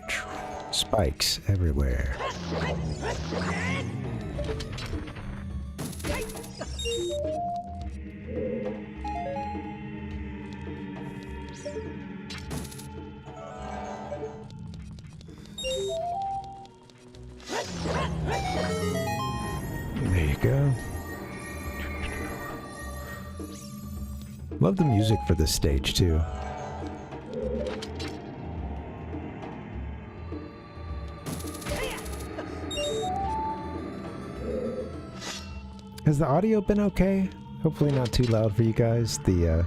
Spikes everywhere. There you go. Love the music for this stage too. Has the audio been okay? Hopefully not too loud for you guys. The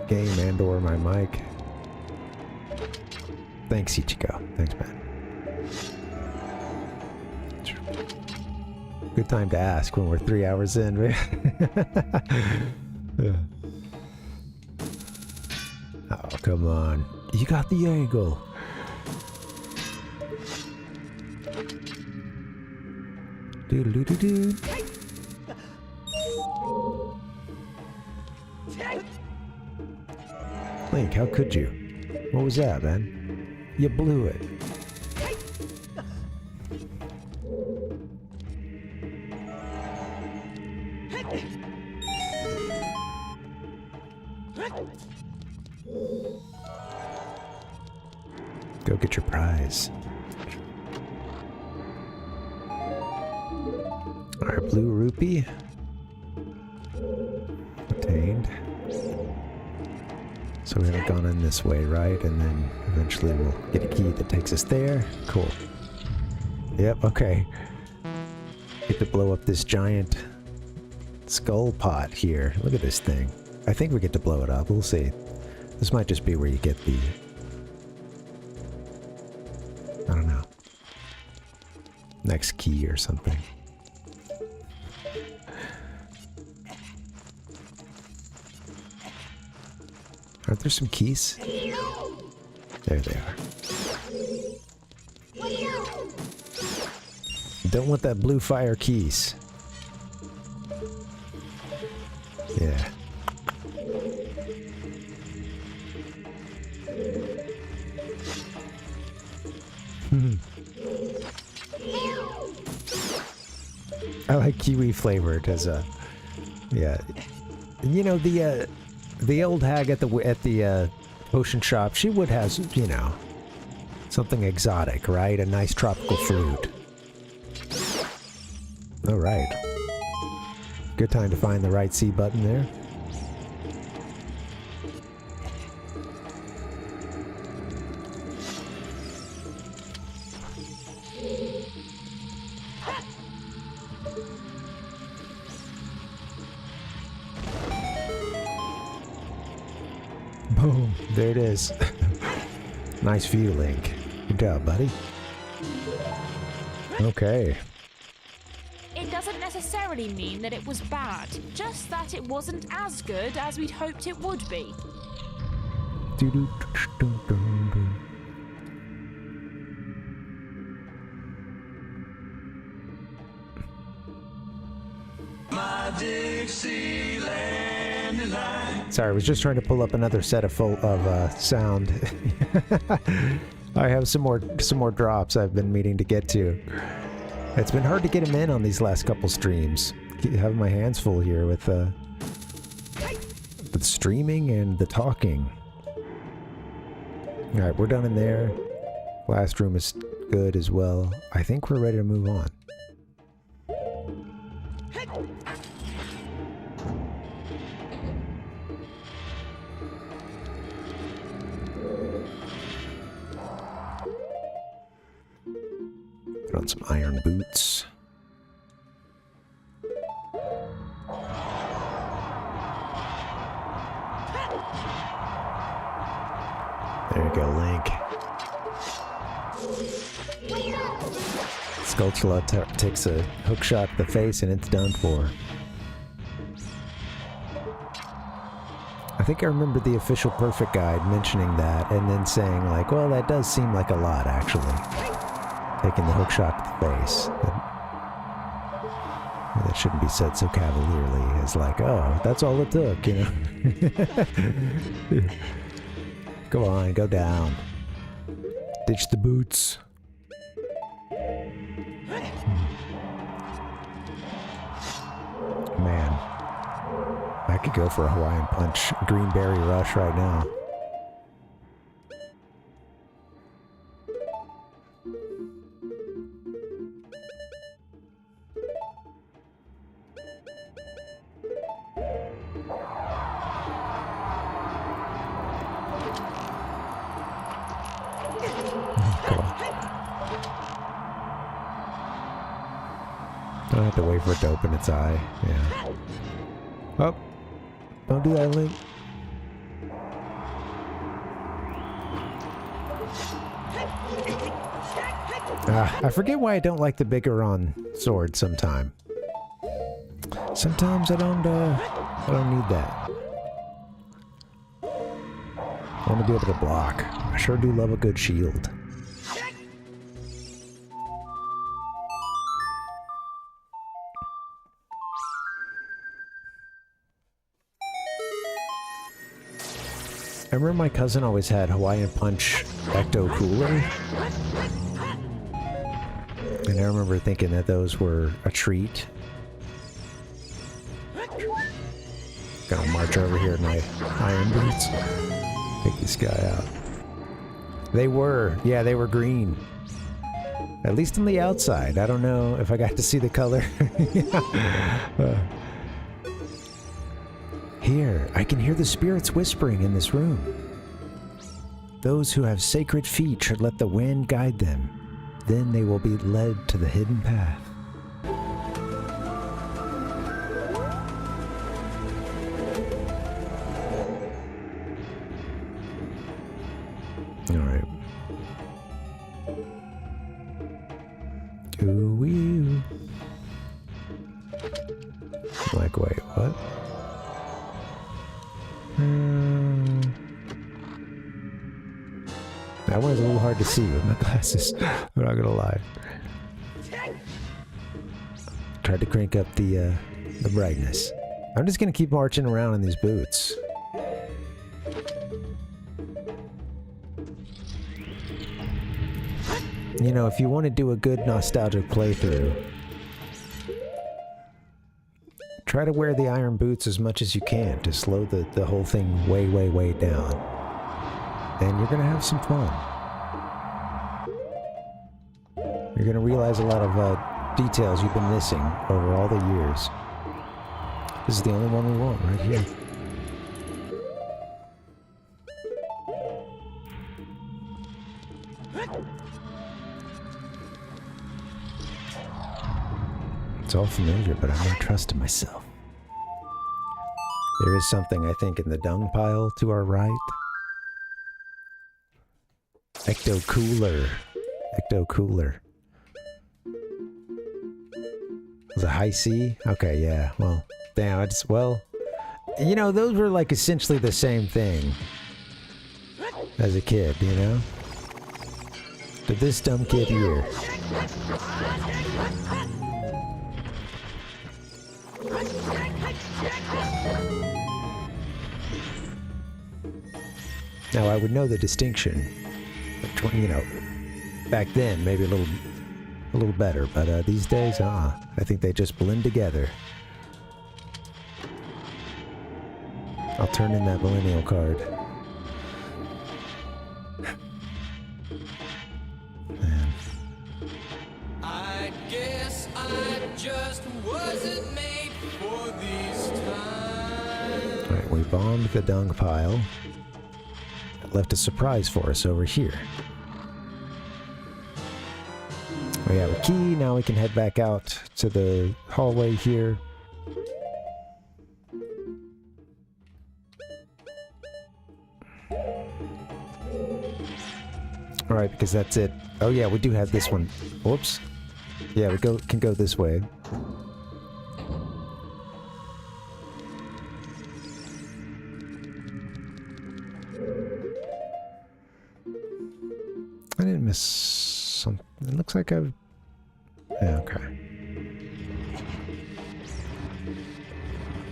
game and or my mic. Thanks, Ichigo. Thanks, man. Good time to ask when we're 3 hours in, right? Yeah. Oh, come on. You got the angle. Doodle-doo-doo-doo. Link, how could you? What was that, man? You blew it. Go get your prize. Alright, blue rupee. Obtained. So we haven't gone in this way, right? And then eventually we'll get a key that takes us there. Cool. Yep, okay. Get to blow up this giant skull pot here. Look at this thing. I think we get to blow it up. We'll see. This might just be where you get the... I don't know. Next key or something. Aren't there some keys? There they are. Don't want that blue fire keys. Yeah. I like kiwi flavored as a... Yeah. You know, the old hag at the potion shop, she would have, you know, something exotic, right? A nice tropical fruit. All right. Good time to find the right C button there. Boom. There it is. Nice view, Link. Good job, buddy. Okay. It doesn't necessarily mean that it was bad, just that it wasn't as good as we'd hoped it would be. Sorry, I was just trying to pull up another set of sound. I have some more drops I've been meaning to get to. It's been hard to get them in on these last couple streams. Having my hands full here with streaming and the talking. All right, we're done in there. Last room is good as well. I think we're ready to move on. Put on some iron boots. There you go, Link. Skulltula takes a hook shot to the face and it's done for. I think I remember the official Perfect Guide mentioning that and then saying like, well, that does seem like a lot, actually. Taking the hook shot to the face. That shouldn't be said so cavalierly as like, oh, that's all it took, you know? Go on, go down. Ditch the boots. Man. I could go for a Hawaiian Punch Green Berry Rush right now. I have to wait for it to open its eye. Yeah. Oh. Don't do that, Link. I forget why I don't like the bigger on sword sometime. Sometimes I don't need that. I want to be able to block. I sure do love a good shield. I remember my cousin always had Hawaiian Punch Ecto Cooler. And I remember thinking that those were a treat. Gonna march over here in my iron boots. Take this guy out. They were. Yeah, they were green. At least on the outside. I don't know if I got to see the color. Here, I can hear the spirits whispering in this room. Those who have sacred feet should let the wind guide them. Then they will be led to the hidden path. Alright. Ooh-wee. Like, wait, what? That one's a little hard to see with my glasses. I'm not gonna lie. Tried to crank up the brightness. I'm just gonna keep marching around in these boots. You know, if you want to do a good nostalgic playthrough, try to wear the iron boots as much as you can to slow the whole thing way, way, way down. And you're gonna have some fun. You're gonna realize a lot of details you've been missing over all the years. This is the only one we want right here. It's all familiar, but I'm not trusting myself. There is something, I think, in the dung pile to our right. Ecto Cooler. Ecto Cooler. Was it high C? Okay, yeah. Well, damn, it's, well, you know, those were like essentially the same thing as a kid, you know? But this dumb kid here. Now, I would know the distinction, you know, back then, maybe a little better, but these days, I think they just blend together. I'll turn in that millennial card. Man. I guess I just wasn't made for these times. Alright, we bombed the dung pile. It left a surprise for us over here. We have a key, now we can head back out to the hallway here. Alright, because that's it. Oh yeah, we do have this one. Whoops. Yeah, we can go this way. I didn't miss something. It looks like I've... Yeah, okay.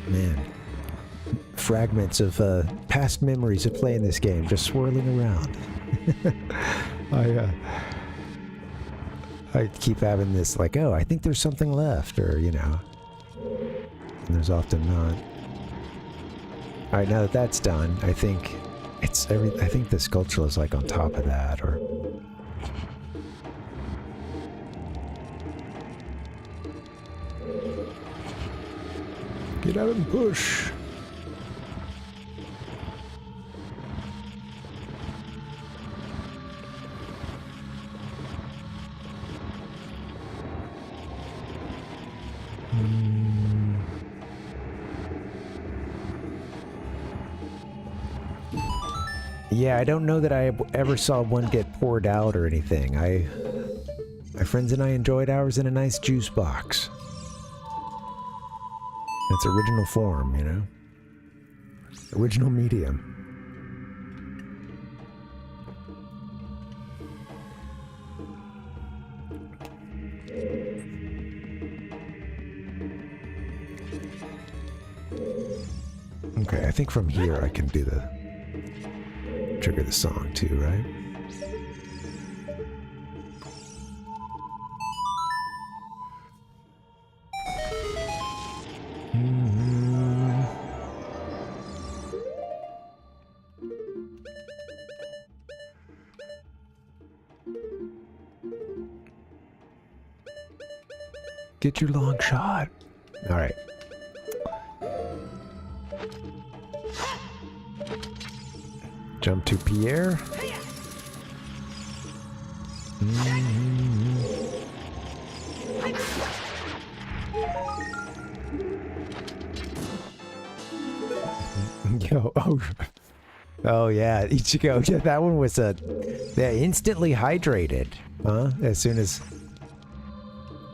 Man. Fragments of past memories of playing this game just swirling around. I keep having this like, oh, I think there's something left, or, you know. And there's often not. Alright, now that that's done, I think it's I think the sculpture is like on top of that, or... Get out and push! Yeah, I don't know that I ever saw one get poured out or anything. My friends and I enjoyed ours in a nice juice box. Its original form, you know? Original medium. Okay, I think from here I can do trigger the song too, right? Get your long shot. All right. Jump to Pierre. Yo, oh yeah, Ichigo. Yeah, that one was instantly hydrated, huh? As soon as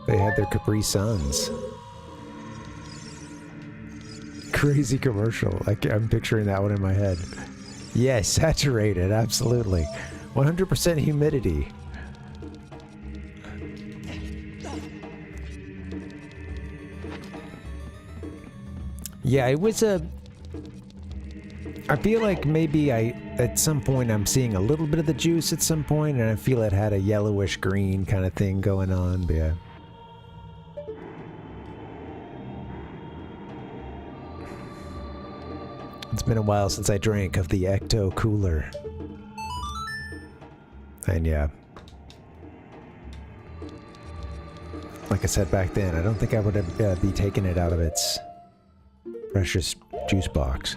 they had their Capri Suns. Crazy commercial. I'm picturing that one in my head. Yes, saturated, absolutely. 100% humidity. Yeah, it was I feel like maybe at some point I'm seeing a little bit of the juice at some point, and I feel it had a yellowish green kind of thing going on, but yeah. It's been a while since I drank of the Ecto Cooler. And yeah. Like I said back then, I don't think I would be taking it out of its precious juice box.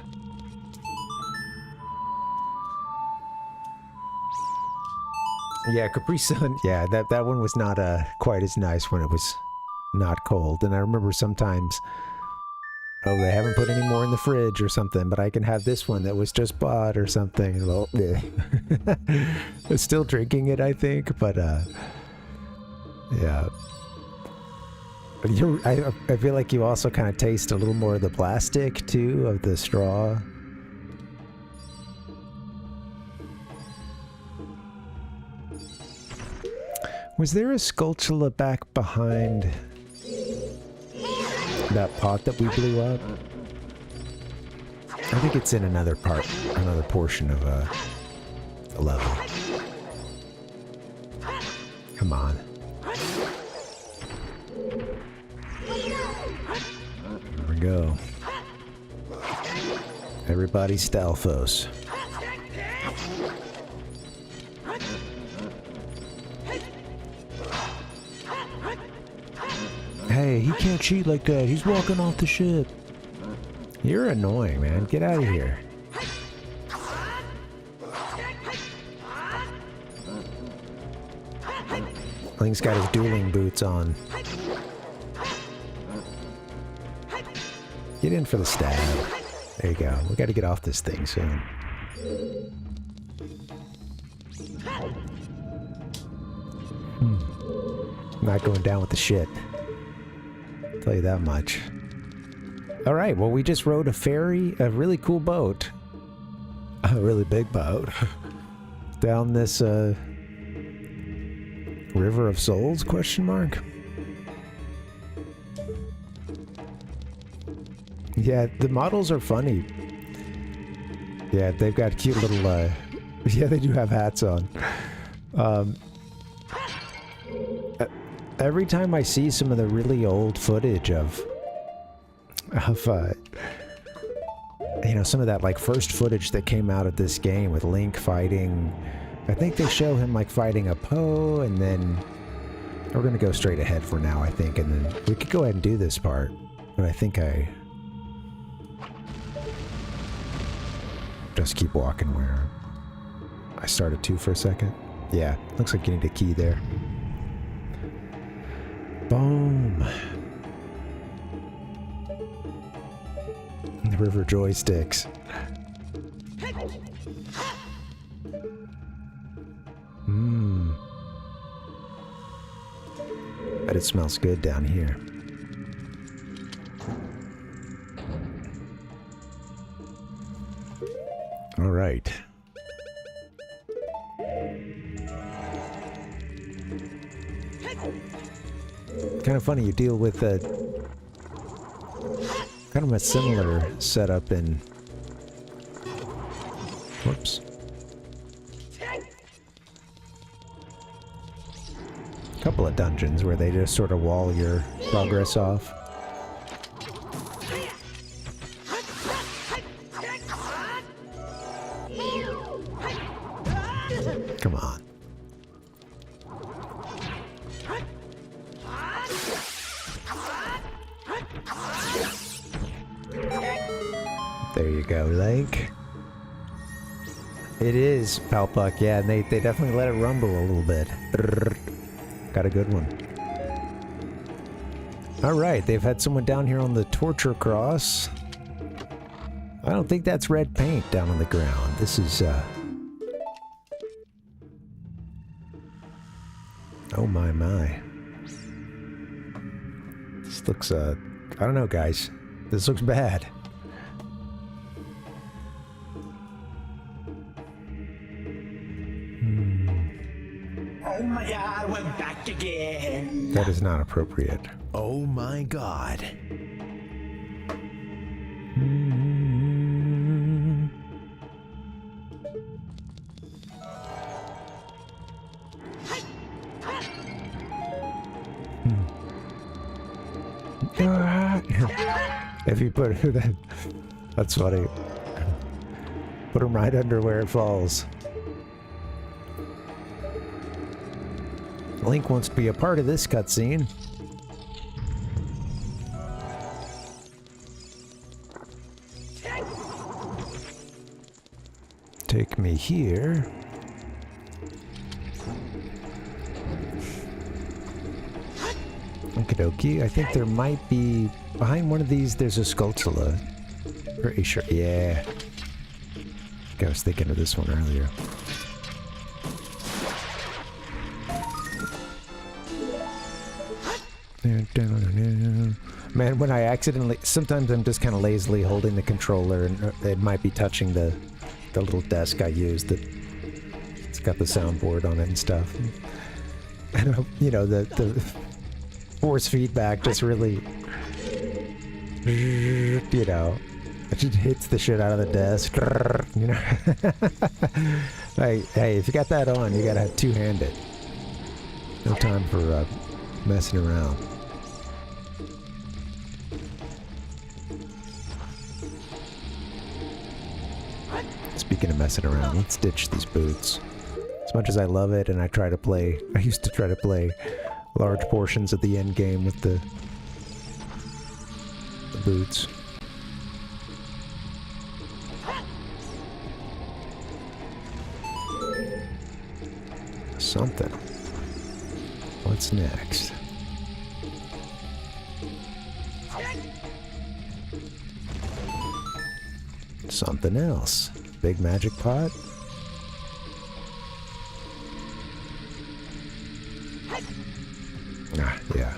Yeah, Capri Sun. Yeah, that one was not quite as nice when it was not cold. And I remember sometimes, oh, they haven't put any more in the fridge or something, but I can have this one that was just bought or something. Well, I'm still drinking it, I think, but yeah. I feel like you also kind of taste a little more of the plastic too, of the straw. Was there a Skulltula back behind that pot that we blew up? I think it's in another portion of the level. Come on. There we go. Everybody Stalfos. Hey, he can't cheat like that. He's walking off the ship. You're annoying, man. Get out of here. Link's got his dueling boots on. Get in for the stab. There you go. We gotta get off this thing soon. Not going down with the ship. Tell you that much. All right, well, we just rode a ferry, a really cool boat, a really big boat, down this River of Souls, question mark? Yeah, the models are funny. Yeah, they've got cute little, yeah, they do have hats on. Every time I see some of the really old footage of you know, some of that like first footage that came out of this game with Link fighting, I think they show him like fighting a Poe, and then we're gonna go straight ahead for now, I think, and then we could go ahead and do this part, but I think I just keep walking where I started to for a second. Yeah, looks like you need a key there. Boom. The river joysticks. Mmm. Bet it smells good down here. All right. Kind of funny, you deal with a kind of a similar setup in, whoops, a couple of dungeons where they just sort of wall your progress off. Come on. There you go, Link. It is Palpuck, yeah, and they definitely let it rumble a little bit. Got a good one. Alright, they've had someone down here on the torture cross. I don't think that's red paint down on the ground. This is, oh my. This looks, I don't know, guys. This looks bad. Oh my god, we're back again. That is not appropriate. Oh my god. If you put that, that's funny. Put him right under where it falls. Link wants to be a part of this cutscene. Take me here. Okie dokie. I think there might be behind one of these. There's a Skulltula. Pretty sure. Yeah. I was thinking of this one earlier. Man, when I accidentally, sometimes I'm just kind of lazily holding the controller, and it might be touching the little desk I use that it's got the soundboard on it and stuff. And you know, the force feedback just really, you know, it just hits the shit out of the desk. You know, hey, if you got that on, you gotta have two-handed. No time for messing around. Speaking of messing around, let's ditch these boots. As much as I love it, and I used to try to play large portions of the end game with the boots. Something. What's next? Something else. Big magic pot? Ah, yeah.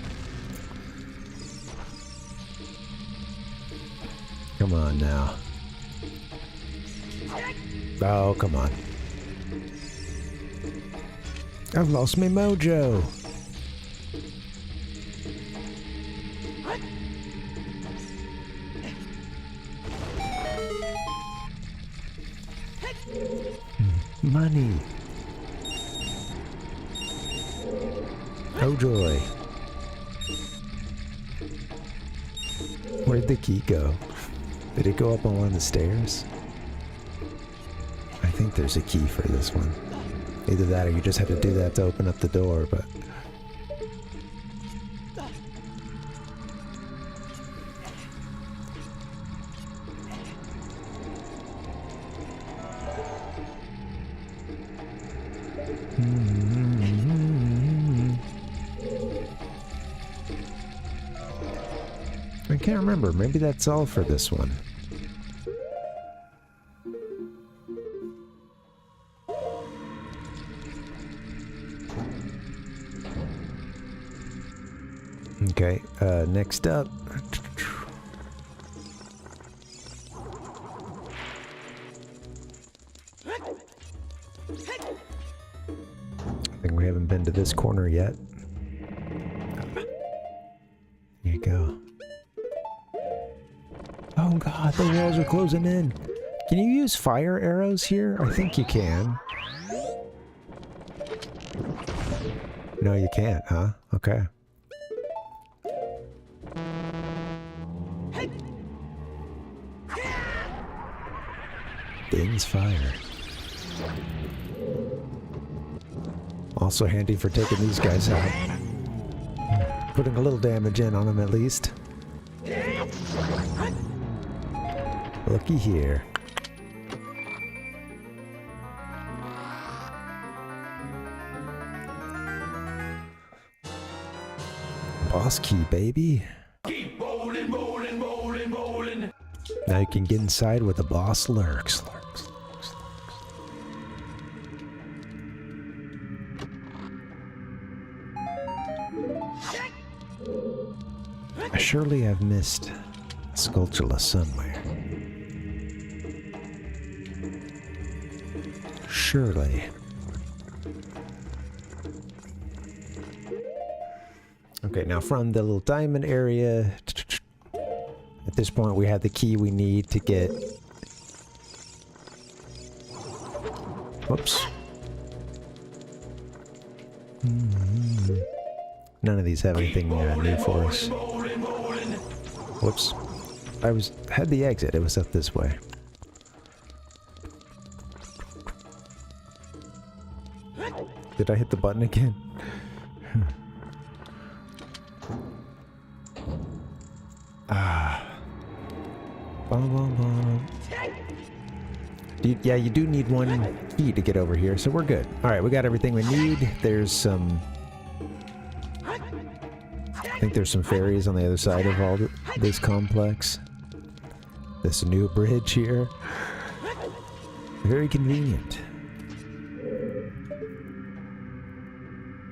Come on now. Oh, come on. I've lost my mojo. Money. Oh joy. Where'd the key go? Did it go up on one of the stairs? I think there's a key for this one. Either that or you just have to do that to open up the door, but... I can't remember. Maybe that's all for this one. Okay, next up. I think we haven't been to this corner yet. Here you go. Oh god, the walls are closing in. Can you use fire arrows here? I think you can. No, you can't, huh? Okay. Things fire. Also handy for taking these guys out. Putting a little damage in on them at least. Looky here. Boss key, baby. Keep rolling, rolling, rolling, rolling. Now you can get inside where the boss lurks. I surely have missed a Skulltula somewhere. Surely. Okay, now from the little diamond area, at this point we have the key we need to get... Whoops. None of these have anything new for us. Whoops. I had the exit, it was up this way. Did I hit the button again? Yeah, you do need one key to get over here, so we're good. Alright, we got everything we need. There's some... I think there's some fairies on the other side of all this complex. This new bridge here. Very convenient.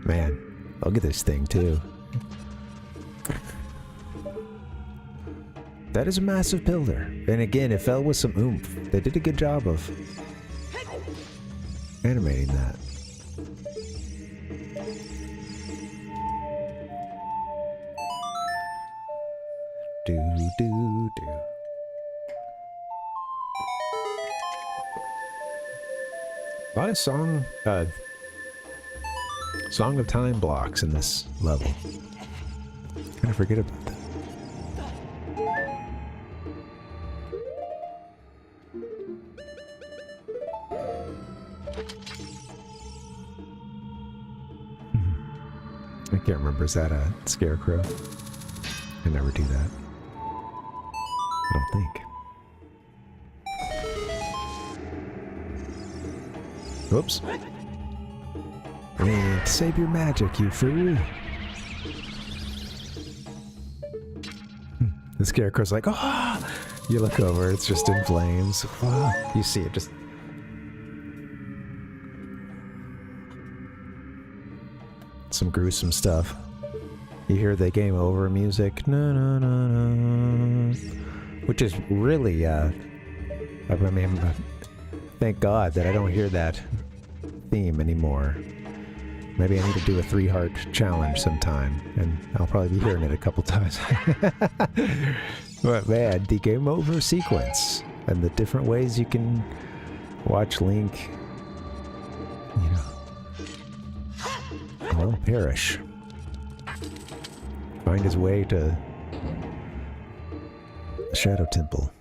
Man, look at this thing too. That is a massive pillar. And again, it fell with some oomph. They did a good job of animating that. Do. A lot of Song of Time blocks in this level. Kind of forget about that. I can't remember, is that a scarecrow? I never do that. I don't think. Whoops. And save your magic, you fool. The scarecrow's like, oh! You look over, it's just in flames. Oh, you see it just... Some gruesome stuff. You hear the game over music, no, no, no, no, which is really, I mean, thank God that I don't hear that theme anymore. Maybe I need to do a 3-heart challenge sometime, and I'll probably be hearing it a couple times. But man, the game over sequence and the different ways you can watch Link, you know, well, perish. Find his way to the Shadow Temple.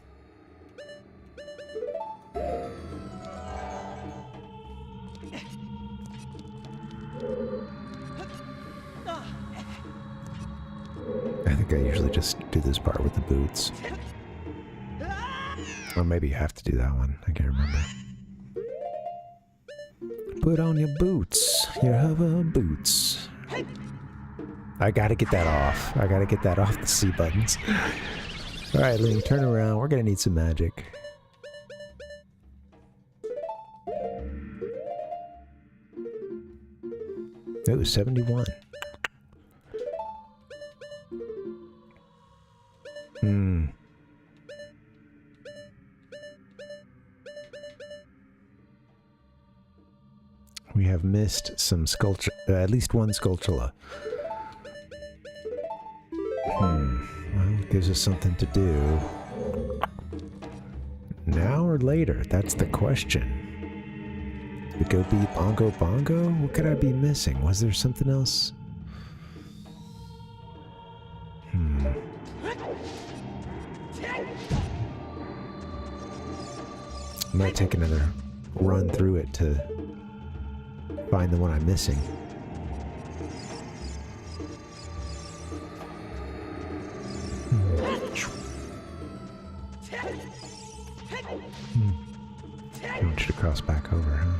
I think I usually just do this part with the boots. Or maybe you have to do that one. I can't remember. Put on your boots, your hover boots. I gotta get that off. I gotta get that off the C buttons. Alright, Link, turn around. We're gonna need some magic. Ooh, 71. We have missed some sculpture, at least one Skulltula. Well, it gives us something to do. Now or later? That's the question. Did we go be Bongo Bongo? What could I be missing? Was there something else? I might take another run through it to find the one I'm missing. cross back over, huh?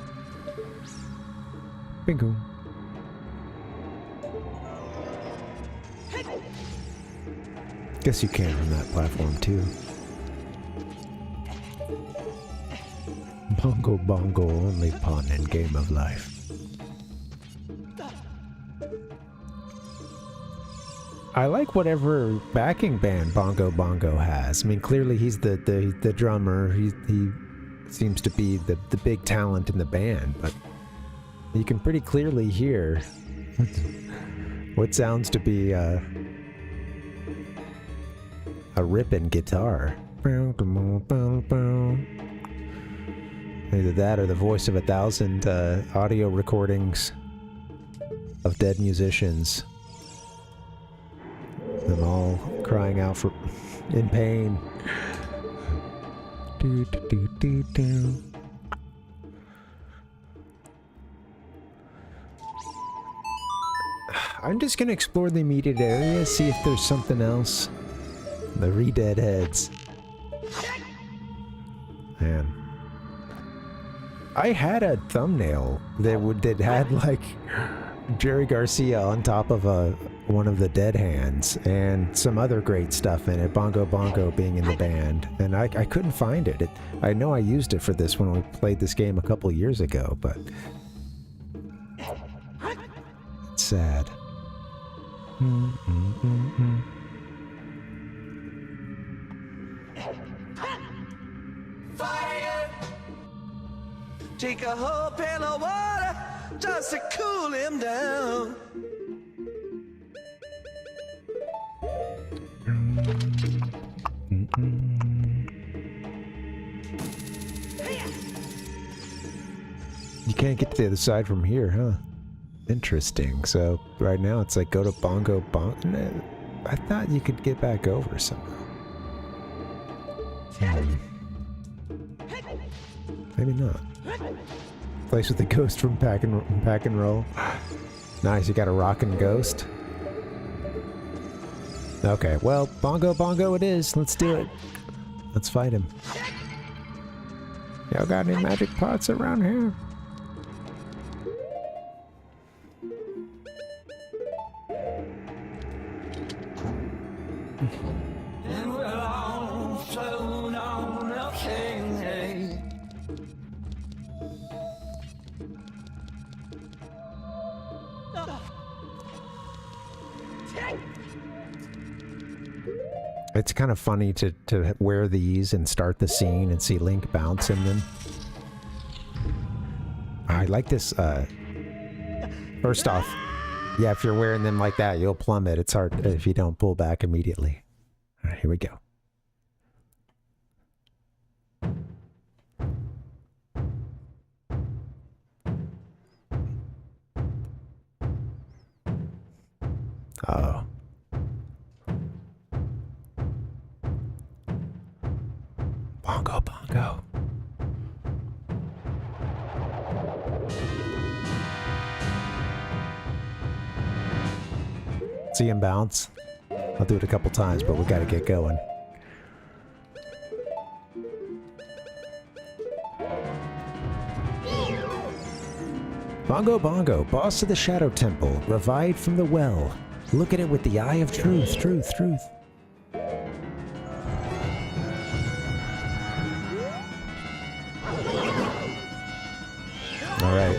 Bingo. Guess you can from that platform too. Bongo bongo, only pawn in game of life. I like whatever backing band Bongo Bongo has. I mean, clearly he's the drummer. He seems to be the big talent in the band, but you can pretty clearly hear what sounds to be a ripping guitar. Either that or the voice of 1,000 audio recordings of dead musicians. Them all crying out for in pain. Do, do, do, do, do. I'm just gonna explore the immediate area, see if there's something else. The re-dead heads. Man. I had a thumbnail that had like Jerry Garcia on top of one of the dead hands and some other great stuff in it, Bongo Bongo being in the band, and I couldn't find it. I know I used it for this when we played this game a couple years ago, but it's sad. Fire! Take a whole pail of water just to cool him down. You can't get to the other side from here, huh? Interesting. So right now it's like go to Bongo Bongo. No, I thought you could get back over somehow. Maybe not. Place with the ghost from Pack and Roll. Nice, you got a rockin' ghost. Okay, well, Bongo Bongo it is. Let's do it. Let's fight him. Y'all got any magic pots around here? And we're all flown on a plane. It's kind of funny to wear these and start the scene and see Link bounce in them. I like this, first off, yeah, if you're wearing them like that, you'll plummet. It's hard if you don't pull back immediately. All right, here we go. Oh. Bongo Bongo. See him bounce? I'll do it a couple times, but we gotta get going. Bongo Bongo, boss of the Shadow Temple, revived from the well. Look at it with the eye of truth, truth, truth. Alright.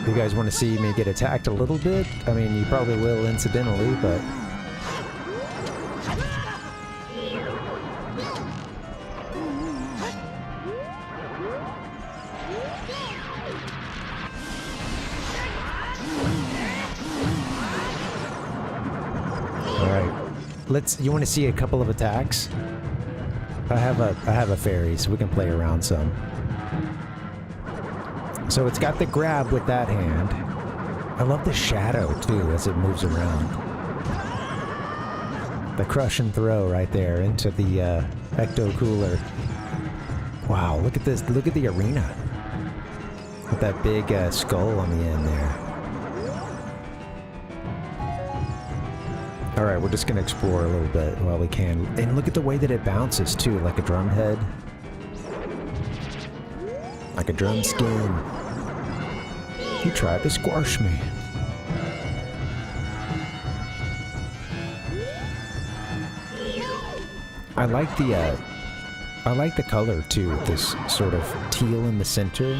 You guys want to see me get attacked a little bit? I mean, you probably will incidentally, but... you want to see a couple of attacks? I have a fairy, so we can play around some. So it's got the grab with that hand. I love the shadow too as it moves around. The crush and throw right there into the ecto cooler. Wow, look at this! Look at the arena with that big skull on the end there. Alright, we're just going to explore a little bit while we can. And look at the way that it bounces, too, like a drum head. like a drum skin. He tried to squash me. I like the color too, with this sort of teal in the center.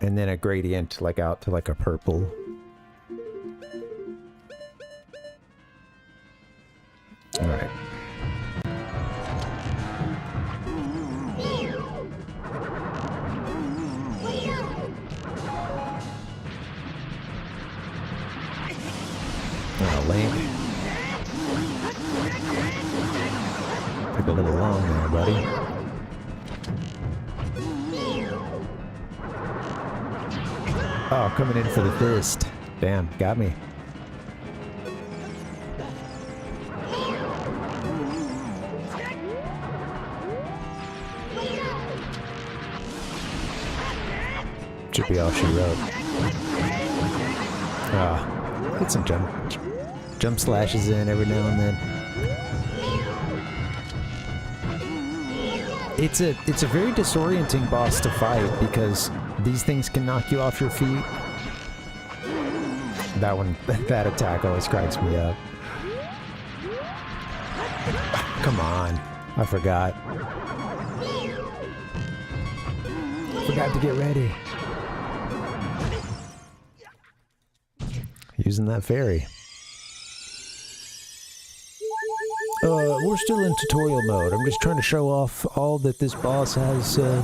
And then a gradient like out to like a purple. Alright. Oh, Link. Took a little long there, buddy. Oh, coming in for the fist. Damn, got me. Should be all she wrote. Ah, get some jump slashes in every now and then. It's a very disorienting boss to fight because these things can knock you off your feet. That attack always cracks me up. Come on, I forgot. Forgot to get ready. Using that fairy. We're still in tutorial mode. I'm just trying to show off all that this boss has, I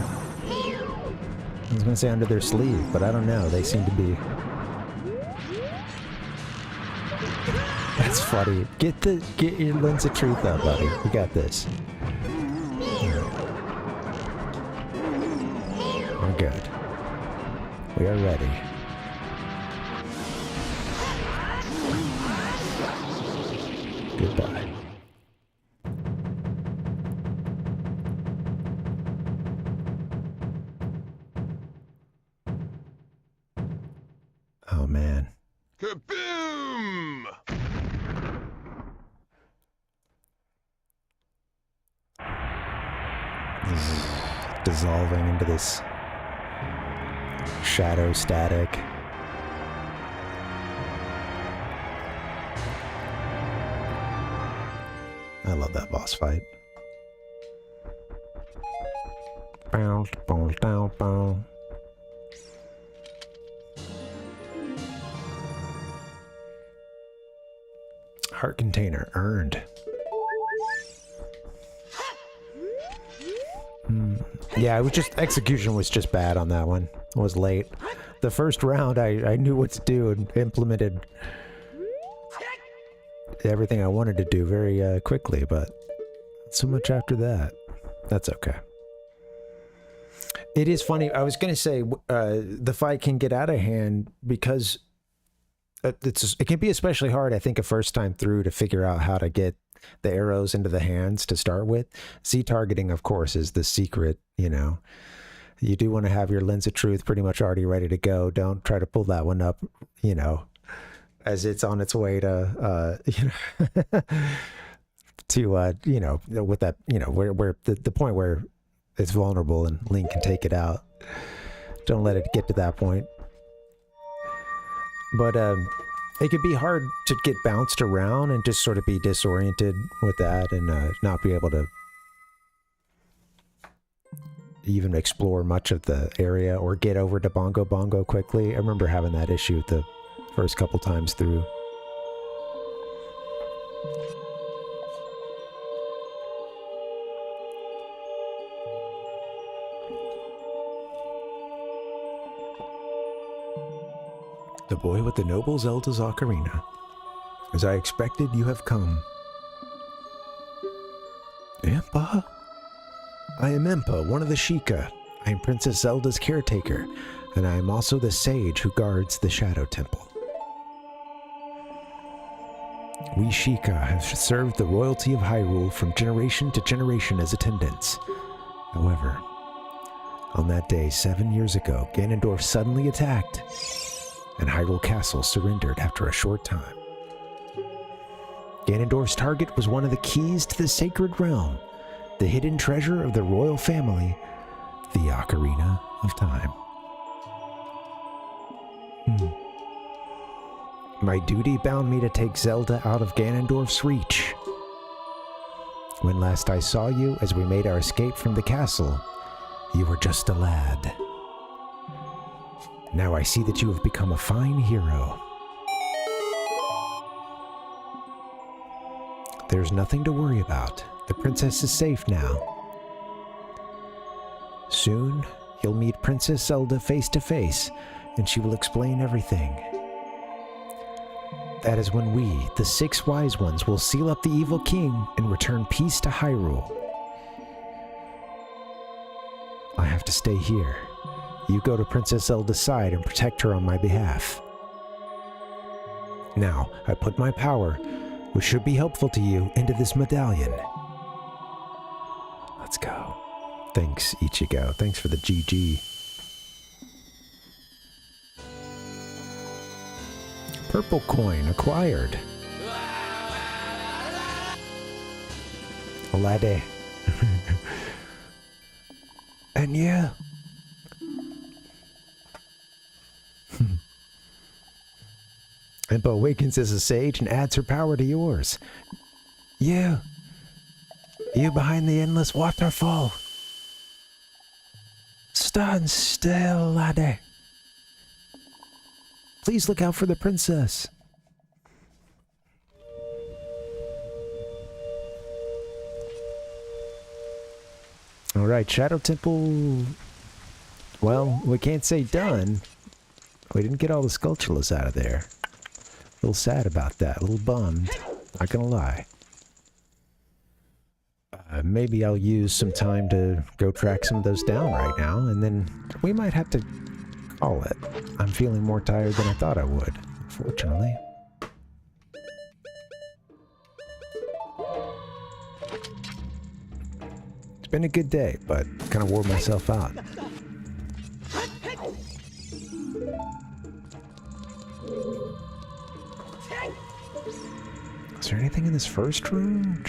was gonna say under their sleeve, but I don't know. They seem to be. That's funny. Get your lens of truth up, buddy. You got this. Right. We're good. We are ready. Goodbye. Oh man. Kaboom! This is dissolving into this shadow static. I love that boss fight. Bounce, bounce, down, bounce. Heart container earned. Yeah, it was just execution was just bad on that one. It was late. The first round, I knew what to do and implemented everything I wanted to do very quickly, but not so much after that. That's okay. It is funny. I was going to say the fight can get out of hand because it can be especially hard, I think, a first time through to figure out how to get the arrows into the hands to start with. Z-targeting, of course, is the secret, you know. You do want to have your lens of truth pretty much already ready to go. Don't try to pull that one up, you know, as it's on its way to, you know, to, you know, with that, you know, where the point where it's vulnerable and Link can take it out. Don't let it get to that point. But it could be hard to get bounced around and just sort of be disoriented with that and not be able to even explore much of the area or get over to Bongo Bongo quickly. I remember having that issue the first couple times through. The boy with the noble Zelda's ocarina. As I expected, you have come. Impa? I am Impa, one of the Sheikah. I am Princess Zelda's caretaker, and I am also the sage who guards the Shadow Temple. We Sheikah have served the royalty of Hyrule from generation to generation as attendants. However, on that day 7 years ago, Ganondorf suddenly attacked, and Hyrule Castle surrendered after a short time. Ganondorf's target was one of the keys to the Sacred Realm, the hidden treasure of the royal family, the Ocarina of Time. My duty bound me to take Zelda out of Ganondorf's reach. When last I saw you, as we made our escape from the castle, you were just a lad. Now I see that you have become a fine hero. There's nothing to worry about. The princess is safe now. Soon, you'll meet Princess Zelda face to face, and she will explain everything. That is when we, the 6 wise ones, will seal up the evil king and return peace to Hyrule. I have to stay here. You go to Princess Zelda's side and protect her on my behalf. Now, I put my power, which should be helpful to you, into this medallion. Let's go. Thanks, Ichigo. Thanks for the GG. Purple coin acquired. Lade. And you? Impa awakens as a sage and adds her power to yours. You behind the endless waterfall. Stand still, laddie. Please look out for the princess. Alright, Shadow Temple. Well, we can't say done. We didn't get all the Skulltulas out of there. A little sad about that, a little bummed. Not gonna lie. Maybe I'll use some time to go track some of those down right now, and then we might have to call it. I'm feeling more tired than I thought I would, unfortunately. It's been a good day, but kind of wore myself out. Is there anything in this first room?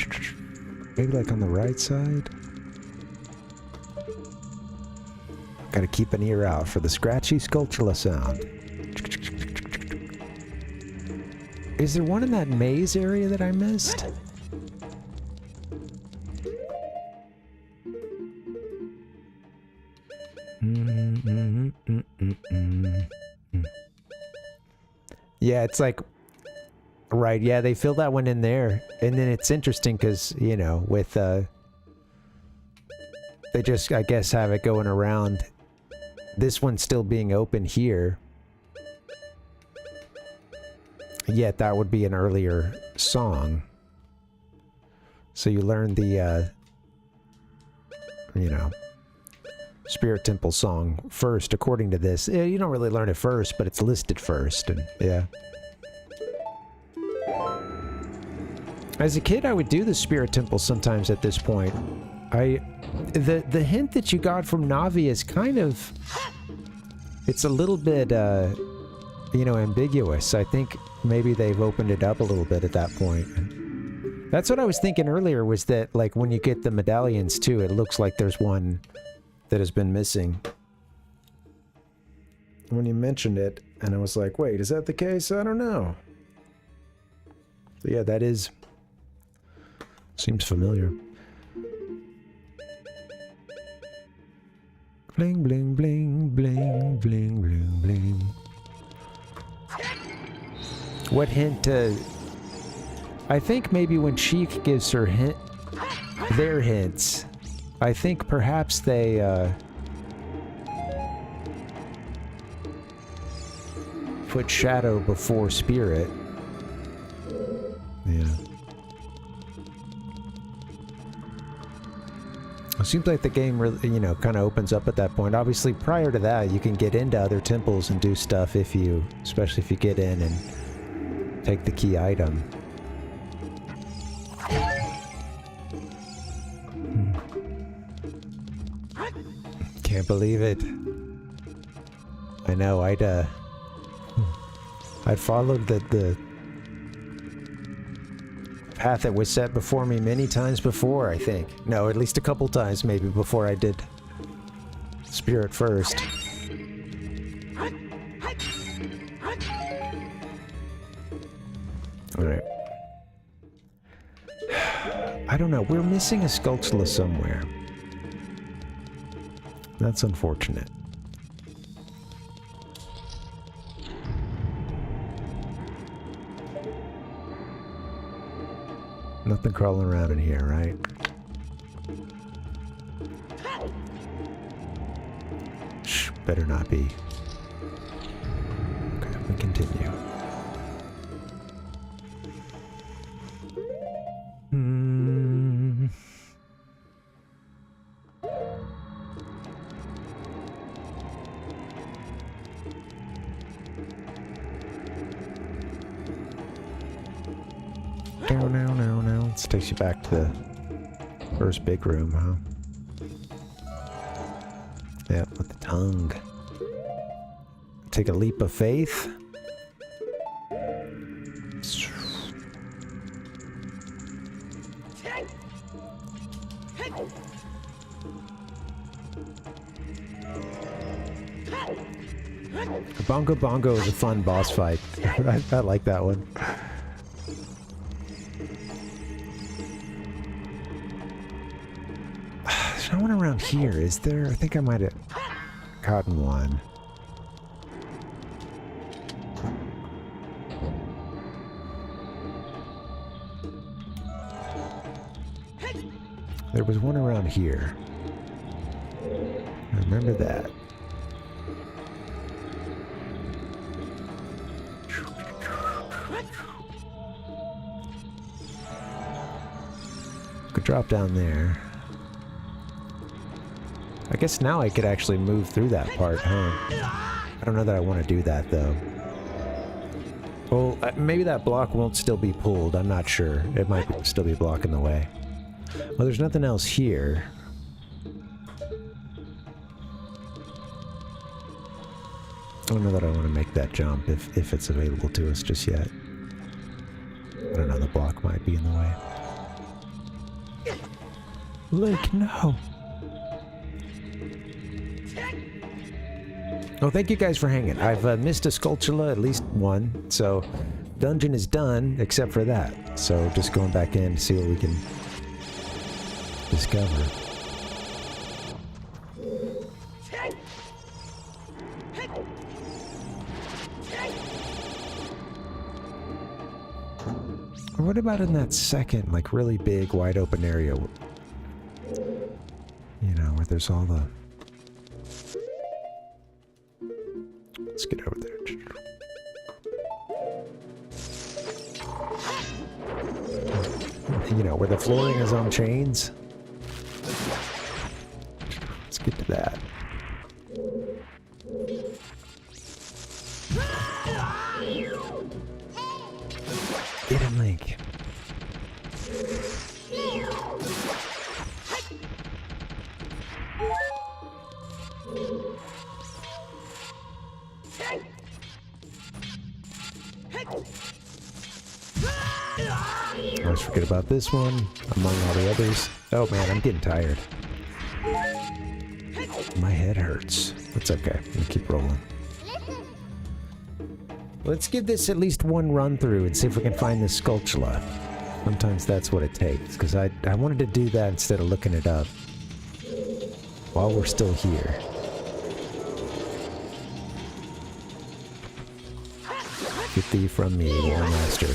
Maybe like on the right side? Gotta keep an ear out for the scratchy Skulltula sound. Is there one in that maze area that I missed? Yeah, it's like... Right, yeah, they fill that one in there. And then it's interesting because, you know, with... they just, I guess, have it going around. This one still being open here. Yet that would be an earlier song. So you learn the, you know, Spirit Temple song first, according to this. Yeah, you don't really learn it first, but it's listed first, and yeah. As a kid, I would do the Spirit Temple sometimes at this point. The hint that you got from Navi is kind of... It's a little bit, you know, ambiguous. I think maybe they've opened it up a little bit at that point. That's what I was thinking earlier, was that, like, when you get the medallions, too, it looks like there's one that has been missing. When you mentioned it, and I was like, wait, is that the case? I don't know. So yeah, that is... Seems familiar. Bling, bling, bling, bling, bling, bling, bling. What hint, I think maybe when Sheik gives her their hints, I think perhaps they, put Shadow before Spirit. Yeah. It seems like the game really, you know, kind of opens up at that point. Obviously, prior to that, you can get into other temples and do stuff if you, especially if you get in and take the key item. Can't believe it. I know, I'd followed the path that was set before me many times before, I think. No, at least a couple times maybe before I did Spirit first. Alright. I don't know. We're missing a Skulltula somewhere. That's unfortunate. Nothing crawling around in here, right? Shh, better not be. Okay, we continue. No. This takes you back to the first big room, huh? Yeah, with the tongue. Take a leap of faith. Bongo Bongo is a fun boss fight. I like that one. There's no one around here, is there? I think I might have gotten one. There was one around here. I remember that. Could drop down there. I guess now I could actually move through that part, huh? I don't know that I want to do that, though. Well, maybe that block won't still be pulled. I'm not sure. It might still be blocking the way. Well, there's nothing else here. I don't know that I want to make that jump if it's available to us just yet. I don't know, the block might be in the way. Link, no! Oh, thank you guys for hanging. I've missed a Skulltula, at least one, so dungeon is done, except for that. So just going back in to see what we can discover. What about in that second, like, really big, wide open area? You know, where there's all the... Let's get over there. You know, where the flooring is on chains. Let's get to that. Get him, Link. Let's forget about this one, among all the others. Oh man, I'm getting tired. My head hurts. It's okay. We'll keep rolling. Let's give this at least one run through and see if we can find this Skulltula. Sometimes that's what it takes, because I wanted to do that instead of looking it up while we're still here. Get thee from me, War Master.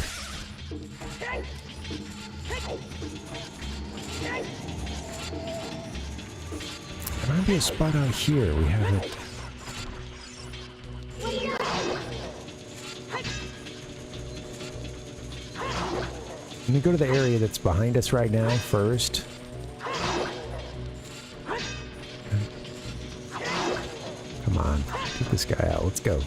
There might be a spot out here we haven't. Let me go to the area that's behind us right now first. Come on, get this guy out. Let's go.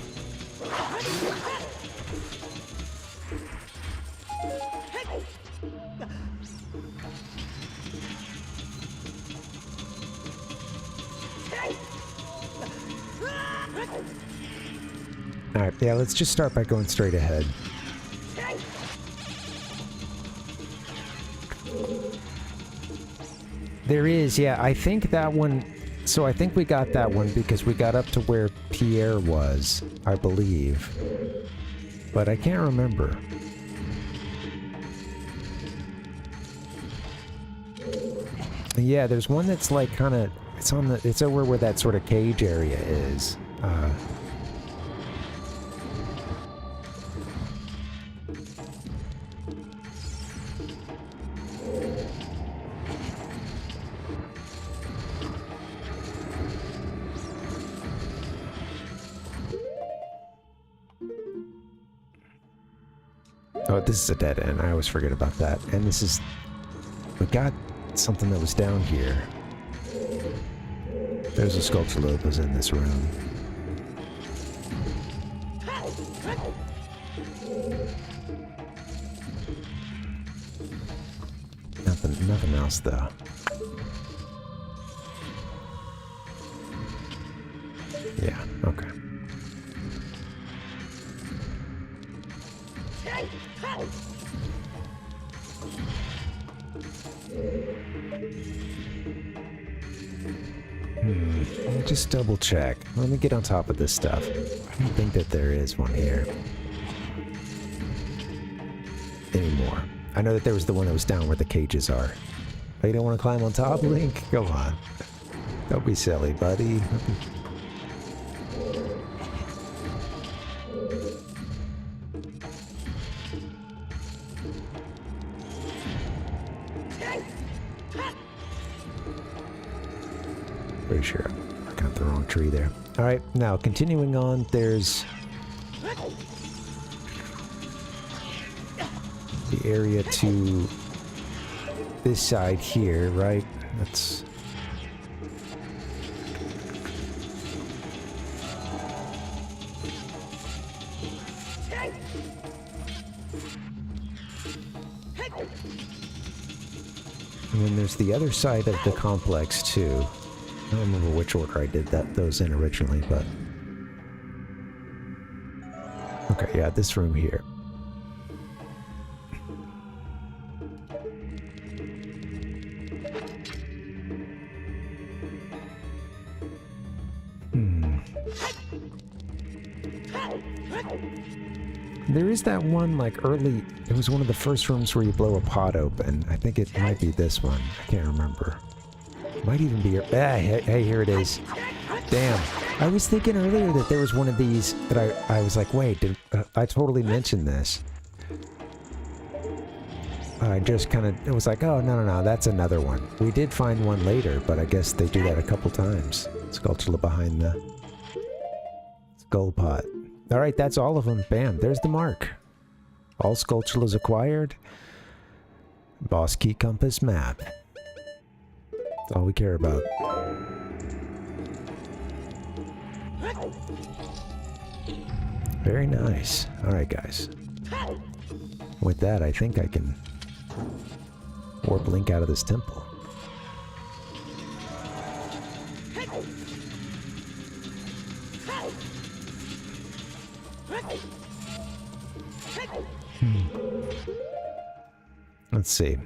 Alright, yeah, let's just start by going straight ahead. There is, yeah, I think that one So I think we got that one because we got up to where Pierre was, I believe. But I can't remember. Yeah, there's one that's like kind of, it's over where that sort of cage area is. Oh, this is a dead end. I always forget about that. And this is... We got something that was down here. There's a sculpture that was in this room. Nothing else, though. Yeah, okay. Let me just double check. Let me get on top of this stuff. I don't think that there is one here anymore. I know that there was the one that was down where the cages are. Oh, you don't want to climb on top, Link? Come on. Don't be silly, buddy. Pretty sure I got the wrong tree there. Alright, now continuing on, there's the area to this side here, right? That's... And then there's the other side of the complex, too. I don't remember which order I did those in originally, but... Okay, yeah, this room here. There is that one, like, early... It was one of the first rooms where you blow a pot open. I think it might be this one. I can't remember. Might even be... hey, here it is. Damn. I was thinking earlier that there was one of these that I was like, wait, I totally mentioned this. I just kind of... It was like, oh, no, that's another one. We did find one later, but I guess they do that a couple times. Sculptula behind the skull pot. Alright, that's all of them. Bam, there's the mark. All Sculptulas acquired. Boss key compass map. That's all we care about. Very nice. Alright, guys. With that, I think I can warp Link out of this temple. Let's see.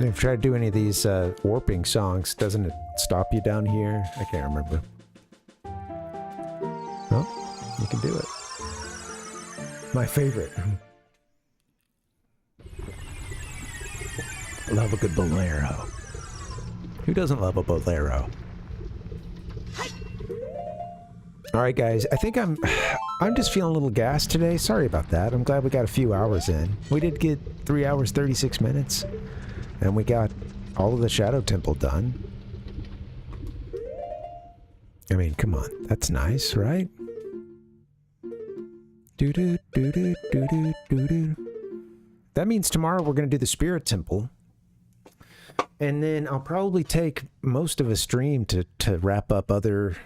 If you try to do any of these warping songs, doesn't it stop you down here? I can't remember. Oh, you can do it. My favorite. Love a good bolero. Who doesn't love a bolero? Alright guys, I think I'm just feeling a little gassed today. Sorry about that. I'm glad we got a few hours in. We did get 3 hours, 36 minutes. And we got all of the Shadow Temple done. I mean, come on. That's nice, right? That means tomorrow we're going to do the Spirit Temple. And then I'll probably take most of a stream to wrap up other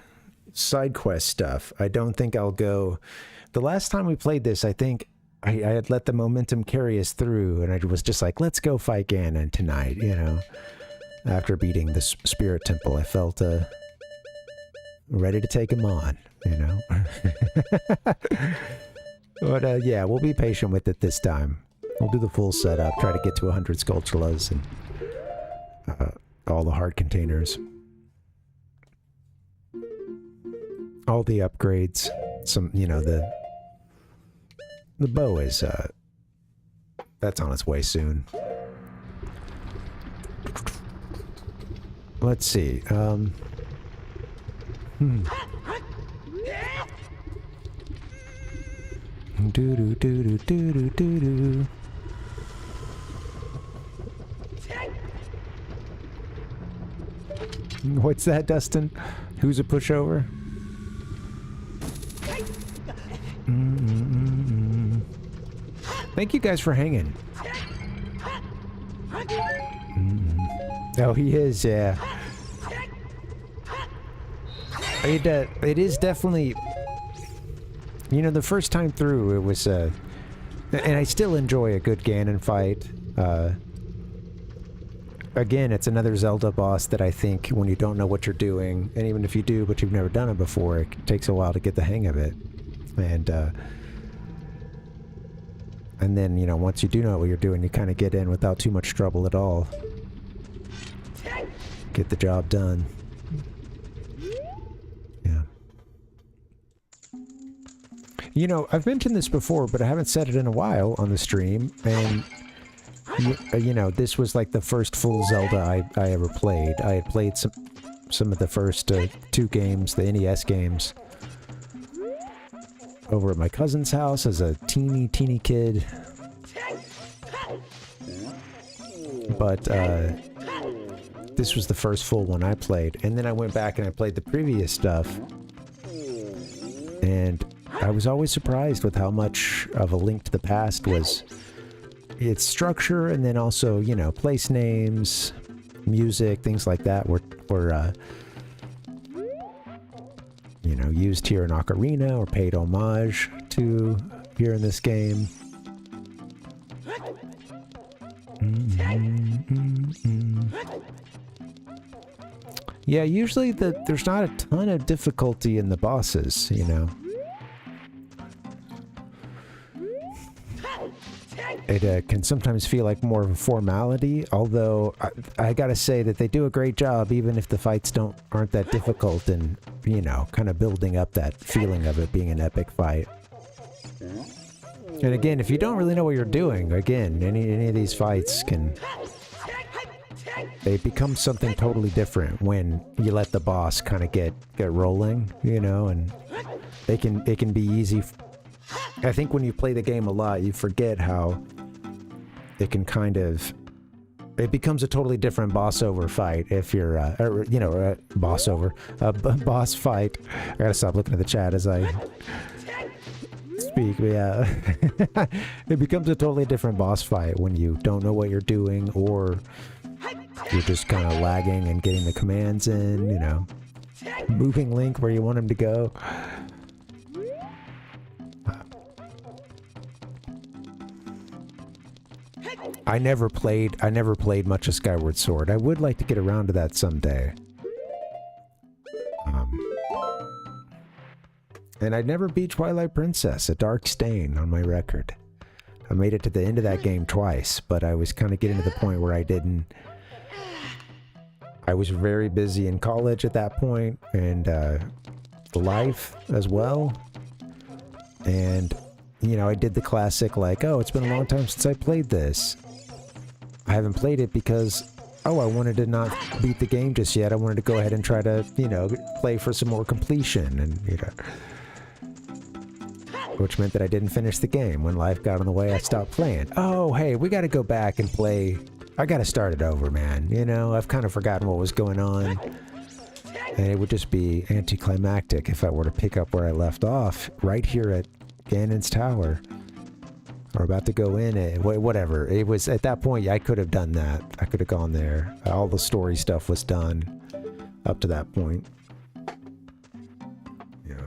side quest stuff. I don't think I'll go... The last time we played this, I think I had let the momentum carry us through, and I was just like, let's go fight Ganon tonight, you know. After beating the Spirit Temple, I felt ready to take him on, you know. But yeah, we'll be patient with it this time. We'll do the full setup, try to get to 100 Skulltulas and all the heart containers. All the upgrades. Some, you know, the bow is, that's on its way soon. Let's see, Do-do-do-do-do-do-do. What's that, Dustin? Who's a pushover? Thank you guys for hanging. Oh, he is, yeah. It is definitely... You know, the first time through, it was, and I still enjoy a good Ganon fight. Again, it's another Zelda boss that I think when you don't know what you're doing, and even if you do, but you've never done it before, it takes a while to get the hang of it. And then, you know, once you do know what you're doing, you kind of get in without too much trouble at all. Get the job done. Yeah. You know, I've mentioned this before, but I haven't said it in a while on the stream, and you know, this was like the first full Zelda I ever played. I had played some of the first two games, the NES games, over at my cousin's house as a teeny kid. But this was the first full one I played, and then I went back and I played the previous stuff, and I was always surprised with how much of A Link to the Past was its structure, and then also, you know, place names, music, things like that were you know, used here in Ocarina or paid homage to here in this game. Yeah, usually there's not a ton of difficulty in the bosses, you know. It can sometimes feel like more of a formality, although I gotta say that they do a great job, even if the fights aren't that difficult, and, you know, kind of building up that feeling of it being an epic fight. And again, if you don't really know what you're doing, again, any of these fights they become something totally different when you let the boss kind of get rolling, you know, and it can be easy. I think when you play the game a lot, you forget how it can kind of... It becomes a totally different boss-over fight if you're, you know, boss fight. I gotta stop looking at the chat as I speak, but yeah. It becomes a totally different boss fight when you don't know what you're doing, or you're just kind of lagging and getting the commands in, you know. Moving Link where you want him to go. I never played much of Skyward Sword. I would like to get around to that someday. And I'd never beat Twilight Princess, a dark stain on my record. I made it to the end of that game twice, but I was kind of getting to the point where I didn't... I was very busy in college at that point, and life as well. And, you know, I did the classic, like, oh, it's been a long time since I played this. I haven't played it because, oh, I wanted to not beat the game just yet. I wanted to go ahead and try to, you know, play for some more completion, and, you know... Which meant that I didn't finish the game. When life got in the way, I stopped playing. Oh, hey, we gotta go back and play... I gotta start it over, man. You know, I've kind of forgotten what was going on. And it would just be anticlimactic if I were to pick up where I left off, right here at Ganon's Tower. Or about to go in it, whatever. It was, at that point, I could have done that. I could have gone there. All the story stuff was done up to that point. Yeah.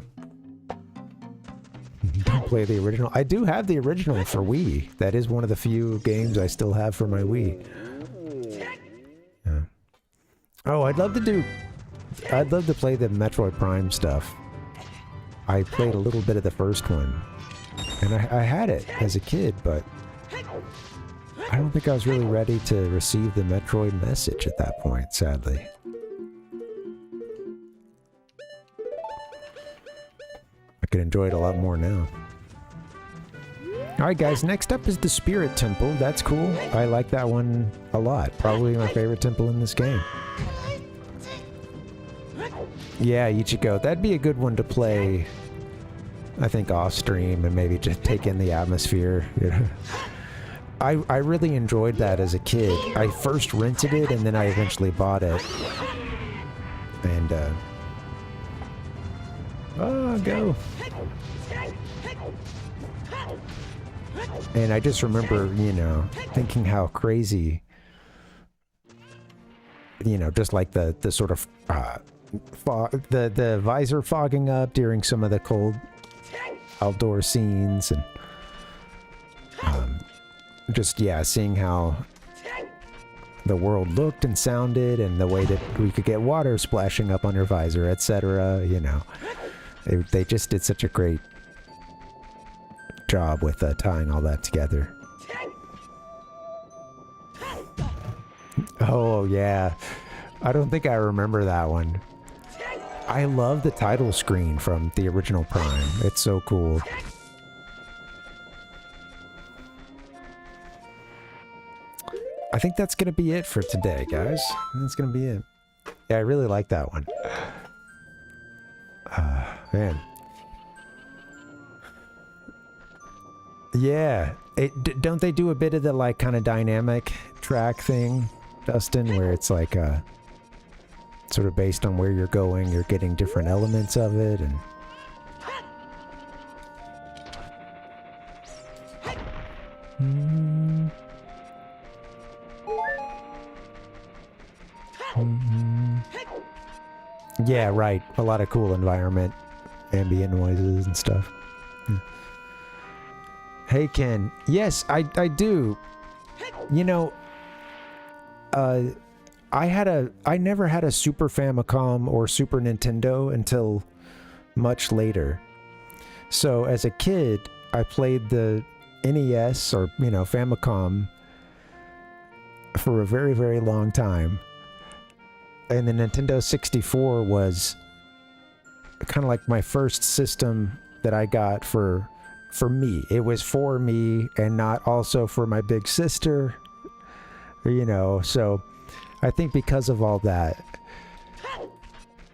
Don't play the original. I do have the original for Wii. That is one of the few games I still have for my Wii. Yeah. Oh, I'd love to play the Metroid Prime stuff. I played a little bit of the first one. And I had it as a kid, but I don't think I was really ready to receive the Metroid message at that point, sadly. I could enjoy it a lot more now. Alright guys, next up is the Spirit Temple. That's cool. I like that one a lot. Probably my favorite temple in this game. Yeah, Ichigo. That'd be a good one to play, I think, off stream and maybe just take in the atmosphere. You know? I really enjoyed that as a kid. I first rented it and then I eventually bought it. And, oh, go. And I just remember, you know, thinking how crazy, you know, just like the sort of, the visor fogging up during some of the cold outdoor scenes and, just, yeah, seeing how the world looked and sounded and the way that we could get water splashing up on your visor, etc., you know. They just did such a great job with tying all that together. Oh, yeah. I don't think I remember that one. I love the title screen from the original Prime. It's so cool. I think that's going to be it for today, guys. That's going to be it. Yeah, I really like that one. Man. Yeah. Don't they do a bit of the, like, kind of dynamic track thing, Dustin, where it's like, sort of based on where you're going, you're getting different elements of it, and... Yeah, right. A lot of cool environment, ambient noises and stuff. Yeah. Hey, Ken. Yes, I do. You know, I never had a Super Famicom or Super Nintendo until much later. So as a kid, I played the NES or, you know, Famicom for a very, very long time. And the Nintendo 64 was kind of like my first system that I got for me. It was for me and not also for my big sister, you know. So I think because of all that,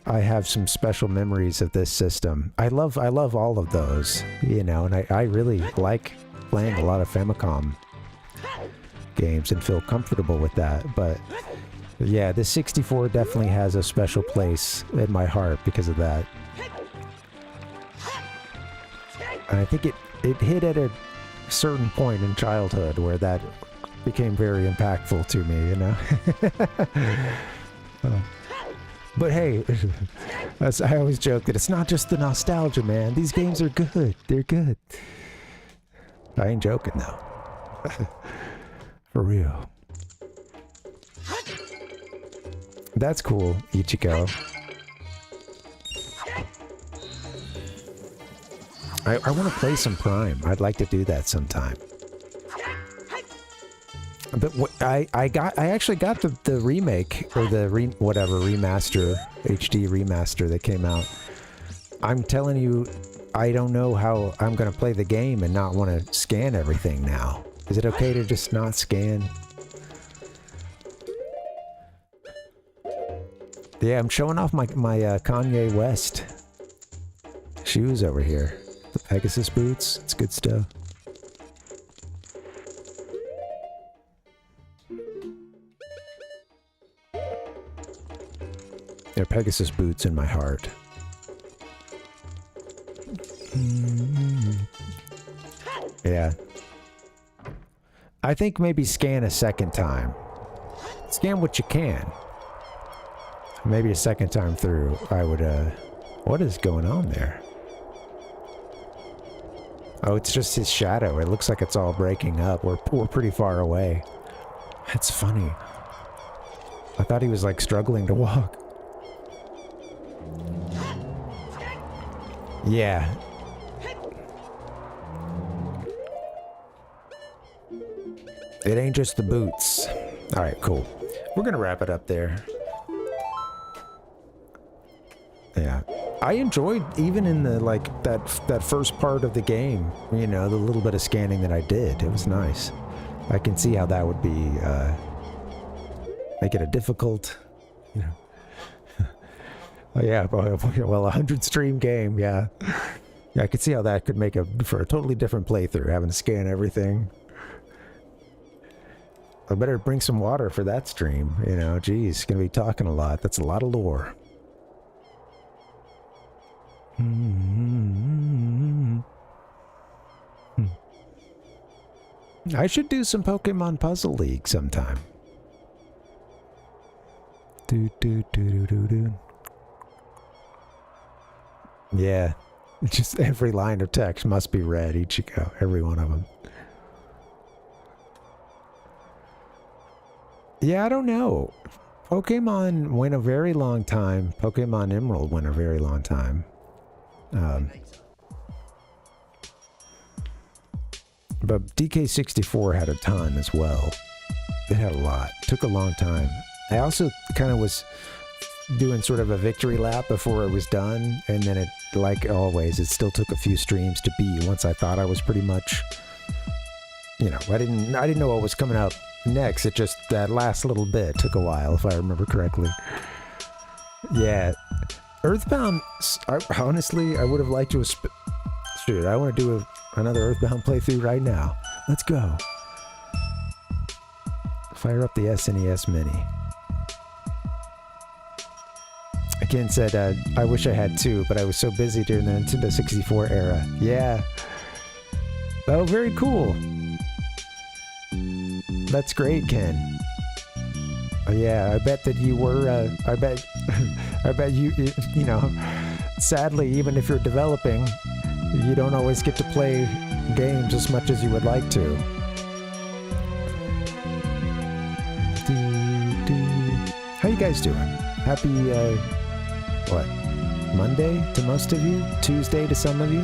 I have some special memories of this system. I love all of those, you know, and I really like playing a lot of Famicom games and feel comfortable with that. But yeah, the 64 definitely has a special place in my heart because of that. And I think it hit at a certain point in childhood where that became very impactful to me, you know? But hey, I always joke that it's not just the nostalgia, man. These games are good. They're good. I ain't joking, though. For real. That's cool, Ichigo. I want to play some Prime. I'd like to do that sometime. But I actually got the remake or the remaster, HD remaster that came out. I'm telling you, I don't know how I'm gonna play the game and not want to scan everything now. Is it okay to just not scan? Yeah, I'm showing off my Kanye West shoes over here. The Pegasus boots. It's good stuff. They're Pegasus boots in my heart. Yeah. I think maybe scan a second time. Scan what you can. Maybe a second time through, I would, what is going on there? Oh, it's just his shadow. It looks like it's all breaking up. We're pretty far away. That's funny. I thought he was, like, struggling to walk. Yeah. It ain't just the boots. All right, cool. We're gonna wrap it up there. Yeah, I enjoyed even in the that first part of the game. You know, the little bit of scanning that I did. It was nice. I can see how that would be make it a difficult. You know. Oh yeah, well, 100 stream game. Yeah, I could see how that could make for a totally different playthrough, having to scan everything. I better bring some water for that stream. You know, geez, gonna be talking a lot. That's a lot of lore. I should do some Pokemon Puzzle League sometime. Yeah, just every line of text must be read, Ichigo. Every one of them. Yeah, I don't know. Pokemon went a very long time. Pokemon Emerald went a very long time. But DK64 had a ton as well. It had a lot. Took a long time. I also kind of was doing sort of a victory lap before it was done, and then it, like always, it still took a few streams to beat once I thought I was pretty much, you know, I didn't know what was coming out next. It just, that last little bit took a while, if I remember correctly. Yeah. Earthbound, honestly, I would have liked to shoot, I want to do another Earthbound playthrough right now. Let's go. Fire up the SNES Mini. Again said, I wish I had two, but I was so busy during the Nintendo 64 era. Yeah. Oh, very cool. That's great, Ken. Yeah, I bet that you were, I bet you know, sadly, even if you're developing, you don't always get to play games as much as you would like to. How you guys doing? Happy, what? Monday to most of you? Tuesday to some of you?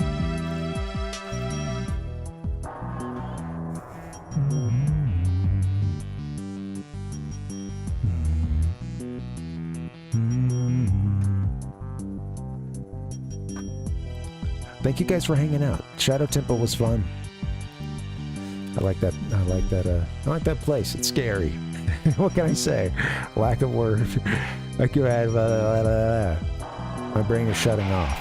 Thank you guys for hanging out. Shadow Temple was fun. I like that. I like that place. It's scary. What can I say? Lack of words. My brain is shutting off.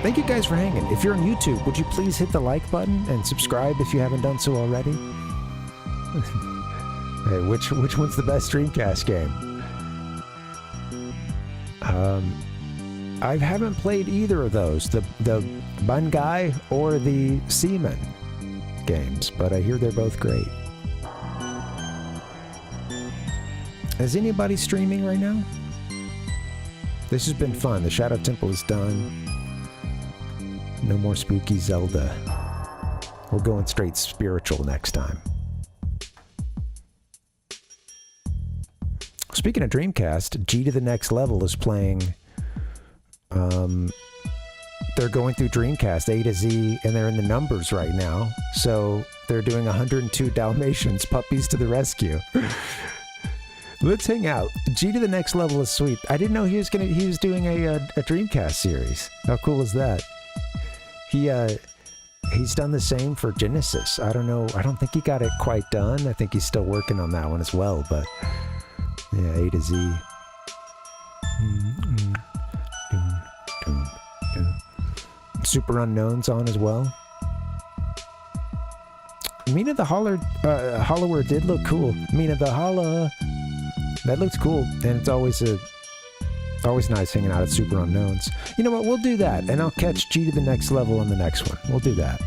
Thank you guys for hanging. If you're on YouTube, would you please hit the like button and subscribe if you haven't done so already? Hey, which one's the best Dreamcast game? I haven't played either of those, the Bangai or the Seaman games, but I hear they're both great. Is anybody streaming right now? This has been fun. The Shadow Temple is done. No more spooky Zelda. We're going straight spiritual next time. Speaking of Dreamcast, G to the Next Level is playing. They're going through Dreamcast A to Z, and they're in the numbers right now. So they're doing 102 Dalmatians, puppies to the rescue. Let's hang out. G to the Next Level is sweet. I didn't know he was doing a Dreamcast series. How cool is that? He's done the same for Genesis. I don't know. I don't think he got it quite done. I think he's still working on that one as well. But yeah, A to Z. Super Unknown's on as well. Mina the Hollower did look cool. Mina the Holla. That looks cool, and it's always nice hanging out at Super Unknowns. You know what? We'll do that, and I'll catch G to the Next Level on the next one. We'll do that.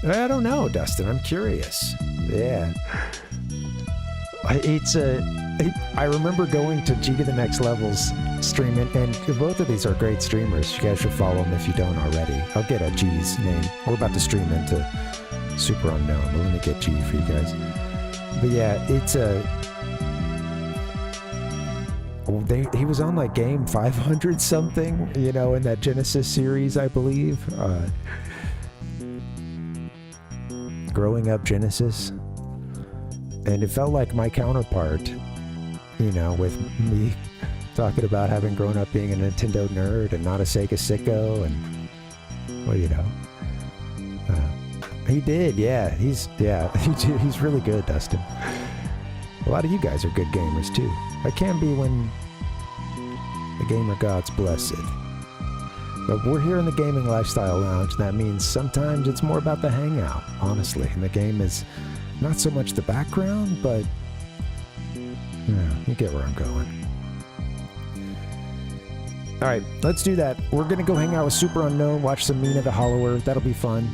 I don't know, Dustin. I'm curious. Yeah. I remember going to G to the Next Level's stream, and both of these are great streamers. You guys should follow them if you don't already. I'll get a G's name. We're about to stream into Super Unknown, but let me get G for you guys. But yeah, it's he was on like game 500 something, you know, in that Genesis series, I believe. growing up Genesis, and it felt like my counterpart, you know, with me talking about having grown up being a Nintendo nerd and not a Sega sicko, and well, you know, he did, yeah. He's really good, Dustin. A lot of you guys are good gamers too. I can be when the gamer gods bless it. But we're here in the Gaming Lifestyle Lounge, and that means sometimes it's more about the hangout, honestly. And the game is not so much the background, but yeah, you get where I'm going. All right, let's do that. We're going to go hang out with Super Unknown, watch some Mina the Hollower. That'll be fun.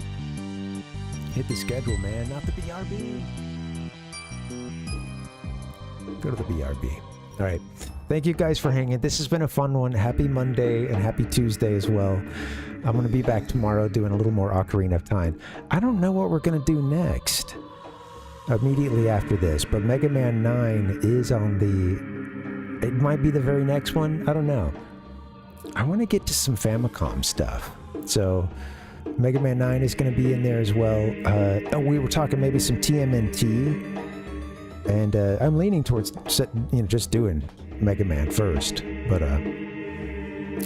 Hit the schedule, man, not the BRB. Go to the BRB. All right. Thank you guys for hanging. This has been a fun one. Happy Monday and happy Tuesday as well. I'm going to be back tomorrow doing a little more Ocarina of Time. I don't know what we're going to do next, immediately after this, but Mega Man 9 is on the... It might be the very next one. I don't know. I want to get to some Famicom stuff. So Mega Man 9 is going to be in there as well. We were talking maybe some TMNT. And I'm leaning towards just doing Mega Man first. But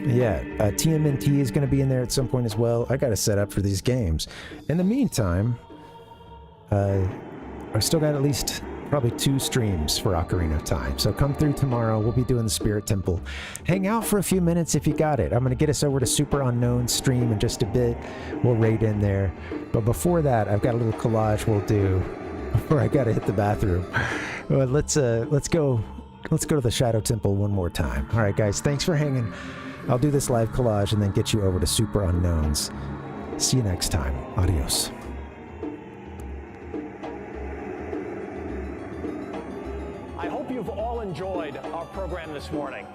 yeah, TMNT is going to be in there at some point as well. I got to set up for these games. In the meantime, I still got at least probably 2 streams for Ocarina of Time. So come through tomorrow. We'll be doing the Spirit Temple. Hang out for a few minutes if you got it. I'm going to get us over to Super Unknown stream in just a bit. We'll raid in there. But before that, I've got a little collage we'll do before I gotta hit the bathroom. Well, let's go to the Shadow Temple one more time. All right, guys, thanks for hanging. I'll do this live collage and then get you over to Super Unknowns. See you next time. Adios. I hope you've all enjoyed our program this morning.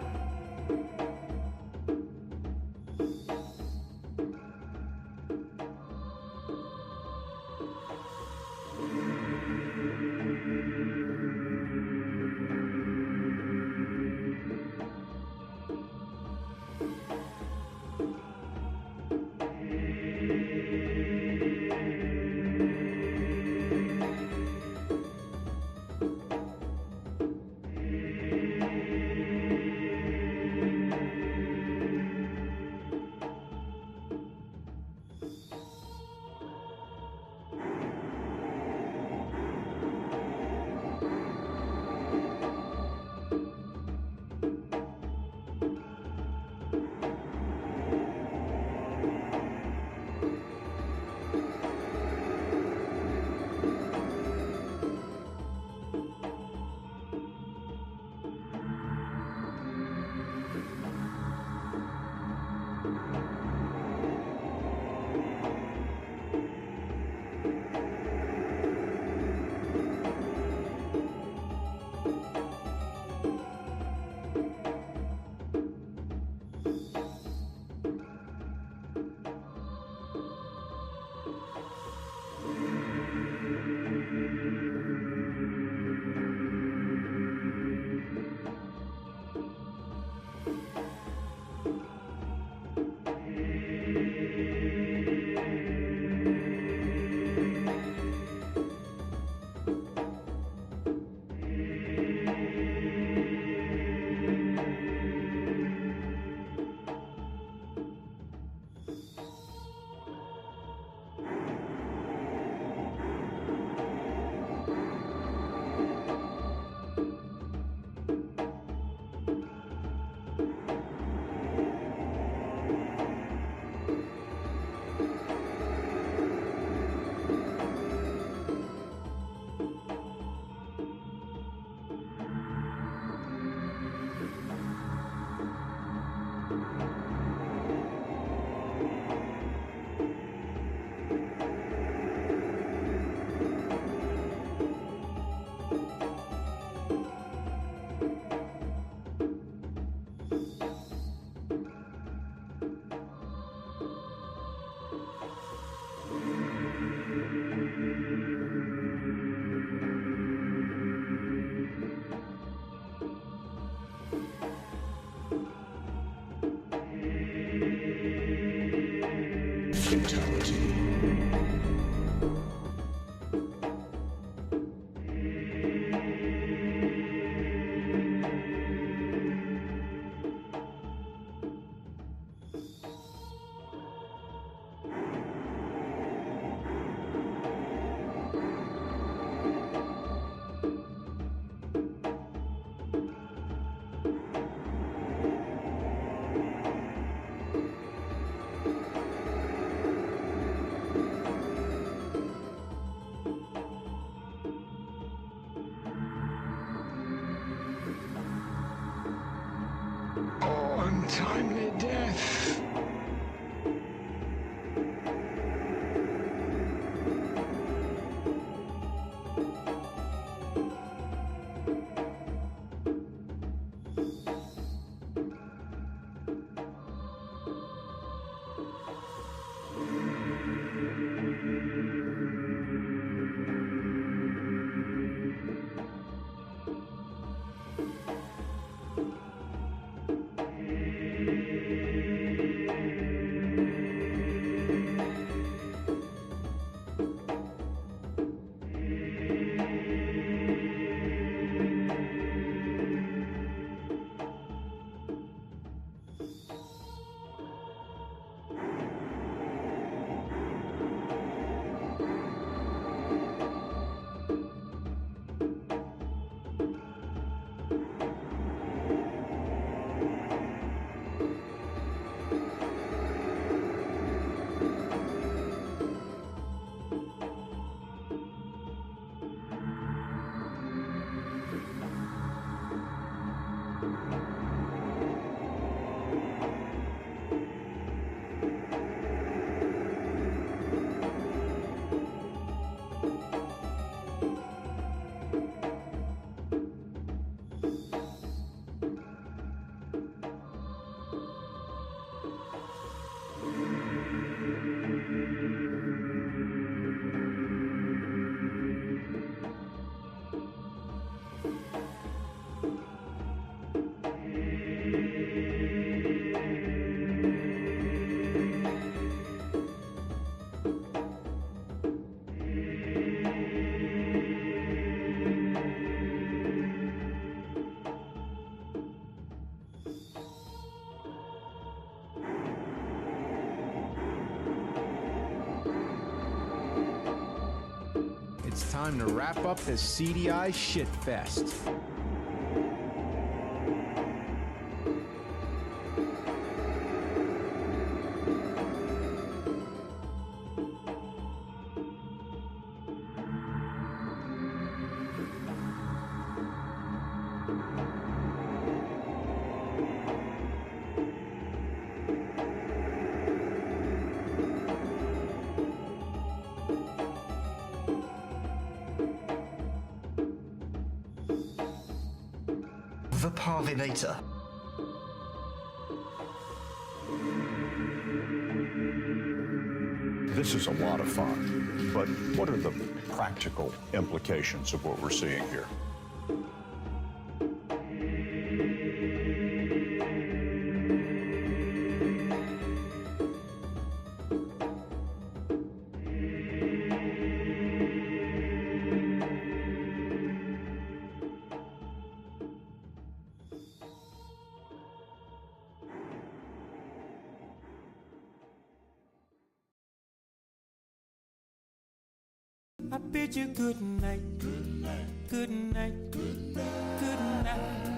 Fatality. Untimely death. It's time to wrap up this CDI shitfest. The Parvinator. This is a lot of fun, but what are the practical implications of what we're seeing here? I bid you good night, good night, good night, good night.